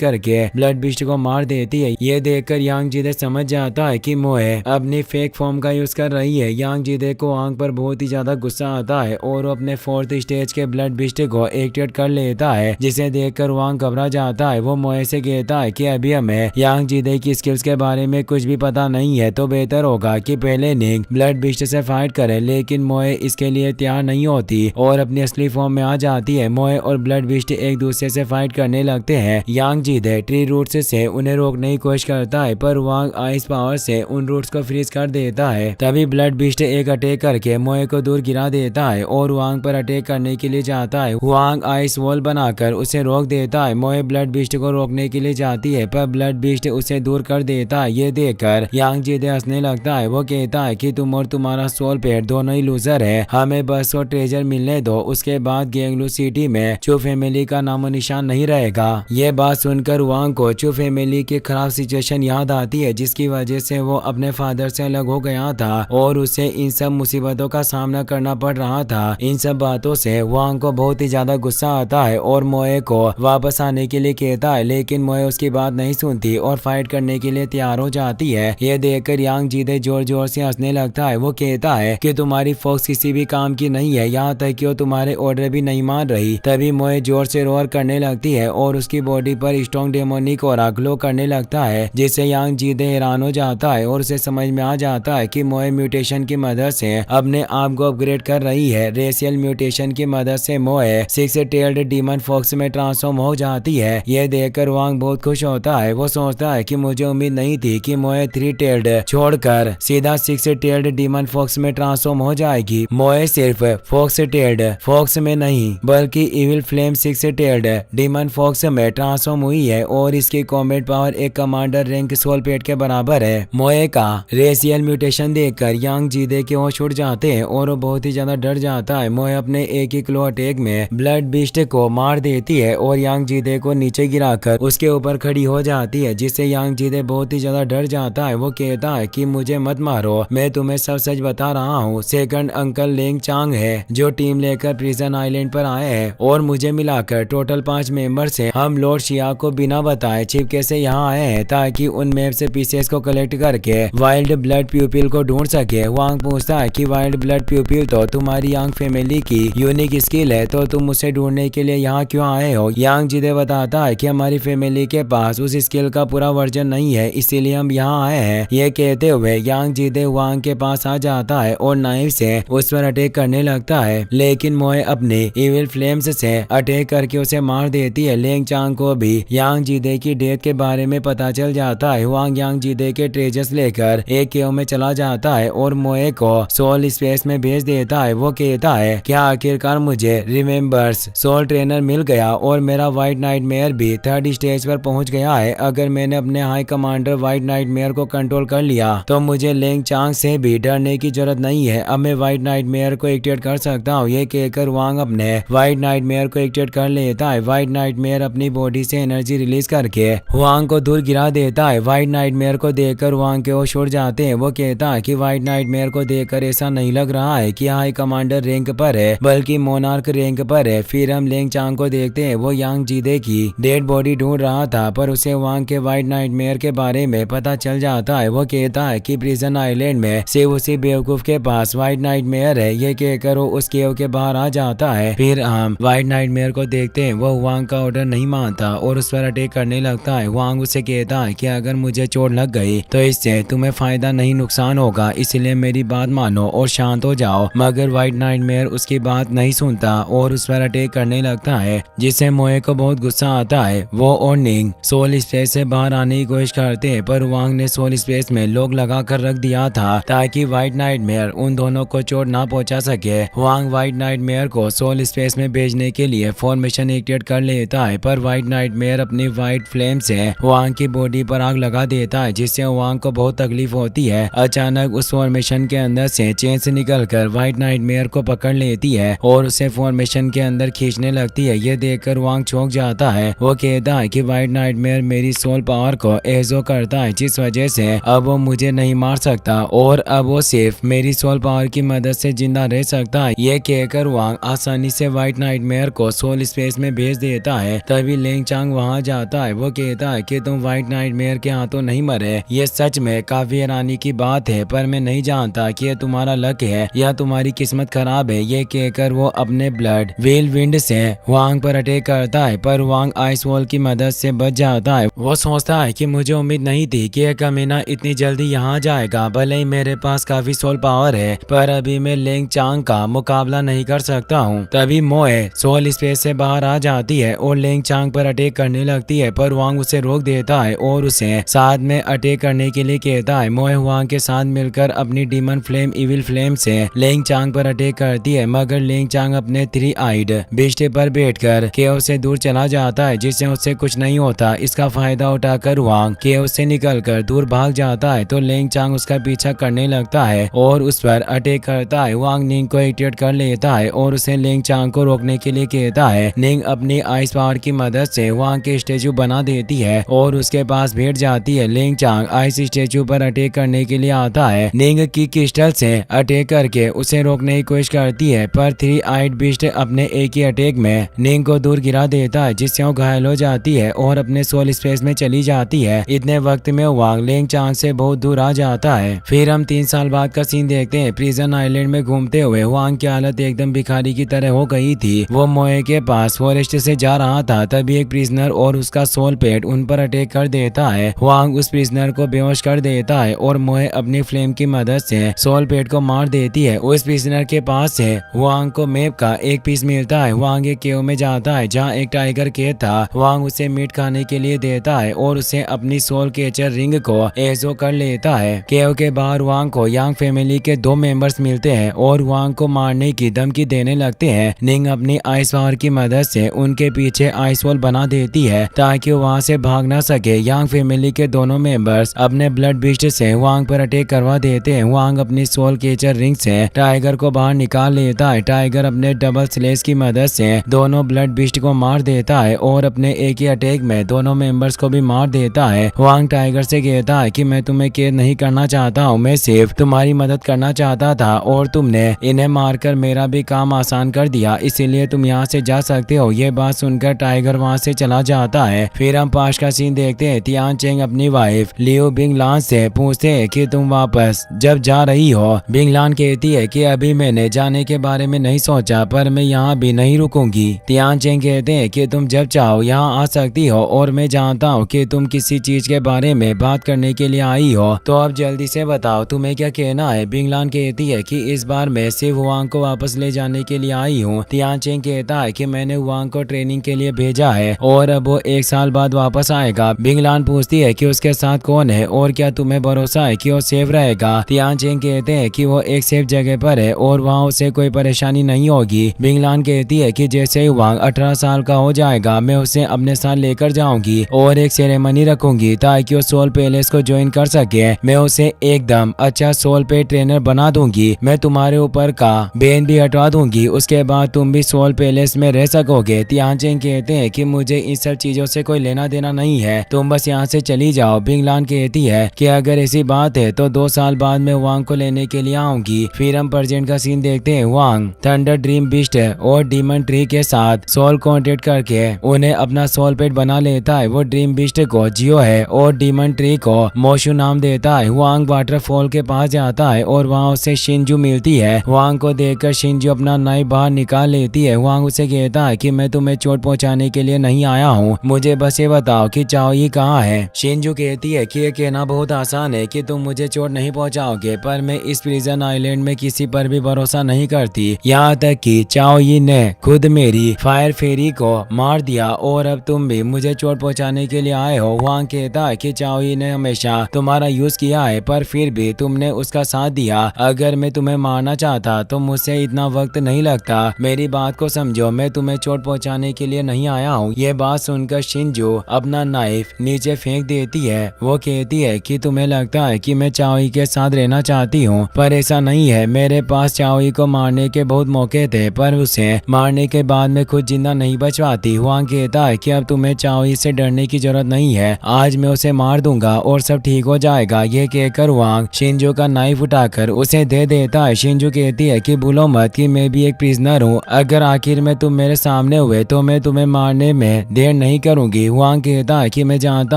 करके ब्लड बीस्ट को मार देती है। ये देखकर यांग जीदे समझ जाता है कि मोए अपनी फेक फॉर्म का यूज कर रही है। यांग जीदे को वांग पर बहुत ही ज्यादा गुस्सा आता है और वो अपने 4th स्टेज के ब्लड बीस्ट को एक्टिवेट कर लेता है, जिसे देखकर वांग घबरा जाता है। वो मोए से कहता है कि अभी हमें यांग जीदे की स्किल्स के बारे में कुछ भी पता नहीं है, तो बेहतर होगा कि पहले निंग ब्लड बीस्ट से फाइट करे। लेकिन मोए इसके लिए तैयार नहीं होती और अपनी असली फॉर्म में आ जाती है। मोए और ब्लड बीस्ट एक दूसरे से फाइट करने लगते हैं। यांग जीदे ट्री रूट्स से उन्हें रोकने की कोशिश करता है, पर वांग आइस पावर से उन रूट्स को फ्रीज कर देता है। तभी ब्लड बीस्ट एक अटैक करके मोए को दूर गिरा देता है और वांग पर अटैक करने के लिए जाता है। वांग आइस वॉल बनाकर उसे रोक देता है। मोए ब्लड बीस्ट को रोकने के लिए जाती है, पर ब्लड बीस्ट उसे दूर कर देता है। ये देखकर यांग जीदे हंसने लगता है। वो कहता है कि तुम और तुम्हारा सोल पेट दोनों ही लूजर है, हमें बस वो ट्रेजर मिलने दो, उसके बाद गेंगलू सिटी में चू फैमिली का नामो निशान नहीं रहेगा। ये बात सुनकर वांग को चू फैमिली की खराब सिचुएशन याद आती है, जिसकी वजह से वो अपने फादर से अलग हो गया था और उसे इन सब मुसीबतों का सामना करना पड़ रहा था। इन सब बातों से वांग को बहुत ही ज्यादा गुस्सा आता है और मोए को वापस आने के लिए कहता है, लेकिन मोए उसकी बात नहीं सुनती और फाइट करने के लिए तैयार हो जाती है। ये देखकर यांग जीदे जोर जोर से हंसने लगता है। वो कहता है कि तुम्हारी फोक्स किसी भी काम की नहीं है, यहाँ तक कि वो तुम्हारे ऑर्डर भी नहीं मान रही। तभी मोए जोर से रोर करने लगती है और उसकी बॉडी पर स्ट्रॉन्ग डेमोनिक ऑरा ग्लो करने लगता है, जिससे यांग जीदे हैरान हो जाता है और उसे समझ में आ जाता है कि मोए म्यूटेशन की मदद से अपने आप को अपग्रेड कर रही है। रेशियल म्यूटेशन की मदद से मोए 6 टेल्ड डीमन फॉक्स में ट्रांसफॉर्म हो जाती है। यह देखकर वांग बहुत खुश होता है। वो सोचता है कि मुझे उम्मीद नहीं थी कि मोए 3 टेल्ड छोड़कर सीधा 6 टेल्ड डीमन फॉक्स में ट्रांसफॉर्म हो जाएगी। मोए सिर्फ फॉक्स टेल्ड फॉक्स में नहीं बल्कि evil flame 6 tailed demon fox में ट्रांसफॉर्म हुई है और इसकी कॉम्बैट पावर एक कमांडर रैंक सोल पेट के बराबर है। मोए का रेशियल म्यूटेशन देखकर यांग जीदे के होश उड़ जाते हैं और वो बहुत ही ज्यादा डर जाता है। मोए अपने एक ही क्लो अटैक में ब्लड बीस्ट को मार देती है और यांग जीदे को नीचे गिराकर उसके ऊपर खड़ी हो जाती है, जिससे यांग जीदे बहुत ही ज्यादा डर जाता है। वो कहता है कि मुझे मत मारो, मैं तुम्हें सब सच बता रहा हूँ। सेकंड अंकल लिंग चांग है जो टीम लेकर प्रिजन आइलैंड पर आए हैं और मुझे मिलाकर टोटल 5 मेंबर से हम लॉर्ड शिया को बिना बताए छिपके से यहाँ आए हैं ताकि उन मैप से पीसेस को कलेक्ट करके वाइल्ड ब्लड प्यूपिल को ढूंढ सके। वांग पूछता है कि वाइल्ड ब्लड प्यूपिल तो तुम्हारी यांग फैमिली की यूनिक स्किल है, तो तुम उसे ढूंढने के लिए यहाँ क्यों आए हो। यांग जीदे बताता है कि हमारी फैमिली के पास उस स्किल का पूरा वर्जन नहीं है, इसीलिए हम यहाँ आए हैं। ये कहते हुए यांग जीदे वांग के पास आ जाता है और नाइफ से उस पर अटैक करने लगता है, लेकिन मोए अपनी इविल फ्लेम्स से अटैक करके उसे मार देती है। लिंग चांग को भी यांग जीदे जीदे की डेथ के बारे में पता चल जाता है। हुआंग यांग जीदे के ट्रेजर्स लेकर एक केव में चला जाता है और मोए को सोल स्पेस में भेज देता है। वो कहता है क्या आखिरकार मुझे रिमेम्बर्स सोल ट्रेनर मिल गया और मेरा व्हाइट नाइटमेयर भी 3rd स्टेज पर पहुंच गया है। अगर मैंने अपने हाई कमांडर व्हाइट नाइटमेयर को कंट्रोल कर लिया तो मुझे लेंग चांग से भी डरने की जरूरत नहीं है। अब मैं व्हाइट नाइटमेयर को एक्टिवेट कर सकता हूँ। ये कहकर वांग अपने व्हाइट नाइटमेयर को एक्टिवेट कर लेता है। व्हाइट नाइटमेयर अपनी बॉडी से एनर्जी रिलीज करके वांग को दूर गिरा देता है। व्हाइट नाइटमेयर को देखकर वांग के होश उड़ जाते हैं। वो कहता है कि व्हाइट नाइटमेयर को देखकर ऐसा नहीं लग रहा है कि हाई कमांडर रैंक पर है बल्कि मोनार्क रैंक पर है। फिर हम लेंग चांग को देखते हैं। वो यांग जीदे की डेड बॉडी ढूंढ रहा था पर उसे वांग के व्हाइट नाइटमेयर के बारे में पता चल जाता है। वो कहता है कि प्रिजन आइलैंड में सिर्फ उसी बेवकूफ के पास व्हाइट नाइटमेयर है। ये कहकर वो उस केव के बाहर आ जाता है। फिर हम व्हाइट नाइटमेयर को देखते हैं। वो वांग का ऑर्डर नहीं मानता और उस पर अटैक करने लगता है। वांग उसे कहता है कि अगर मुझे चोट लग गई तो इससे तुम्हें फायदा नहीं नुकसान होगा, इसलिए मेरी बात मानो और शांत हो जाओ। मगर व्हाइट नाइटमेयर उसकी बात नहीं सुनता और उस पर अटैक करने लगता है जिससे मोए को बहुत गुस्सा आता है। वो और निंग सोल स्पेस से बाहर आने की कोशिश करते हैं पर वांग ने सोल स्पेस में लॉक लगा कर रख दिया था ताकि व्हाइट नाइटमेयर उन दोनों को चोट ना पहुंचा सके। वांग व्हाइट नाइटमेयर को सोल स्पेस में भेजने के लिए फॉर्मेशन एक्टिवेट कर लेता है पर व्हाइट नाइटमेयर अपनी व्हाइट फ्लेम से वांग की बॉडी पर आग लगा देता है जिससे वांग को बहुत तकलीफ होती है। अचानक उस फॉर्मेशन के अंदर से चेन से निकलकर व्हाइट नाइटमेयर को पकड़ लेती है और उसे फॉर्मेशन के अंदर खींचने लगती है। ये देखकर वांग चौंक जाता है। वो कहता है कि व्हाइट नाइटमेयर मेरी सोल पावर को एजो करता है जिस वजह से अब वो मुझे नहीं मार सकता और अब वो सिर्फ मेरी सोल पावर की मदद से जिंदा रह सकता है। ये कहकर वांग आसानी से व्हाइट नाइटमेयर को सोल स्पेस में भेज देता है। तभी लेंग चांग वहां जाता है। वो कहता है कि तुम व्हाइट नाइटमेयर के हाथों नहीं मरे। ये सच में काफी हैरानी की बात है पर मैं नहीं जानता कि ये तुम्हारा लक है या तुम्हारी किस्मत खराब है। ये कहकर वो अपने ब्लड व्हील विंड से वांग पर अटैक करता है पर वांग आइस वॉल की मदद से बच जाता है। वो सोचता है कि मुझे उम्मीद नहीं थी कि यह कमीना इतनी जल्दी यहाँ जाएगा। भले ही मेरे पास काफी सोल पावर है पर अभी मैं लेंग चांग का मुकाबला नहीं कर सकता हूँ। तभी मोए सोल स्पेस से बाहर आ जाती है और लेंग चांग पर अटैक करने लगती है पर वांग उसे रोक देता है और उसे साथ में अटैक करने के लिए कहता है। मोए वांग के साथ मिलकर अपनी डीमन फ्लेम इविल फ्लेम से लेंग चांग पर अटैक करती है मगर लेंग चांग अपने 3 आइड बिस्ट पर बैठकर केव से दूर चला जाता है जिससे उससे कुछ नहीं होता। इसका फायदा उठाकर वांग केव से निकलकर दूर भाग जाता है तो लेंग चांग उसका पीछा करने लगता है और उस पर अटैक करता है। वांग निंग को एक्टिवेट कर लेता है और उसे लेंग चांग को रोकने के लिए कहता है। निंग अपनी आइस पावर की मदद से वांग के स्टेचू बना देती है और उसके पास बैठ जाती है। लेंग चांग आइस स्टेचू पर अटैक करने के लिए आता है। निंग की क्रिस्टल से अटैक करके उसे रोकने की कोशिश करती है पर 3 आइड बिस्ट अपने एक ही अटैक में निंग को दूर गिरा देता है जिससे वो घायल हो जाती है और अपने सोल स्पेस में चली जाती है। इतने वक्त में वांग लेंग चांग से बहुत दूर आ जाता है। फिर हम 3 साल बाद का सीन देखते हैं। प्रिजन आइलैंड में घूमते हुए वांग की हालत एकदम भिखारी की तरह हो गई थी। वो मोए के पास फॉरेस्ट से जा रहा था तभी एक प्रिजनर और उसका सोल पेट उन पर अटैक कर देता है। वांग उस प्रिजनर को बेहोश कर देता है और मोए अपनी फ्लेम की मदद से सोल पेट को मार देती है। उस प्रिजनर के पास से वांग को मैप का एक पीस मिलता है। वांग एक केव में जाता है जहाँ एक टाइगर कैद था। वांग उसे मीट खाने के लिए देता है और उसे अपनी सोल कैचर रिंग को एजो कर लेता है। केव के बाहर वांग को यांग फैमिली के 2 मेंबर्स मिलते हैं और वांग को मारने की धमकी देने लगते हैं। निंग अपनी आइस पावर की मदद से उनके पीछे आइस वॉल बना देती है ताकि वो वहाँ से भाग ना सके। यांग फैमिली के दोनों मेंबर्स अपने ब्लड बिस्ट से वांग पर अटैक करवा देते हैं। वांग अपनी सोल कैचर रिंग से टाइगर को बाहर निकाल लेता है। टाइगर अपने डबल स्लेश की मदद से दोनों ब्लड बिस्ट को मार देता है और अपने एक ही अटैक में दोनों मेंबर्स को भी मार देता है। वांग टाइगर से कहता है कि मैं तुम्हें कैद नहीं करना चाहता हूँ, मैं सिर्फ तुम्हारी मदद करना चाहता था और तुमने इन्हें मारकर मेरा भी काम आसान कर दिया, इसीलिए तुम यहाँ से जा सकते हो। ये बात सुनकर टाइगर वहाँ से चला जाता है। फिर हम पास का सीन देखते हैं। तियान चेंग अपनी वाइफ लियो बिंगलान से पूछते हैं कि तुम वापस जब जा रही हो। बिंगलान कहती है कि अभी मैंने जाने के बारे में नहीं सोचा पर मैं यहाँ भी नहीं रुकूंगी। तियान चेंग कहते हैं कि तुम जब चाहो यहाँ आ सकती हो और मैं जानता हूँ कि तुम किसी चीज के बारे में बात करने के लिए आई हो, तो अब जल्दी से बताओ तुम्हें क्या कहना है। बिंगलान कहती है कि इस बार मैं सिर्फ वांग को वापस ले जाने के लिए आई हूँ। तियान चेंग कहता है कि मैंने वांग को ट्रेनिंग के लिए भेजा है और अब वो 1 साल बाद वापस आएगा। बिंगलान पूछती है कि उसके साथ कौन है और क्या तुम्हें भरोसा है कि वो सेफ रहेगा। तियानचेंग कहते हैं कि वो एक सेफ जगह पर है और वहाँ उसे कोई परेशानी नहीं होगी। बिंगलान कहती है कि जैसे ही वांग 18 साल का हो जाएगा मैं उसे अपने साथ लेकर जाऊंगी और एक सेरेमनी रखूंगी ताकि वो सोल पैलेस को ज्वाइन कर सके। मैं उसे एकदम अच्छा सोल पे ट्रेनर बना दूंगी। मैं तुम्हारे ऊपर का बैन भी हटवा दूंगी। उसके बाद तुम भी सोल पैलेस में रह सकोगे। तियानचेंग कहते हैं कि मुझे इन सब चीजों से कोई लेना देना नहीं है, तुम बस यहाँ से चली जाओ। बिंगलान कहती है कि अगर ऐसी बात है तो 2 साल बाद मैं वांग को लेने के लिए आऊंगी। फिर हम प्रेजेंट का सीन देखते हैं। वांग थंडर ड्रीम बिस्ट और डीमन ट्री के साथ सोल कॉन्टेक्ट करके उन्हें अपना सोल पेट बना लेता है। वो ड्रीम बिस्ट को जियो है और डीमन ट्री को मोशु नाम देता है। वांग वाटरफॉल के पास जाता है और वहाँ उसे शिंजू मिलती है। वांग को देखकर शिंजू अपना नाइफ बाहर निकाल लेती है। वांग उसे कहता है कि मैं तुम्हें चोट पहुँचाने के लिए नहीं आया हूँ, मुझे बस ये बताओ कि चाओई कहाँ है। शिंजू कहती है कि ये कहना बहुत आसान है कि तुम मुझे चोट नहीं पहुँचाओगे, पर मैं इस प्रिजन आइलैंड में किसी पर भी भरोसा नहीं करती। यहाँ तक कि चाओई ने खुद मेरी फायर फेरी को मार दिया और अब तुम भी मुझे चोट पहुँचाने के लिए आए हो। वांग कहता है कि चाओई ने हमेशा तुम्हारा यूज किया है पर फिर भी तुमने उसका साथ दिया। अगर मैं तुम्हें मारना चाहता तो मुझसे इतना वक्त नहीं लगता। मेरी बात को समझो, मैं तुम्हें चोट पहुंचाने के लिए नहीं आया हूँ। ये बात सुनकर शिंजू अपना नाइफ नीचे फेंक देती है। वो कहती है कि तुम्हें लगता है कि मैं चाओई के साथ रहना चाहती हूँ, पर ऐसा नहीं है। मेरे पास चाओई को मारने के बहुत मौके थे पर उसे मारने के बाद मैं खुद जिंदा नहीं बच पाती। वांग कहता है कि अब तुम्हें चाओई से डरने की जरूरत नहीं है, आज मैं उसे मार दूंगा और सब ठीक हो जाएगा। ये कहकर वांग शिंजू का नाइफ उठाकर उसे दे देता है। शिंजू कहती है कि भूलो मत कि मैं भी एक प्रिजनर हूँ, अगर आखिर में तुम मेरे सामने हुए तो मैं तुम्हें मारने में देर नहीं करूंगी। वांग कहता है कि मैं जानता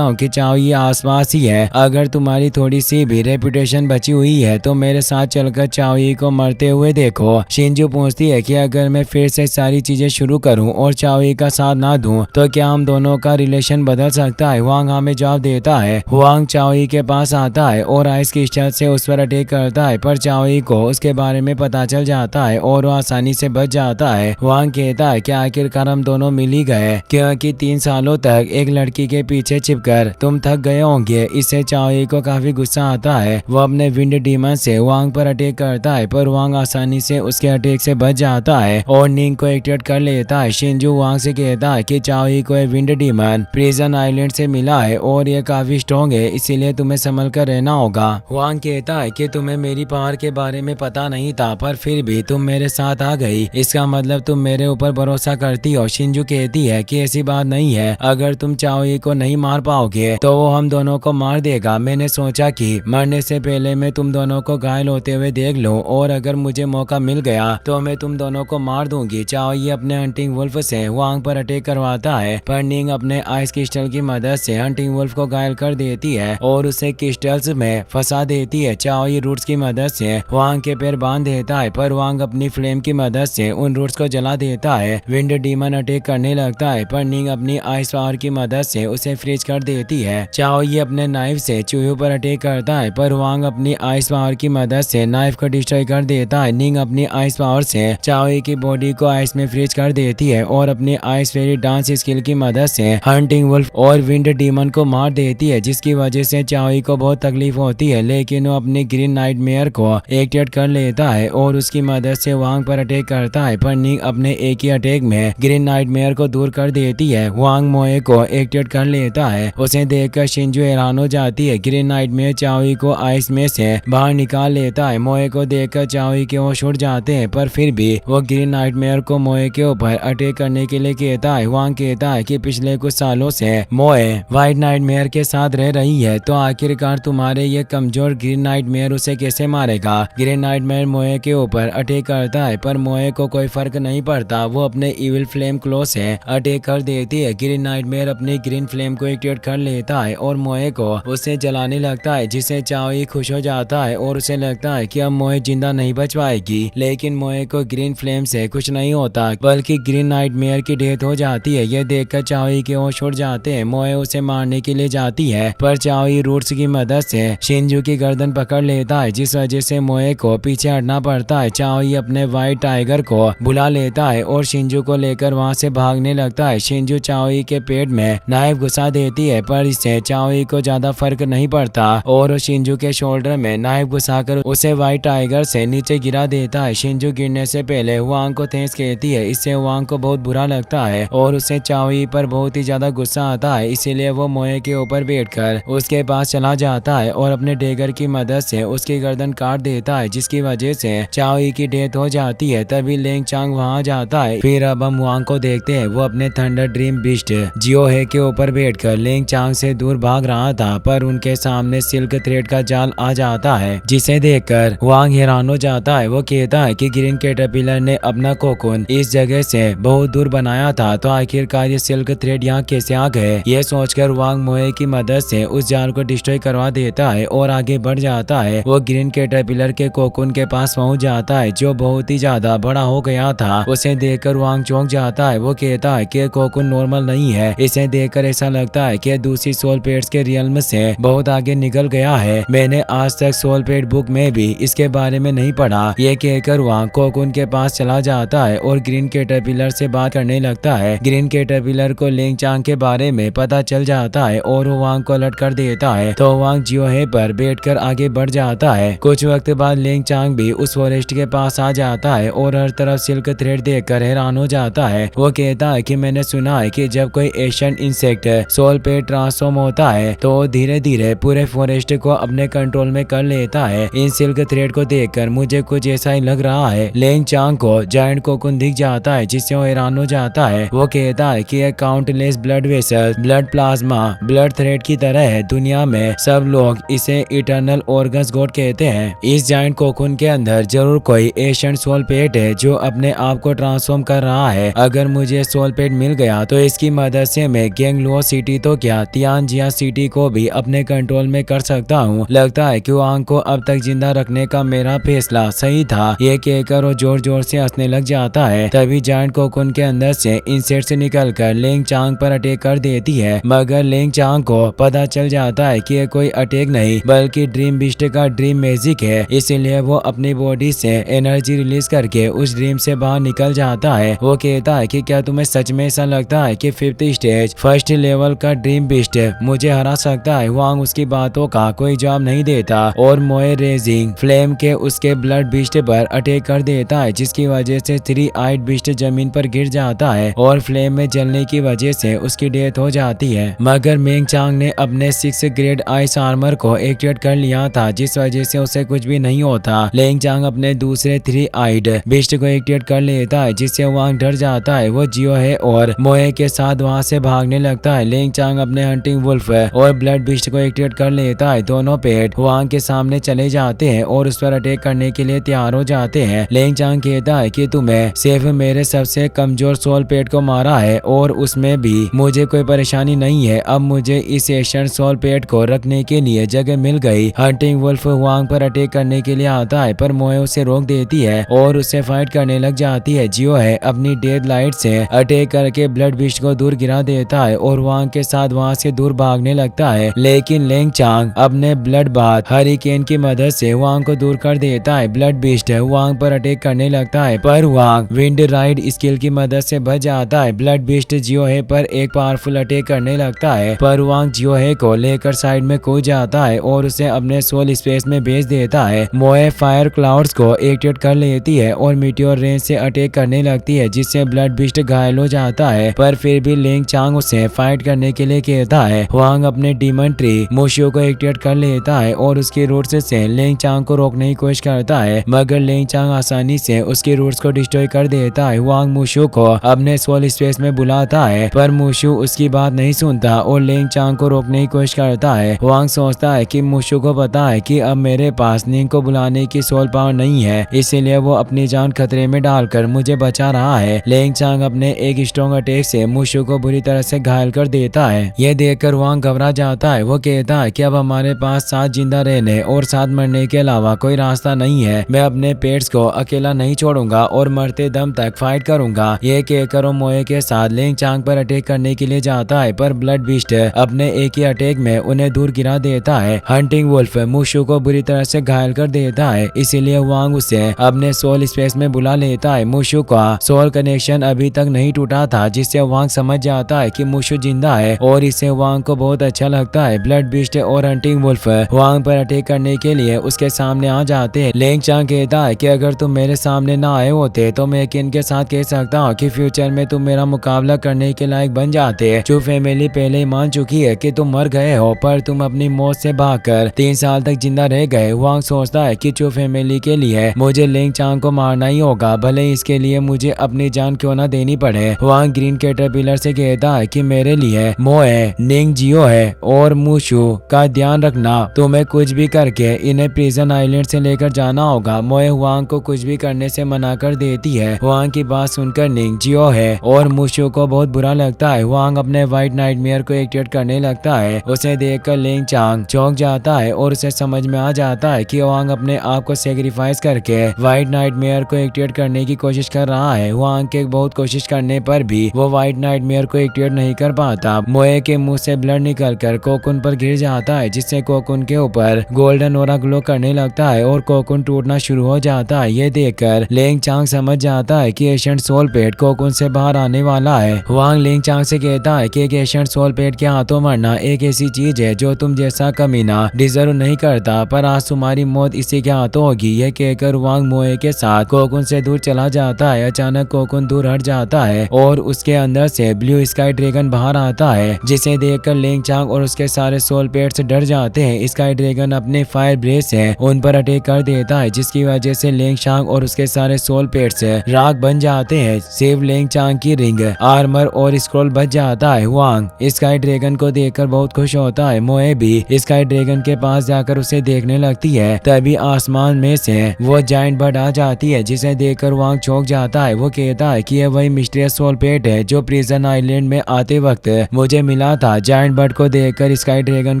हूँ कि चाओई आसपास ही है, अगर तुम्हारी थोड़ी सी भी रेपुटेशन बची हुई है तो मेरे साथ चलकर चाओई को मरते हुए देखो। शिंजू पूछती है कि अगर मैं फिर से सारी चीजें शुरू करूं और चाओई का साथ ना दूं तो क्या हम दोनों का रिलेशन बदल सकता है। वांग हमें जवाब देता है। वांग चाओई के पास आता है और आइस क्रिस्टल से उस पर अटैक करता है, पर चाओई को उसके बारे में पता चल जाता है और वो आसानी से बच जाता है। वांग कहता है कि आखिरकार हम दोनों मिल ही गए, क्योंकि 3 सालों तक एक लड़की के पीछे छिपकर तुम थक गए होंगे। इससे चाओई को काफी गुस्सा आता है। वो अपने विंड डीमन से वांग पर अटैक करता है, पर वांग आसानी से उसके अटैक से बच जाता है और निंग को एक्टिवेट कर लेता है। शिंजू वांग से कहता है कि चाओई को विंड डीमन प्रिजन आइलैंड से मिला है और ये काफी स्ट्रॉन्ग है, इसीलिए तुम्हें संभल कर रहना होगा। वांग कहता है कि तुम्हें मेरी पावर के बारे में पता नहीं था, पर फिर भी तुम मेरे साथ आ गई, इसका मतलब तुम मेरे ऊपर भरोसा करती हो। शिंजू कहती है कि ऐसी बात नहीं है, अगर तुम चाओई को नहीं मार पाओगे तो वो हम दोनों को मार देगा। मैंने सोचा कि मरने से पहले मैं तुम दोनों को घायल होते हुए देख लूं और अगर मुझे मौका मिल गया तो मैं तुम दोनों को मार दूंगी। चाओई अपने हंटिंग वुल्फ से वांग पर अटैक करवाता है, पर निंग अपने आइस क्रिस्टल की मदद से हंटिंग वुल्फ को घायल कर देती है और उसे क्रिस्टल्स में फंसा देती है। चाओई रूट्स की मदद से वांग के पैर बांध देता है, पर वांग अपनी फ्लेम की मदद से उन रूट्स को जला देता है। विंड डीमन अटैक करने लगता है, पर निंग अपनी आइस पावर की मदद से उसे फ्रीज कर देती है। चाओई अपने नाइफ से चूहों पर अटैक करता है, पर वांग अपनी आइस पावर की मदद से नाइफ को डिस्ट्रॉय कर देता है। निंग अपनी आइस पावर से चाओई की बॉडी को आइस में फ्रीज कर देती है और अपनी आइस फेरी डांस स्किल की मदद से हंटिंग वुल्फ और विंड डीमन को मार देती है, जिसकी वजह से चाओई को बहुत तकलीफ होती है। लेकिन वो अपनी ग्रीन नाइटमेयर को एक्टिवेट कर लेता है और उसकी मदद से वांग पर अटैक करता है, पर निंग अपने एक ही अटैक में ग्रीन नाइटमेयर को दूर कर देती है। वांग मोए को एक्टिवेट कर लेता है। उसे देखकर शिंजू हैरान हो जाती है। ग्रीन नाइटमेयर चाओई को आइस में से बाहर निकाल लेता है। मोए को देखकर चाओई के होश उड़ जाते हैं, पर फिर भी वो ग्रीन नाइटमेयर को मोए के ऊपर अटैक करने के लिए कहता है। वांग कहता है कि पिछले कुछ सालों से मोए व्हाइट नाइटमेयर के साथ रह रही है, तो आखिरकार तुम्हारे ये कमजोर ग्रीन नाइटमेयर उसे कैसे मारेगा। ग्रीन नाइटमेयर मोए के ऊपर अटैक करता है, पर मोए को कोई फर्क नहीं पड़ता। वो अपने इविल फ्लेम क्लो से अटैक कर देती है। ग्रीन नाइटमेयर अपनी ग्रीन फ्लेम को एक्टिवेट कर लेता है और मोए को उसे जलाने लगता है, जिससे चाओई खुश हो जाता है और उसे लगता है कि अब मोए जिंदा नहीं बच पाएगी। लेकिन मोए को ग्रीन फ्लेम से कुछ नहीं होता, बल्कि ग्रीन नाइटमेयर की डेथ हो जाती है। यह देखकर चाओई के होश उड़ जाते हैं। मोए उसे मारने के लिए जाती है, पर चाओई रूट्स की मदद से शिंजू की गर्दन पकड़ लेता है, जिस वजह से मोए को पीछे हटना पड़ता है। चाओई अपने व्हाइट टाइगर को बुला लेता है और शिंजू को लेकर वहां से भागने लगता है। शिंजू चाओई के पेट में नाइफ घुसा देती है, पर इससे चाओई को ज्यादा फर्क नहीं पड़ता और शिंजू के शोल्डर में नाइफ घुसाकर उसे व्हाइट टाइगर से नीचे गिरा देता है। शिंजू गिरने से पहले हुआंग को ठेस कहती है, इससे हुआंग को बहुत बुरा लगता है और उसे चाओई पर बहुत ही ज्यादा गुस्सा आता है। इसीलिए वो मोए के ऊपर बैठकर उसके पास चला जाता है और अपने डेगर की मदद से उसकी गर्दन काट देता है, जिसकी वजह से चाओई की डेथ हो जाती है। तभी लेंग चांग वहां जाता है। फिर अब हम हुआंग को देखते हैं, वो अपने थंडर ड्रीम बिस्ट जियोहे के ऊपर बैठकर लेंग चांग से दूर भाग रहा था, पर उनके सामने सिल्क थ्रेड का जाल आ जाता है, जिसे देखकर हुआंग हैरान हो जाता है। वो कहता है कि ग्रीन कैटरपिलर ने अपना कोकून इस जगह से बहुत दूर बनाया था, तो आखिरकार ये सिल्क थ्रेड यहाँ कैसे आ गए। ये सोचकर हुआंग मोए की मदद से उस जाल को डिस्ट्रॉय करवा देता है और आगे बढ़ जाता है। वो ग्रीन कैटरपिलर के कोकून के पास पहुंच जाता है, जो बहुत ही ज्यादा बड़ा हो गया था। उसे देखकर हुआंग चौंक जाता है। वो कहता है कि कोकून नॉर्मल नहीं है। इसे देखकर ऐसा लगता है कि दूसरी सोल पेट्स के रियल्म से बहुत आगे निकल गया है। मैंने आज तक सोल पेट बुक में भी इसके बारे में नहीं पढ़ा। ये कहकर हुआंग कोकून के पास चला जाता है और ग्रीन कैटरपिलर से बात करने लगता है। ग्रीन कैटरपिलर को लेंग चांग के बारे में पता चल जाता है और हुआंग को अलर्ट कर देता है, तो हुआंग जियोहे पर बैठकर आगे बढ़ जाता है। कुछ वक्त बाद लेंग चांग भी उस फॉरेस्ट के पास आ जाता है और हर तरफ सिल्क थ्रेड देखकर हैरान हो जाता है। वो कहता है कि मैंने सुना है कि जब कोई एशियन इंसेक्ट सोल पे ट्रांसफॉर्म होता है तो धीरे धीरे पूरे फॉरेस्ट को अपने कंट्रोल में कर लेता है। इन सिल्क थ्रेड को देखकर मुझे कुछ ऐसा ही लग रहा है। लेंग चांग को जायंट कोकून दिख जाता है, जिससे वो हैरान हो जाता है। वो कहता है कि ये countless blood vessel, blood plasma, blood thread की तरह है। दुनिया में सब लोग इसे इटर्नल ऑर्गन्स गॉड कहते हैं। इस जायंट कोकून के अंदर जरूर कोई एशियन सोल पेट है जो अपने आप को ट्रांसफॉर्म कर रहा है। अगर मुझे सोल पेट मिल गया तो इसकी मदद से मैं गैंगलुओ सिटी तो क्या तियानजिया सिटी को भी अपने कंट्रोल में कर सकता हूँ। लगता है कि हुआंग को अब तक जिंदा रखने का मेरा फैसला सही था। ये कहकर वो जोर जोर से हंसने लग जाता है। तभी जायंट कोकून के अंदर से इंसेक्ट निकलकर लेंग चांग पर अटैक कर देती है, मगर लेंग चांग को पता चल जाता है कि ये कोई अटैक नहीं बल्कि ड्रीम बिस्ट का ड्रीम मैजिक है। इसीलिए वो अपनी बॉडी से एनर्जी रिलीज करके उस ड्रीम से बाहर निकल जाता है। वो कहता है कि क्या तुम्हें सच में ऐसा लगता है कि 5th स्टेज फर्स्ट लेवल का ड्रीम बिस्ट मुझे हरा सकता है। हुआंग उसकी बातों का कोई जवाब नहीं देता और मोए रेजिंग फ्लेम के उसके ब्लड बिस्ट पर अटैक कर देता है, जिसकी वजह से 3 आइड बिस्ट जमीन पर गिर जाता है और फ्लेम में जलने की वजह से उसकी डेथ हो जाती है। मगर मेंग चांग ने अपने 6 ग्रेड आइस आर्मर को एक्टिवेट कर लिया था, जिस वजह से उसे कुछ भी नहीं होता। लेंग चांग अपने दूसरे 3 आइड बिस्ट को एक्टिवेट कर लेता है, जिससे हुआंग डर जाता है। वो जियोहे और मोए के साथ वहां से भागने लगता है। लेंग चांग अपने हंटिंग वुल्फ और ब्लड बिस्ट को एक्टिवेट कर लेता है। दोनों पेट हुआंग के सामने चले जाते हैं और उस पर अटैक करने के लिए तैयार हो जाते हैं। लेंग चांग कहता है कि तुम्हें सिर्फ मेरे सबसे कमजोर सोल पेट को मारा है और उसमें भी मुझे कोई परेशानी नहीं है। अब मुझे इस एशियन सोल पेट को रखने के लिए जगह मिल गई। हंटिंग वुल्फ हुआंग पर अटैक करने के लिए आता है, पर मोए उसे रोक देती है और उसे फाइट करने लग जाती है। जियोहे अपनी डेथ लाइट से अटैक करके ब्लड बिस्ट को दूर गिरा देता है और हुआंग के साथ वहां से दूर भागने लगता है। लेकिन लेंग चांग अपने ब्लड बाथ हरिकेन की मदद से हुआंग को दूर कर देता है। ब्लड बिस्ट हुआंग पर अटैक करने लगता है, पर हुआंग विंड राइड स्किल की मदद से बच जाता है। ब्लड बिस्ट जियोहे पर एक पावरफुल अटैक करने लगता है, पर हुआंग जियोहे को लेकर साइड में कूद जाता है और उसे अपने सोल स्पेस में भेज देता है। मोए फायर क्लाउड्स को एक्टिवेट कर लेती है और मीटियोर रेंज से अटैक करने लगती है, जिससे ब्लड बिस्ट घायल हो जाता है, पर फिर भी लेंग चांग उसे फाइट करने के लिए कहता है। हुआंग अपने डीमन ट्री मुशियो को एक्टिवेट कर लेता है और उसकी रूट्स से लेंग चांग को रोकने की कोशिश करता है, मगर लेंग चांग आसानी से उसकी रूट्स को डिस्ट्रॉय कर देता है। हुआंग मुशियो को अपने सोल स्पेस में बुलाता है, पर मुशियो उसकी बात नहीं सुनता और लेंग चांग को रोकने की कोशिश करता है। हुआंग सोचता है कि मुशियो को पता है कि अब मेरे पास निंग को बुलाने की सोल पावर नहीं है, इसीलिए वो अपनी जान खतरे में डालकर मुझे बचा रहा है। लेंग चांग अपने एक स्ट्रॉन्ग अटैक से मुशियो को बुरी तरह से घायल कर देता है। यह देखकर हुआंग घबरा जाता है। वो कहता है कि अब हमारे पास साथ जिंदा रहने और साथ मरने के अलावा कोई रास्ता नहीं है। मैं अपने पेट्स को अकेला नहीं छोड़ूंगा और मरते दम तक फाइट करूंगा। ये कहकर वो मोए के साथ लेंग चांग पर अटैक करने के लिए जाता है, पर ब्लड बिस्ट अपने एक ही अटैक में उन्हें दूर गिरा देता है। हंटिंग वुल्फ मुशियो को बुरी तरह से घायल कर देता है, इसीलिए हुआंग उसे अपने सोल स्पेस में बुला लेता है। मुशियो का सोल कनेक्शन अभी तक नहीं टूटा था, जिससे हुआंग समझ जाता है कि मुशु जिंदा है और इसे वांग को बहुत अच्छा लगता है। ब्लड बीस्ट और हंटिंग वुल्फ वांग पर अटैक करने के लिए उसके सामने आ जाते हैं। लेंग चांग कहता है कि अगर तुम मेरे सामने ना आए होते तो मैं यकीन के साथ कह सकता हूँ कि फ्यूचर में तुम मेरा मुकाबला करने के लायक बन जाते। चू फैमिली पहले ही मान चुकी है कि तुम मर गए हो, पर तुम अपनी मौत से भागकर 3 साल तक जिंदा रह गए। वांग सोचता है कि चू फैमिली के लिए मुझे लेंग चांग को मारना ही होगा, भले इसके लिए मुझे अपनी जान क्यों ना देनी पड़े। वांग ग्रीन कैटरपिलर से कहता है कि मेरे लिए मोए, निंग जियो है और मुशु का ध्यान रखना। तुम्हें कुछ भी करके इन्हें प्रिजन आइलैंड से लेकर जाना होगा। मोए वांग को कुछ भी करने से मना कर देती है। वांग की बात सुनकर निंग जियो है और मुशु को बहुत बुरा लगता है। वांग अपने व्हाइट नाइटमेयर को एक्टिवेट करने लगता है। उसे देखकर लेंग चांग चौंक जाता है और उसे समझ में आ जाता है कि वांग अपने आप को सेक्रीफाइस करके व्हाइट नाइटमेयर को एक्टिवेट करने की कोशिश कर रहा है। वांग के बहुत कोशिश करने पर भी वो व्हाइट नाइटमेयर को एक्टिवेट नहीं कर पाता। मोए के मुंह से ब्लड निकलकर कोकुन पर गिर जाता है, जिससे कोकुन के ऊपर गोल्डन ओरा ग्लो करने लगता है और कोकुन टूटना शुरू हो जाता है। ये देखकर लेंग चांग समझ जाता है कि एशियंट सोल पेट कोकुन से बाहर आने वाला है। वांग लेंग चांग से कहता है कि एक एशियंट सोल पेट के हाथों मरना एक ऐसी चीज है जो तुम जैसा कमीना डिजर्व नहीं करता, पर आज तुम्हारी मौत इसी के हाथों होगी। यह कहकर वांग मोए के साथ कोकुन से दूर चला जाता है। अचानक कोकुन दूर हट जाता है और उसके अंदर से ब्लू स्काई ड्रैगन बाहर आता है, जिसे देखकर लेंग चांग और उसके सारे सोल पेट्स डर जाते हैं। स्काई ड्रैगन अपने फायर ब्रेथ से उन पर अटैक कर देता है, जिसकी वजह से लेंग चांग और उसके सारे सोल पेट्स राख बन जाते हैं। सिर्फ लेंग चांग की रिंग, आर्मर और स्क्रॉल बच जाता है। वांग स्काई ड्रैगन को देखकर बहुत खुश होता है। मोए भी स्काई ड्रैगन के पास जाकर उसे देखने लगती है। तभी आसमान में से वो जायंट बर्ड आ जाती है, जिसे देखकर वांग चौंक जाता है। वो कहता है कि यह वही मिस्टीरियस सोल पेट है जो प्रिजन आइलैंड में आते वक्त मुझे मिला था। जायंट बर्ड को देखकर स्काई ड्रैगन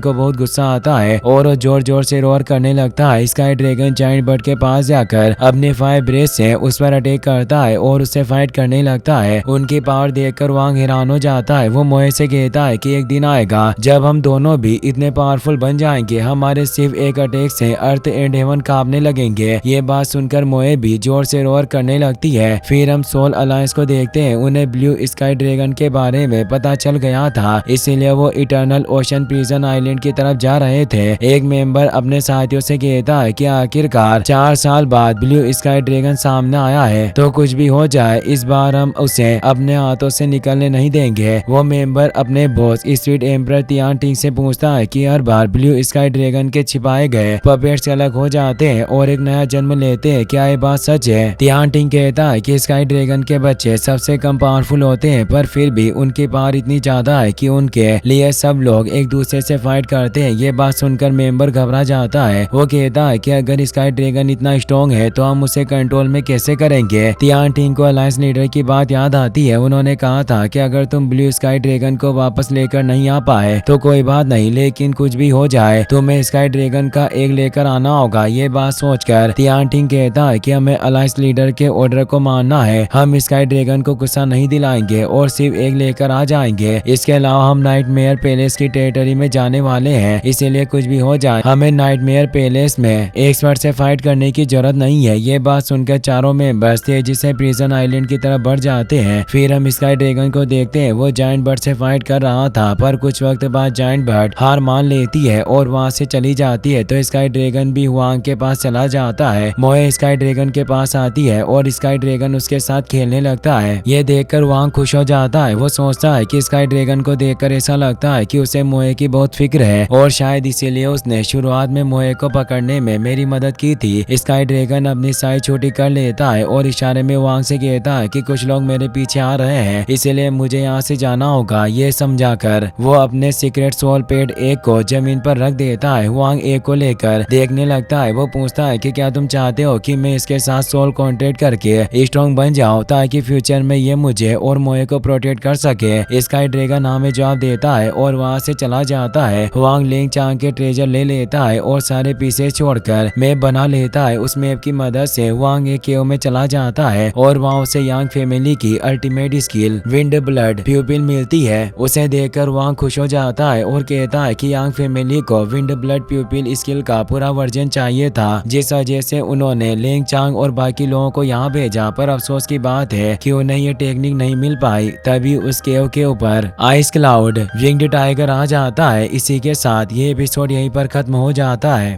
को बहुत गुस्सा आता है और वो जोर जोर से रोर करने लगता है। स्काई ड्रैगन जायंट बर्ड के पास जाकर अपने फायर ब्रेथ से उस पर अटैक करता है और उससे फाइट करने लगता है। उनकी पावर देखकर वांग हैरान हो जाता है। वो मोए से कहता है कि एक दिन आएगा जब हम दोनों भी इतने पावरफुल बन जाएंगे, हमारे सिर्फ एक अटैक से अर्थ एंड हेवन कांपने लगेंगे। ये बात सुनकर मोए भी जोर से रोर करने लगती है। फिर हम सोल अलायंस को देखते हैं। उन्हें ब्लू स्काई ड्रैगन के बारे में पता चल गया था, इसीलिए वो इटर्नल ओशन प्रिजन आइलैंड की तरफ जा रहे थे। एक मेंबर अपने साथियों से कहता है कि आखिरकार 4 साल बाद ब्लू स्काई ड्रैगन सामने आया है, तो कुछ भी हो जाए इस बार हम उसे अपने हाथों से निकलने नहीं देंगे। वो मेंबर अपने बॉस स्वीट एम्परर तियान टिंग से पूछता है कि हर बार ब्लू स्काई ड्रैगन के छिपाए गए पपेट्स अलग हो जाते हैं और एक नया जन्म लेते हैं, क्या ये बात सच है? तियान टिंग कहता है कि स्काई ड्रैगन के बच्चे सबसे कम पावरफुल होते हैं, पर फिर भी उनकी पावर इतनी ज्यादा है कि उनके लिए सब लोग एक दूसरे से फाइट करते हैं। ये बात सुनकर मेंबर घबरा जाता है। वो कहता है कि अगर स्काई ड्रैगन इतना स्ट्रॉन्ग है तो हम उसे कंट्रोल में कैसे करेंगे? तियान टिंग को अलायंस लीडर की बात याद आती है। उन्होंने कहा था कि अगर तुम ब्लू स्काई ड्रैगन को वापस लेकर नहीं आ पाए तो कोई बात नहीं, लेकिन कुछ भी हो जाए तुम्हें स्काई ड्रैगन का एक लेकर आना होगा। ये बात सोचकर तियान टिंग कहता है कि हमें अलायंस लीडर के ऑर्डर को मानना है। हम स्काई ड्रैगन को गुस्सा नहीं दिलाएंगे और सिर्फ एक लेकर आ जाएंगे। इसके अलावा हम नाइटमेयर पैलेस की टेरिटरी में जाने वाले हैं, इसीलिए कुछ भी हो जाए हमें नाइटमेयर पैलेस में एक्सपर्ट से फाइट करने की जरूरत नहीं है। ये बात सुनकर चारों मेंबर्स तेजी से प्रिजन आइलैंड की तरफ बढ़ जाते हैं। फिर हम स्काई ड्रैगन को देखते हैं। वो जायंट बर्ड से फाइट कर रहा था, पर कुछ वक्त बाद जायंट बर्ड हार मान लेती है और वहाँ से चली जाती है। तो स्काई ड्रैगन भी वांग के पास चला जाता है। मोए स्काई ड्रैगन के पास आती है और स्काई ड्रैगन उसके साथ खेलने लगता है। ये देखकर वांग खुश हो जाता है। वो सोचता है कि स्काई ड्रैगन को देखकर ऐसा लगता है कि उसे मोए की बहुत फिक्र है और शायद इसीलिए उसने शुरुआत में मोए को पकड़ने में मेरी मदद की थी। स्काई ड्रैगन अपनी साइज छोटी कर लेता है और इशारे में वांग से कहता है कि कुछ लोग मेरे पीछे आ रहे हैं, इसलिए मुझे यहाँ से जाना होगा। ये समझाकर वो अपने सीक्रेट सोल पेट एक को जमीन पर रख देता है। वांग एक को लेकर देखने लगता है। वो पूछता है कि क्या तुम चाहते हो कि मैं इसके साथ सोल कॉन्ट्रैक्ट करके स्ट्रॉन्ग बन जाऊं ताकि फ्यूचर में ये मुझे और मोए को प्रोटेक्ट कर सके? स्काई ड्रैगन हमें जवाब देता है और वहाँ से चला जाता है। वांग लेंग चांग के ट्रेजर ले लेता है और सारे पीसेस छोड़कर मैप बना लेता है। उस मैप की मदद से वांग एक केव में चला जाता है और वहाँ उसे यांग फैमिली की अल्टीमेट स्किल विंड ब्लड प्यूपिल मिलती है। उसे देखकर वांग खुश हो जाता है और कहता है कि यांग फैमिली को विंड ब्लड प्यूपिल स्किल का पूरा वर्जन चाहिए था, जिस वजह से उन्होंने लेंग चांग और बाकी लोगों को यहाँ भेजा। पर अफसोस की बात है कि उन्हें ये टेक्निक नहीं मिल पाई। तभी उस केव के ऊपर आइस क्लाउड विंग्ड टाइगर आ जाता है। इसी के साथ ये एपिसोड यहीं पर खत्म हो जाता है।